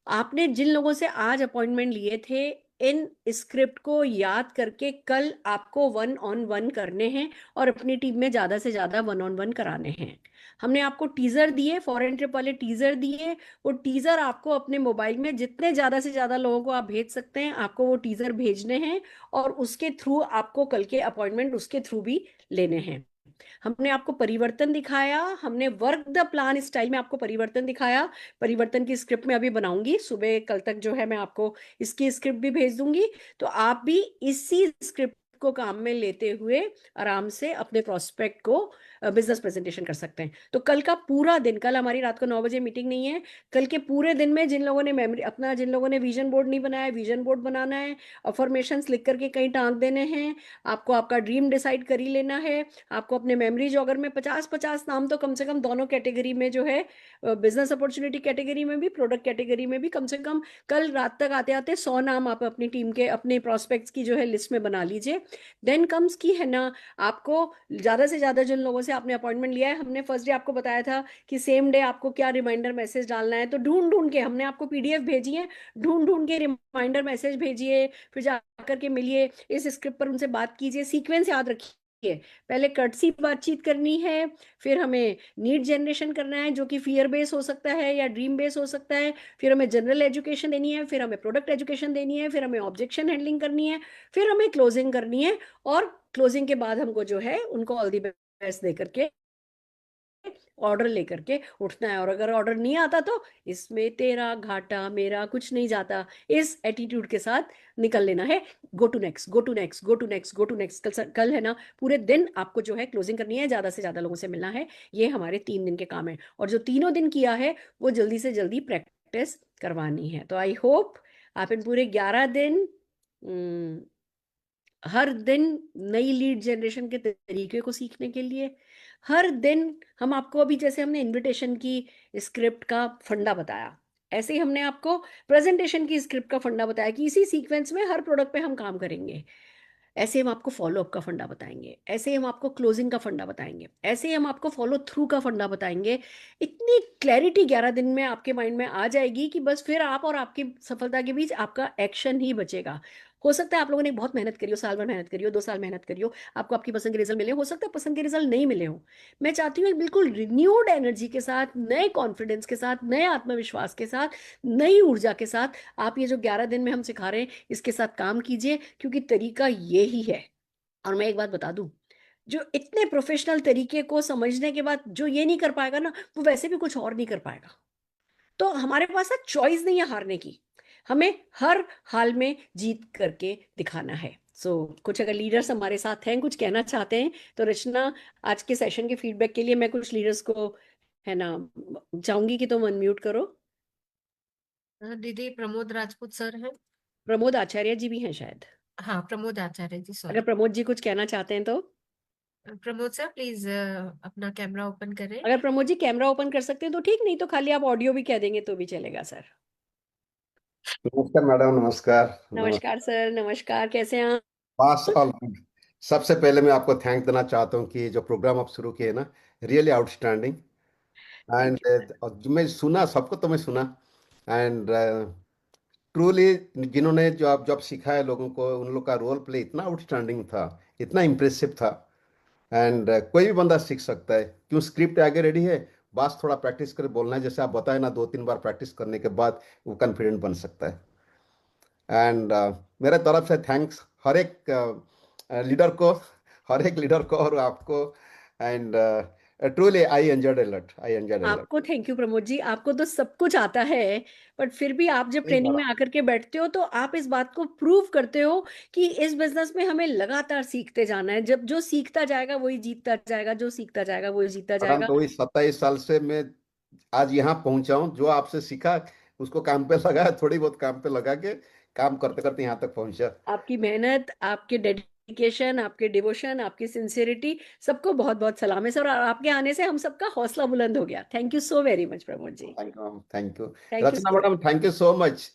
[SPEAKER 1] आपने जिन लोगों से आज अपॉइंटमेंट लिए थे, इन स्क्रिप्ट को याद करके कल आपको 1-on-1 करने हैं और अपनी टीम में ज्यादा से ज्यादा 1-on-1 कराने हैं। हमने आपको टीजर दिए, फॉरेन ट्रिप वाले टीजर दिए। वो टीजर आपको अपने मोबाइल में जितने ज्यादा से ज्यादा लोगों को आप भेज सकते हैं, आपको वो टीजर भेजने हैं, और उसके थ्रू आपको कल के अपॉइंटमेंट उसके थ्रू भी लेने हैं। हमने आपको परिवर्तन दिखाया, हमने वर्क द प्लान स्टाइल में आपको परिवर्तन दिखाया। परिवर्तन की स्क्रिप्ट में अभी बनाऊंगी, सुबह कल तक जो है मैं आपको इसकी स्क्रिप्ट भी भेज दूंगी, तो आप भी इसी स्क्रिप्ट को काम में लेते हुए आराम से अपने प्रोस्पेक्ट को बिजनेस प्रेजेंटेशन कर सकते हैं। तो कल का पूरा दिन, कल हमारी रात को 9 बजे मीटिंग नहीं है, कल के पूरे दिन में जिन लोगों ने मेमोरी अपना, जिन लोगों ने विजन बोर्ड नहीं बनाया, विजन बोर्ड बनाना है, अफर्मेशंस लिख करके कहीं टांग देने हैं, आपको आपका ड्रीम डिसाइड कर ही लेना है, आपको अपने मेमोरी जॉगर में 50-50 नाम तो कम से कम दोनों कैटेगरी में जो है, बिजनेस अपॉर्चुनिटी कैटेगरी में भी, प्रोडक्ट कैटेगरी में भी, कम से कम कल रात तक आते आते 100 नाम आप अपनी टीम के, अपने प्रोस्पेक्ट्स की जो है लिस्ट में बना लीजिए। देन कम्स की है ना, आपको ज्यादा से ज्यादा जिन लोगों से आपने अपॉइंटमेंट लिया है, हमने फर्स्ट डे आपको बताया था कि सेम डे आपको क्या रिमाइंडर मैसेज डालना है, तो ढूंढ ढूंढ के हमने आपको पीडीएफ भेजी है, ढूंढ ढूंढ के रिमाइंडर मैसेज भेजिए, फिर जाकर के मिलिए, इस स्क्रिप्ट पर उनसे बात कीजिए, सीक्वेंस याद रखिए। है। पहले कर्टसी बातचीत करनी है, फिर हमें नीड जनरेशन करना है जो कि फियर बेस हो सकता है या ड्रीम बेस हो सकता है, फिर हमें जनरल एजुकेशन देनी है, फिर हमें प्रोडक्ट एजुकेशन देनी है, फिर हमें ऑब्जेक्शन हैंडलिंग करनी है, फिर हमें क्लोजिंग करनी है, और क्लोजिंग के बाद हमको जो है उनको ऑल दी बेस्ट दे करके ऑर्डर लेकर के उठना है। और अगर ऑर्डर नहीं आता तो इसमें तेरा घाटा मेरा कुछ नहीं जाता, इस एटीट्यूड के साथ निकल लेना है। Go to next, go to next, go to next, go to next. कल है ना, पूरे दिन आपको जो है क्लोजिंग करनी है, ज्यादा से ज्यादा लोगों से मिलना है। ये हमारे 3 दिन के काम है, और जो तीनों दिन किया है वो जल्दी से जल्दी प्रैक्टिस करवानी है। तो आई होप आप इन पूरे 11 दिन हर दिन नई लीड जनरेशन के तरीके को सीखने के लिए, हर दिन हम आपको, अभी जैसे हमने इनविटेशन की स्क्रिप्ट का फंडा बताया, ऐसे ही हमने आपको प्रेजेंटेशन की स्क्रिप्ट का फंडा बताया कि इसी सीक्वेंस में हर प्रोडक्ट पे हम काम करेंगे। ऐसे हम आपको फॉलोअप का फंडा बताएंगे, ऐसे हम आपको क्लोजिंग का फंडा बताएंगे, ऐसे हम आपको फॉलो थ्रू का फंडा बताएंगे। इतनी क्लैरिटी 11 दिन में आपके माइंड में आ जाएगी कि बस फिर आप और आपकी सफलता के बीच आपका एक्शन ही बचेगा। हो सकता है आप लोगों ने बहुत मेहनत करी हो, साल भर मेहनत करी हो, 2 साल मेहनत करी हो, आपको आपकी पसंद के रिजल्ट मिले, हो सकता है पसंद के रिजल्ट नहीं मिले हो। मैं चाहती हूँ बिल्कुल रिन्यूड एनर्जी के साथ, नए कॉन्फिडेंस के साथ, नए आत्मविश्वास के साथ, नई ऊर्जा के साथ आप ये जो 11 दिन में हम सिखा रहे हैं इसके साथ काम कीजिए, क्योंकि तरीका ये ही है। और मैं एक बात बता दूं, जो इतने प्रोफेशनल तरीके को समझने के बाद जो ये नहीं कर पाएगा ना, वो वैसे भी कुछ और नहीं कर पाएगा। तो हमारे पास ना चॉइस नहीं है हारने की, हमें हर हाल में जीत करके दिखाना है। कुछ अगर लीडर्स हमारे साथ हैं, कुछ कहना चाहते हैं, तो रचना, आज के सेशन के फीडबैक के लिए मैं कुछ लीडर्स को है ना चाहूंगी कि तुम अनम्यूट करो।
[SPEAKER 2] दीदी प्रमोद राजपूत सर हैं।
[SPEAKER 1] प्रमोद आचार्य जी भी हैं शायद।
[SPEAKER 2] हाँ, प्रमोद आचार्य जी,
[SPEAKER 1] अगर
[SPEAKER 2] सॉरी।
[SPEAKER 1] प्रमोद जी कुछ कहना चाहते हैं तो
[SPEAKER 2] प्रमोद सर प्लीज अपना कैमरा ओपन करें।
[SPEAKER 1] अगर प्रमोद जी कैमरा ओपन कर सकते हैं तो ठीक, नहीं तो खाली आप ऑडियो भी कह देंगे तो भी चलेगा सर।
[SPEAKER 15] नमस्कार मैडम, नमस्कार।
[SPEAKER 1] नमस्कार सर, नमस्कार, कैसे हैं आप?
[SPEAKER 15] पास ऑल गुड। सबसे पहले मैं आपको थैंक देना चाहता हूँ कि जो प्रोग्राम आप शुरू किए ना, रियली आउटस्टैंडिंग। एंड जो मैं सुना, सबको तो मैं सुना, एंड ट्रूली जिन्होंने जो आप सिखाया लोगों को, उन लोग का रोल प्ले इतना आउटस्टैंडिंग था, इतना इम्प्रेसिव था। एंड कोई भी बंदा सीख सकता है, क्यों स्क्रिप्ट आगे रेडी है, बस थोड़ा प्रैक्टिस कर बोलना है। जैसे आप बताए ना, 2-3 बार प्रैक्टिस करने के बाद वो कॉन्फिडेंट बन सकता है। एंड मेरे तरफ से थैंक्स हर एक लीडर को, हर एक लीडर को और आपको। And truly I enjoyed a lot, I enjoyed a lot.
[SPEAKER 1] आपको थैंक यू प्रमोद जी, आपको तो सब कुछ आता है, बट फिर भी आप जब ट्रेनिंग में आकर के बैठते हो तो आप इस बात को प्रूव करते हो कि इस बिजनेस में हमें लगातार सीखते जाना है। जब जो सीखता जाएगा वही जीतता जाएगा, जो सीखता जाएगा वही जीतता
[SPEAKER 15] मैडम,
[SPEAKER 1] जाएगा।
[SPEAKER 15] तो वही 27 साल से मैं आज यहाँ पहुंचा हूँ। जो आपसे सीखा उसको काम पे लगाया, थोड़ी बहुत काम पे लगा के काम करते करते यहाँ तक पहुंचा।
[SPEAKER 1] आपकी मेहनत, आपके डेडिकेशन, आपके डिवोशन, आपकी सिंसियरिटी, सबको बहुत बहुत सलाम है सर। और आपके आने से हम सबका हौसला बुलंद हो गया। Thank you so very much Pramod ji.
[SPEAKER 15] Thank you.
[SPEAKER 1] Thank you
[SPEAKER 15] Rachna
[SPEAKER 1] so
[SPEAKER 15] मैडम, thank you so much.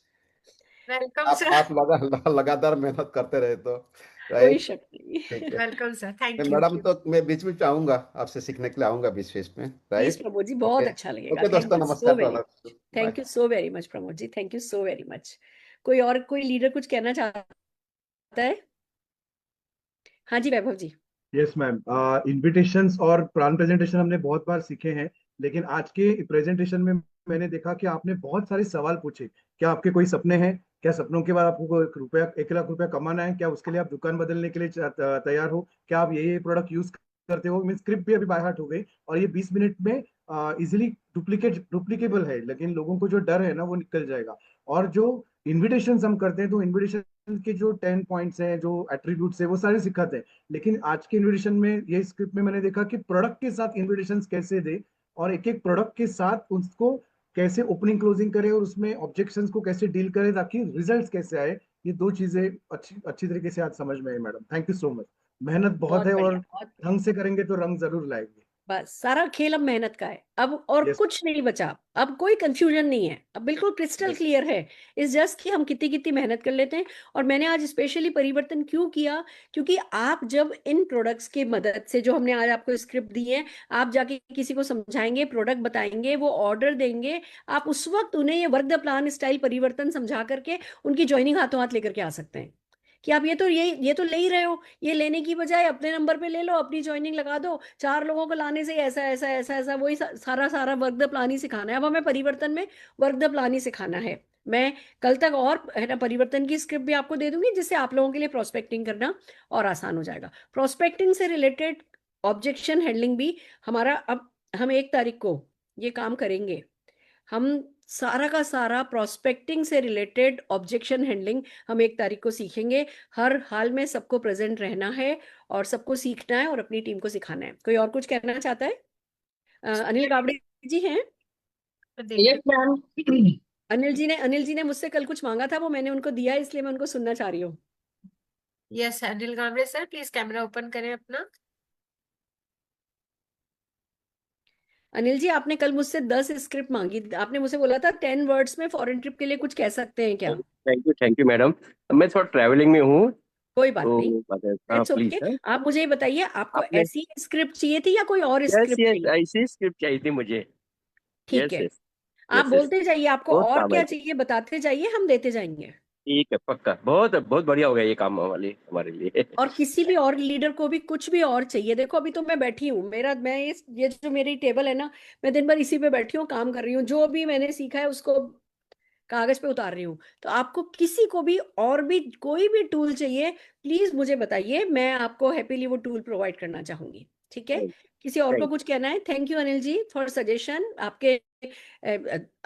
[SPEAKER 2] Welcome
[SPEAKER 15] आप
[SPEAKER 2] सर।
[SPEAKER 15] लगातार मेहनत करते रहे तो
[SPEAKER 1] कोई
[SPEAKER 15] राइट।
[SPEAKER 1] शक नहीं।
[SPEAKER 15] ठीक है।
[SPEAKER 2] वेलकम सर,
[SPEAKER 15] मैं
[SPEAKER 2] थैंक यू।
[SPEAKER 15] मैडम, तो मैं बीच में आऊंगा, आपसे सीखने के लिए आऊंगा बीच बीच में,
[SPEAKER 1] प्लीज
[SPEAKER 15] राइट।
[SPEAKER 1] प्रमोद जी, बहुत
[SPEAKER 15] ओके।
[SPEAKER 1] अच्छा लगेगा।
[SPEAKER 15] ओके
[SPEAKER 1] थैंक
[SPEAKER 15] दोस्तों,
[SPEAKER 1] यू सो
[SPEAKER 15] नमस्कार।
[SPEAKER 1] Very much,
[SPEAKER 15] bye.
[SPEAKER 1] Thank you so very much Pramod ji, thank you so very much. कोई और, कोई लीडर कुछ कहना चाहता है? हाँ जी Vaibhav ji.
[SPEAKER 16] Yes ma'am, invitations और प्लान प्रेजेंटेशन हमने बहुत बार सीखे हैं, लेकिन आज के प्रेजेंटेशन में मैंने देखा कि आपने बहुत सारे सवाल पूछे। क्या आपके कोई सपने हैं? क्या सपनों के बाद आपको 1 लाख रुपया कमाना है? क्या उसके लिए आप दुकान बदलने के लिए तैयार हो? क्या आप ये प्रोडक्ट यूज करते हो? मीन स्क्रिप्ट भी अभी बाय हार्ट हो गई और ये 20 मिनट में इजिली डुप्लीकेबल है, लेकिन लोगों को जो डर है ना वो निकल जाएगा। और जो इन्विटेशन हम करते हैं तो इन्विटेशन के जो 10 पॉइंट्स हैं, जो एट्रीब्यूट्स है, वो सारे सिखाते हैं। लेकिन आज के इन्विटेशन में, ये स्क्रिप्ट में मैंने देखा कि प्रोडक्ट के साथ इन्विटेशन कैसे दे और एक एक प्रोडक्ट के साथ उसको कैसे ओपनिंग क्लोजिंग करे और उसमें ऑब्जेक्शंस को कैसे डील करे ताकि रिजल्ट्स कैसे आए। ये 2 चीजें अच्छी अच्छी तरीके से आज समझ में आई madam. Thank you so much. मेहनत बहुत
[SPEAKER 1] बहुत
[SPEAKER 16] है
[SPEAKER 1] बढ़िया,
[SPEAKER 16] और
[SPEAKER 1] बहुत
[SPEAKER 16] ढंग से करेंगे तो रंग जरूर लाएंगे।
[SPEAKER 1] बस सारा खेल अब मेहनत का है, अब और
[SPEAKER 16] यस
[SPEAKER 1] कुछ नहीं बचा। अब कोई कंफ्यूजन नहीं है, अब बिल्कुल क्रिस्टल
[SPEAKER 16] यस
[SPEAKER 1] क्लियर है। इस जस्ट कि हम कितनी कितनी मेहनत कर लेते हैं। और मैंने आज स्पेशली परिवर्तन क्यों किया, क्योंकि आप जब इन प्रोडक्ट्स की मदद से, जो हमने आज आपको स्क्रिप्ट दी है, आप जाके किसी को समझाएंगे, प्रोडक्ट बताएंगे, वो ऑर्डर देंगे, आप उस वक्त उन्हें ये वर्क द प्लान स्टाइल परिवर्तन समझा करके उनकी ज्वाइनिंग हाथों हाथ लेकर के आ सकते हैं। कि आप ये तो ले ही रहे हो, ये लेने की बजाय अपने नंबर पे ले लो, अपनी ज्वाइनिंग लगा दो, 4 लोगों को लाने से ऐसा ऐसा ऐसा ऐसा वही सारा सारा वर्क द प्लान ही सिखाना है। अब हमें परिवर्तन में वर्क द प्लान ही सिखाना है। मैं कल तक और है ना परिवर्तन की स्क्रिप्ट भी आपको दे दूंगी, जिससे आप लोगों के लिए प्रोस्पेक्टिंग करना और आसान हो जाएगा। प्रोस्पेक्टिंग से रिलेटेड ऑब्जेक्शन हैंडलिंग भी हमारा, अब हम 1 तारीख को ये काम करेंगे। हम सारा का सारा प्रोस्पेक्टिंग से रिलेटेड ऑब्जेक्शन हैंडलिंग हम 1 तारीख को सीखेंगे। हर हाल में सबको प्रेजेंट रहना है और सबको सीखना है और अपनी टीम को सिखाना है। कोई और कुछ कहना चाहता है? अनिल गावड़े जी हैं?
[SPEAKER 2] Yes ma'am.
[SPEAKER 1] अनिल जी ने मुझसे कल कुछ मांगा था, वो मैंने उनको दिया, इसलिए मैं उनको सुनना चाह रही हूँ।
[SPEAKER 2] Yes Anil Gawade sir, please camera open करें अपना।
[SPEAKER 1] अनिल जी, आपने कल मुझसे 10 स्क्रिप्ट मांगी, आपने मुझसे बोला था 10 वर्ड्स में फॉरेन ट्रिप के लिए कुछ कह सकते हैं क्या?
[SPEAKER 17] Thank you madam. मैं थोड़ा ट्रैवलिंग में हूँ
[SPEAKER 1] कोई बात नहीं,
[SPEAKER 17] हाँ
[SPEAKER 1] इट्स
[SPEAKER 17] प्लीज
[SPEAKER 1] ओके।
[SPEAKER 17] सर।
[SPEAKER 1] आप मुझे ये बताइए, आपको
[SPEAKER 17] आपने
[SPEAKER 1] ऐसी स्क्रिप्ट चाहिए थी या कोई और
[SPEAKER 17] यस
[SPEAKER 1] स्क्रिप्ट
[SPEAKER 17] यस
[SPEAKER 1] चाहिए?
[SPEAKER 17] ऐसी स्क्रिप्ट चाहिए थी मुझे।
[SPEAKER 1] ठीक
[SPEAKER 17] यस
[SPEAKER 1] है,
[SPEAKER 17] यस
[SPEAKER 1] आप
[SPEAKER 17] यस यस
[SPEAKER 1] बोलते जाइए, आपको
[SPEAKER 17] बहुत
[SPEAKER 1] और
[SPEAKER 17] काम
[SPEAKER 1] क्या
[SPEAKER 17] है।
[SPEAKER 1] चाहिए बताते जाइए, हम देते जाएंगे।
[SPEAKER 17] ठीक है पक्का, बहुत बहुत बढ़िया हो गया ये काम वाले हमारे लिए।
[SPEAKER 1] और किसी भी और लीडर को भी कुछ भी और चाहिए, देखो अभी तो मैं बैठी हूँ, मैं ये जो मेरी टेबल है ना, मैं दिन भर इसी पे बैठी हूँ, काम कर रही हूँ, जो भी मैंने सीखा है उसको कागज पे उतार रही हूँ। तो आपको किसी को भी और भी कोई भी टूल चाहिए, प्लीज मुझे बताइए, मैं आपको हैप्पीली वो टूल प्रोवाइड करना चाहूंगी। ठीक है? किसी और को
[SPEAKER 17] थैंक
[SPEAKER 1] कुछ कहना है? Thank you Anil ji for suggestion.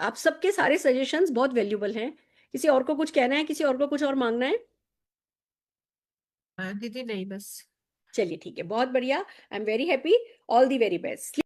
[SPEAKER 1] आप सबके सारे सजेशंस बहुत वैल्यूबल हैं। किसी और को कुछ कहना है? किसी और को कुछ और मांगना है?
[SPEAKER 2] दीदी नहीं बस।
[SPEAKER 1] चलिए ठीक है, बहुत बढ़िया। I am very happy. All the very best.